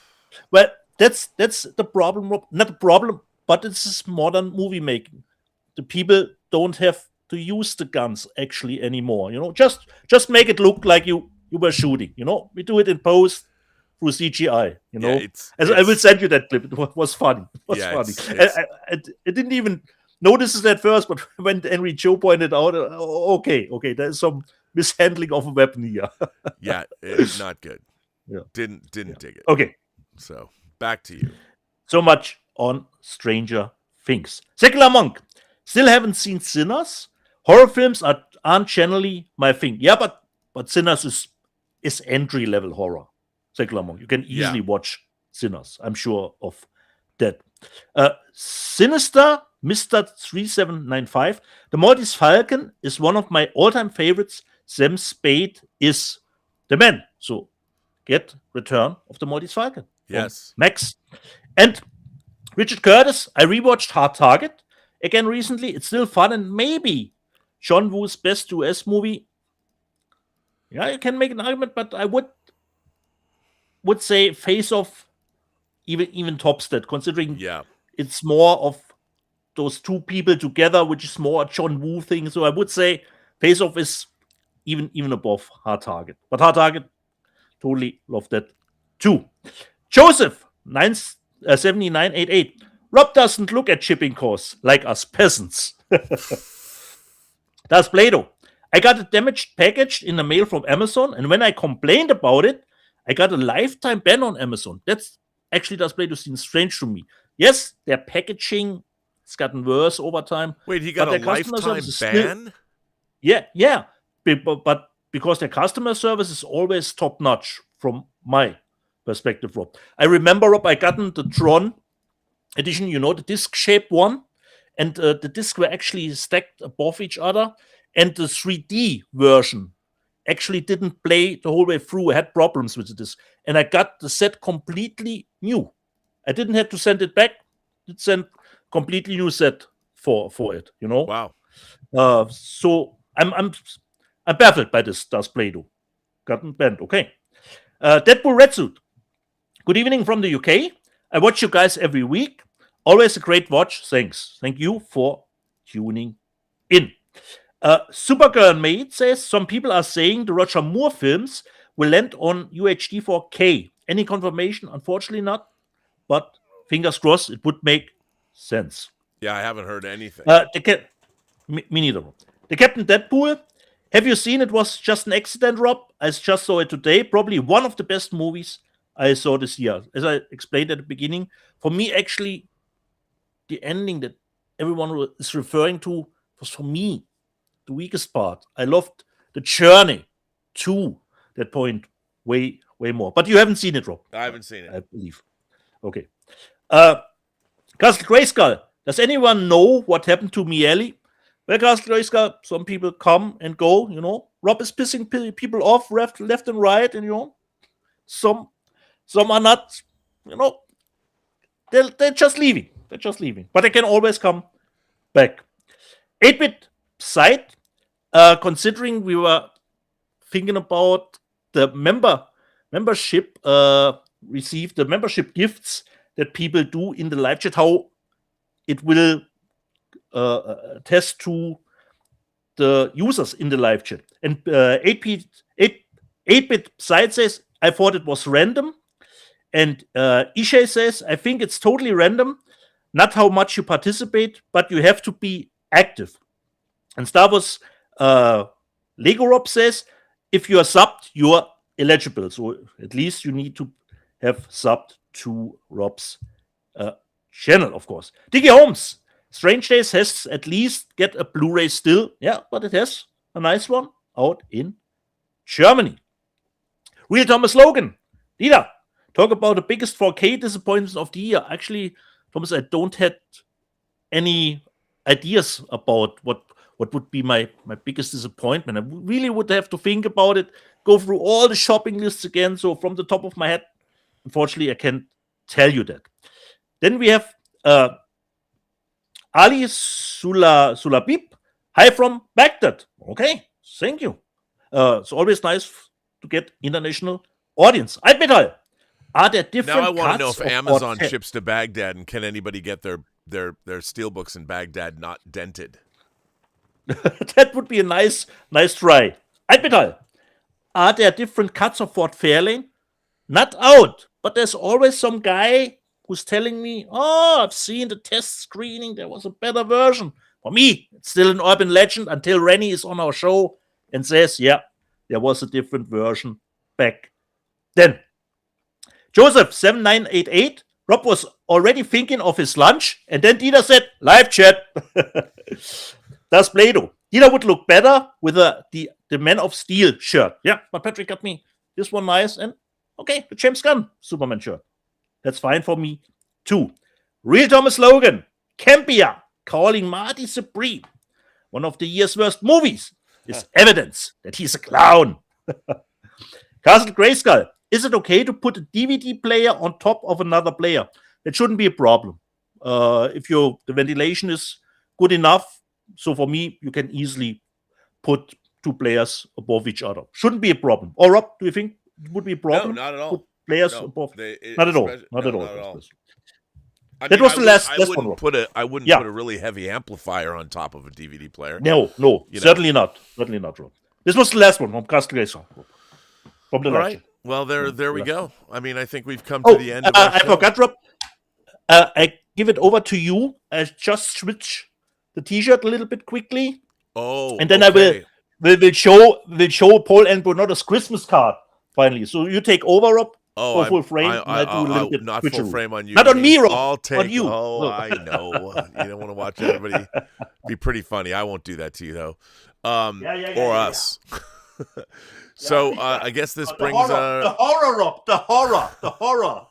that's the problem, not the problem, but it's modern movie making. The people don't have to use the guns actually anymore, just make it look like you were shooting, we do it in post through CGI, I will send you that clip. It was funny. I didn't even notice it at first, but when Henry Joe pointed out, okay, there's some mishandling of a weapon here. Yeah, it's not good. Yeah. Didn't dig it. Okay. So back to you. So much on Stranger Things. Secular Monk. Still haven't seen Sinners. Horror films aren't generally my thing. Yeah, but Sinners is entry level horror. Secular Monk. You can easily watch Sinners. I'm sure of that. Sinister, Mr. 3795. The Maltese Falcon is one of my all-time favorites. Sam Spade is the man. So get Return of the Maltese Falcon. Yes. Max. And Richard Curtis, I rewatched Hard Target again recently. It's still fun, and maybe John Woo's best US movie. Yeah, you can make an argument, but I would say Face Off even tops that, considering it's more of those two people together, which is more a John Woo thing. So I would say Face Off is even above Hard Target. But Hard Target, totally love that too. Joseph, 7988. Rob doesn't look at shipping costs like us peasants. That's Play-Doh. I got a damaged package in the mail from Amazon, and when I complained about it, I got a lifetime ban on Amazon. That's actually does Play-Doh seems strange to me. Yes, their packaging has gotten worse over time. Wait, he got a lifetime ban? Yeah. But because their customer service is always top-notch from my perspective, Rob. I remember, Rob, I gotten the Tron edition, the disc-shaped one, and the discs were actually stacked above each other, and the 3D version actually didn't play the whole way through. I had problems with the disc, and I got the set completely new. I didn't have to send it back. It sent completely new set for it, Wow. So I'm baffled by this does Play-Doh. Gotten banned. Okay. Deadpool Red Suit. Good evening from the UK. I watch you guys every week. Always a great watch. Thanks. Thank you for tuning in. Supergirl Maid says some people are saying the Roger Moore films will land on UHD 4K. Any confirmation? Unfortunately not. But fingers crossed, it would make sense. Yeah, I haven't heard anything. Me neither. The Captain Deadpool. Have you seen it was just an accident, Rob? I just saw it today. Probably one of the best movies I saw this year. As I explained at the beginning, for me, actually, the ending that everyone is referring to was, for me, the weakest part. I loved the journey to that point way more. But you haven't seen it, Rob. I haven't seen it. I believe. Okay. Castle Grayskull. Does anyone know what happened to Miele? Well, Castle Grayskull, some people come and go, Rob is pissing people off left and right, and, some are not, they're just leaving. But they can always come back. 8-bit site, considering we were thinking about the membership, receive the membership gifts that people do in the live chat, how it will test to the users in the live chat. And 8-bit site says, I thought it was random. And Ishay says, I think it's totally random, not how much you participate, but you have to be active. And Star Wars Lego Rob says, if you are subbed, you are eligible. So at least you need to have subbed to Rob's channel, of course. Diggy Holmes, Strange Days has at least get a Blu-ray still. Yeah, but it has a nice one out in Germany. Real Thomas Logan. Dieter, talk about the biggest 4K disappointments of the year. Actually, Thomas, I don't have any ideas about what would be my biggest disappointment. I really would have to think about it, go through all the shopping lists again. So from the top of my head, unfortunately, I can't tell you that. Then we have Ali Sulabib. Hi from Baghdad. Okay, thank you. It's always nice to get international audience. Albital, are there different? Now I want to know if Amazon or ships to Baghdad, and can anybody get their steelbooks in Baghdad not dented? That would be a nice try. Albital, are there different cuts of Fort Fairlane? Not out, but there's always some guy who's telling me, oh, I've seen the test screening, there was a better version. For me, it's still an urban legend until Rennie is on our show and says, yeah, there was a different version back then. Joseph7988, Rob was already thinking of his lunch, and then Dieter said, live chat. Does Play-Doh. Dieter would look better with the Man of Steel shirt. Yeah, but Patrick got me this one nice, and okay, the James Gunn Superman shirt. That's fine for me, too. Real Thomas Logan, Campia, calling Marty Supreme one of the year's worst movies is evidence that he's a clown. Castle Grayskull, is it okay to put a DVD player on top of another player? That shouldn't be a problem. If the ventilation is good enough, so for me, you can easily put two players above each other. Shouldn't be a problem. Or Rob, do you think it would be a problem? No, not at all. Put players above? Not at all. Not at all. That was the last I one. Put a really heavy amplifier on top of a DVD player. No, certainly not. Certainly not, Rob. This was the last one from Castle Grayskull. From the all right. Well, there we go. I mean, I think we've come to the end of our show. I forgot, Rob. I give it over to you. I just switch the T-shirt a little bit quickly. Oh, and then I will show Paul and Burnet's Christmas card finally. So you take over, Rob. Oh, full frame. I do a little bit not full frame on you. Not on me, Rob. I'll take. On you. Oh, I know. You don't want to watch everybody be pretty funny. I won't do that to you though, or us. So I guess this brings the horror, Rob. The horror.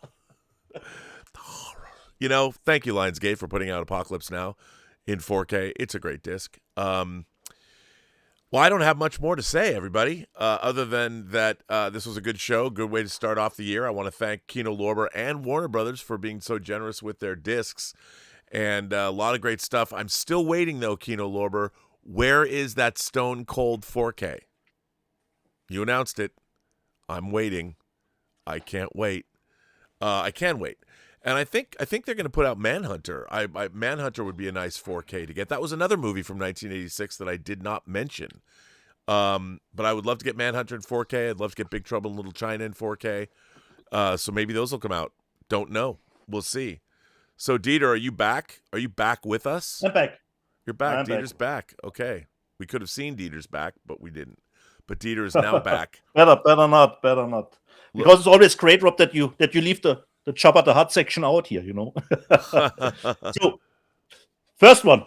You know, thank you, Lionsgate, for putting out Apocalypse Now in 4K. It's a great disc. Well, I don't have much more to say, everybody, other than that this was a good show, good way to start off the year. I want to thank Kino, Lorber, and Warner Brothers for being so generous with their discs, and a lot of great stuff. I'm still waiting, though, Kino, Lorber. Where is that Stone Cold 4K? You announced it. I'm waiting. I can't wait. I can wait. And I think they're going to put out Manhunter. Manhunter would be a nice 4K to get. That was another movie from 1986 that I did not mention. But I would love to get Manhunter in 4K. I'd love to get Big Trouble in Little China in 4K. So maybe those will come out. Don't know. We'll see. So Dieter, are you back? Are you back with us? I'm back. You're back. I'm Dieter's back. Okay. We could have seen Dieter's back, but we didn't. But Dieter is now back. Better not. Because it's always great, Rob, that you leave the Jabba the Hutt section out here, you know. So, first one.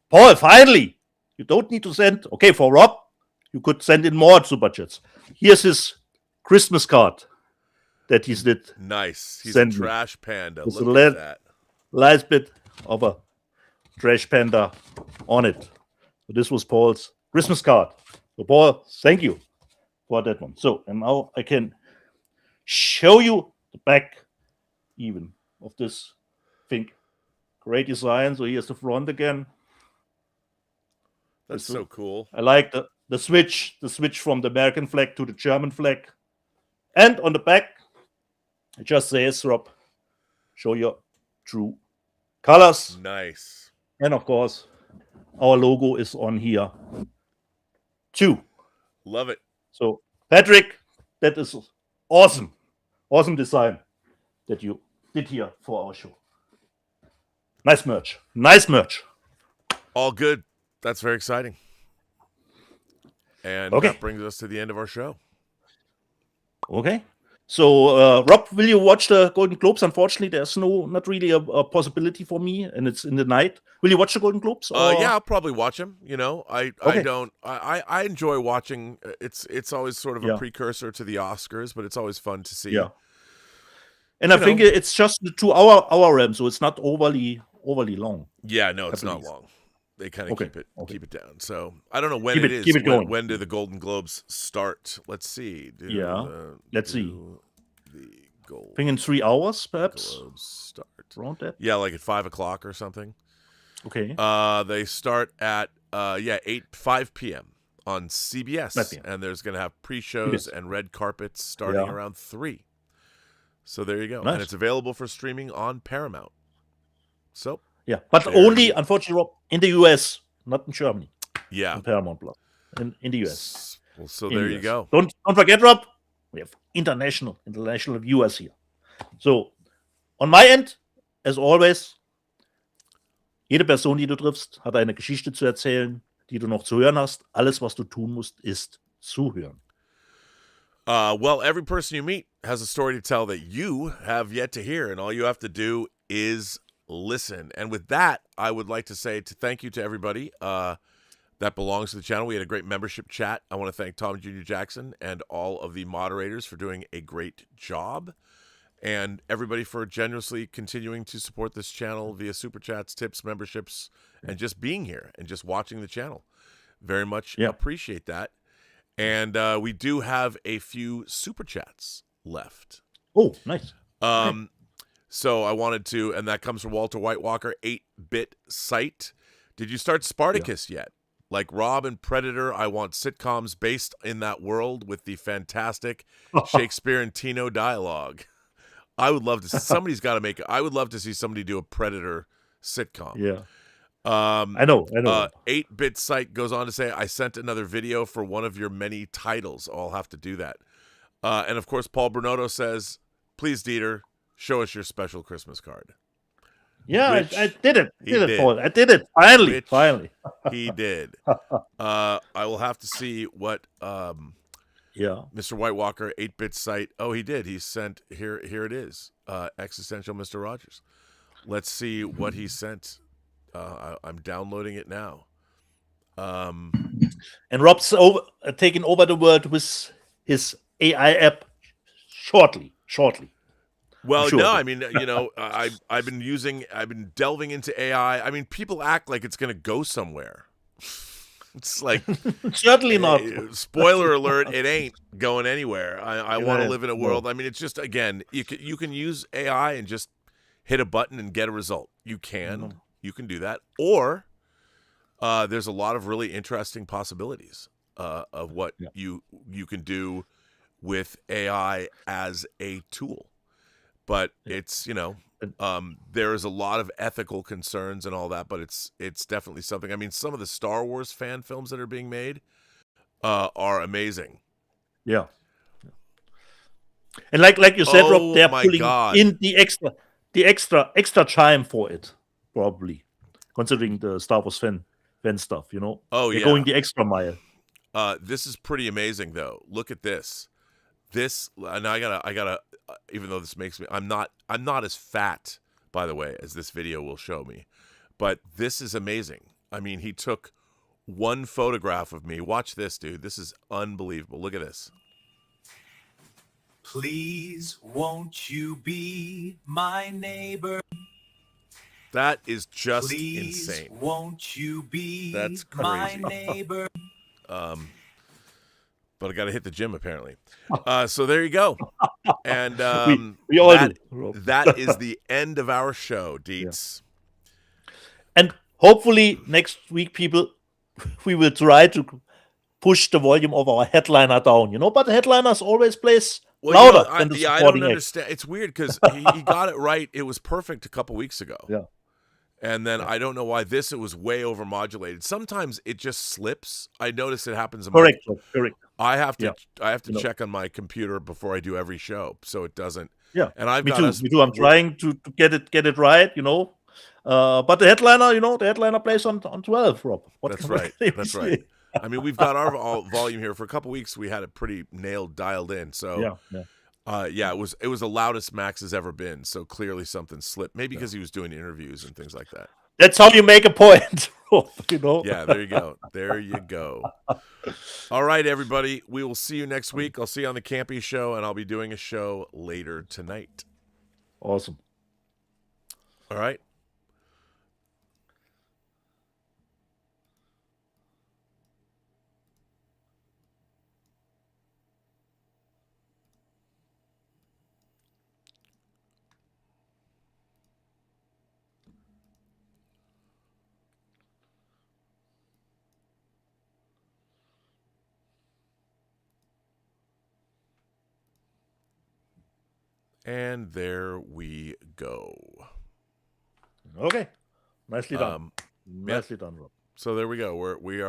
Paul, finally, you don't need to send. Okay, for Rob, you could send in more super chats. Here's his Christmas card that he did. Nice. He's a trash panda. Look at that. Last bit of a trash panda on it. So this was Paul's Christmas card. So, Paul, thank you for that one. So, and now I can show you the back even of this thing. Great design. So here's the front again. That's so cool. I like the switch from the American flag to the German flag. And on the back, it just says, Rob, show your true colors. Nice. And of course, our logo is on here too. Love it. So, Patrick, that is awesome. Awesome design that you did here for our show. Nice merch. All good. That's very exciting. And that brings us to the end of our show. Okay. So, Rob, will you watch the Golden Globes? Unfortunately, there's not really a possibility for me, and it's in the night. Will you watch the Golden Globes? Yeah, I'll probably watch them. You know, I enjoy watching. It's always sort of a precursor to the Oscars, but it's always fun to see. Yeah. And I think it's just the 2 hour RAM, so it's not overly long. Yeah, no, it's not long. They kind of keep it down. So I don't know when it is. Keep it going. When do the Golden Globes start? Let's see. Let's see. The Golden I think in 3 hours, perhaps. Globes start. Around that? Yeah, like at 5 o'clock or something. Okay. They start at 5 p.m. on CBS, and there's going to have pre-shows and red carpets starting around 3. So there you go. Nice. And it's available for streaming on Paramount. So yeah, but only, unfortunately, Rob, in the US, not in Germany. Yeah. On Paramount Plus. In the US. Well, so there you go. Don't forget, Rob, we have international viewers here. So, on my end, as always, jede Person, die du triffst, hat eine Geschichte zu erzählen, die du noch zu hören hast. Alles, was du tun musst, ist zuhören. Well, every person you meet has a story to tell that you have yet to hear, and all you have to do is listen. And with that, I would like to say thank you to everybody that belongs to the channel. We had a great membership chat. I want to thank Tom Jr. Jackson and all of the moderators for doing a great job, and everybody for generously continuing to support this channel via super chats, tips, memberships, and just being here and just watching the channel. Very much appreciate that. And we do have a few super chats left. Oh, nice. So I wanted to, and that comes from Walter Whitewalker, 8-bit site. Did you start Spartacus yet? Like Rob and Predator, I want sitcoms based in that world with the fantastic Shakespeare and Tino dialogue. I would love to. Somebody's got to make it. I would love to see somebody do a Predator sitcom. Yeah. I know. 8-bit site goes on to say, I sent another video for one of your many titles. I'll have to do that. And of course, Paul Bernotto says, please, Dieter, show us your special Christmas card. Yeah, I did it. Paul. I did it. Finally. He did. I will have to see what Mr. Whitewalker 8-bit site. Oh, he did. He sent here it is. Existential Mr. Rogers. Let's see what he sent. I'm downloading it now. And Rob's taking over the world with his AI app shortly. Well, no, I mean, I've been delving into AI. I mean, people act like it's going to go somewhere. It's like certainly not. Spoiler alert: it ain't going anywhere. I want to live in a world. I mean, it's just, again, you can use AI and just hit a button and get a result. You can do that, or there's a lot of really interesting possibilities of what you can do with AI as a tool. But it's, there is a lot of ethical concerns and all that, but it's definitely something. I mean, some of the Star Wars fan films that are being made are amazing. Yeah. And like you said, Rob, they're pulling in the extra time for it, probably, considering the Star Wars fan stuff, Oh, they're going the extra mile. This is pretty amazing, though. Look at this. This, and I gotta. Even though this makes me, I'm not as fat, by the way, as this video will show me, but this is amazing. I mean, he took one photograph of me. Watch this, dude. This is unbelievable. Look at this. Please, won't you be my neighbor? That is just Please, insane. Won't you be That's crazy. my neighbor? But I got to hit the gym, apparently. So there you go. And we all do. That is the end of our show, Dietz. Yeah. And hopefully next week, people, we will try to push the volume of our headliner down, but the headliners always plays louder than the supporting I don't understand. It's weird because he got it right. It was perfect a couple weeks ago. Yeah. And then I don't know why it was way overmodulated. Sometimes it just slips. I notice it happens. Correct. I have to check on my computer before I do every show, so it doesn't. Yeah, and me too. I'm trying to get it right, But the headliner plays on 12, Rob. That's right. That's right. I mean, we've got our volume here for a couple weeks. We had it pretty dialed in. So it was the loudest Max has ever been. So clearly something slipped. Maybe because he was doing interviews and things like that. That's how you make a point, Yeah, there you go. There you go. All right, everybody. We will see you next week. I'll see you on the Campy Show, and I'll be doing a show later tonight. Awesome. All right. And there we go. Okay. Nicely done. Nicely done, Rob. So there we go. We are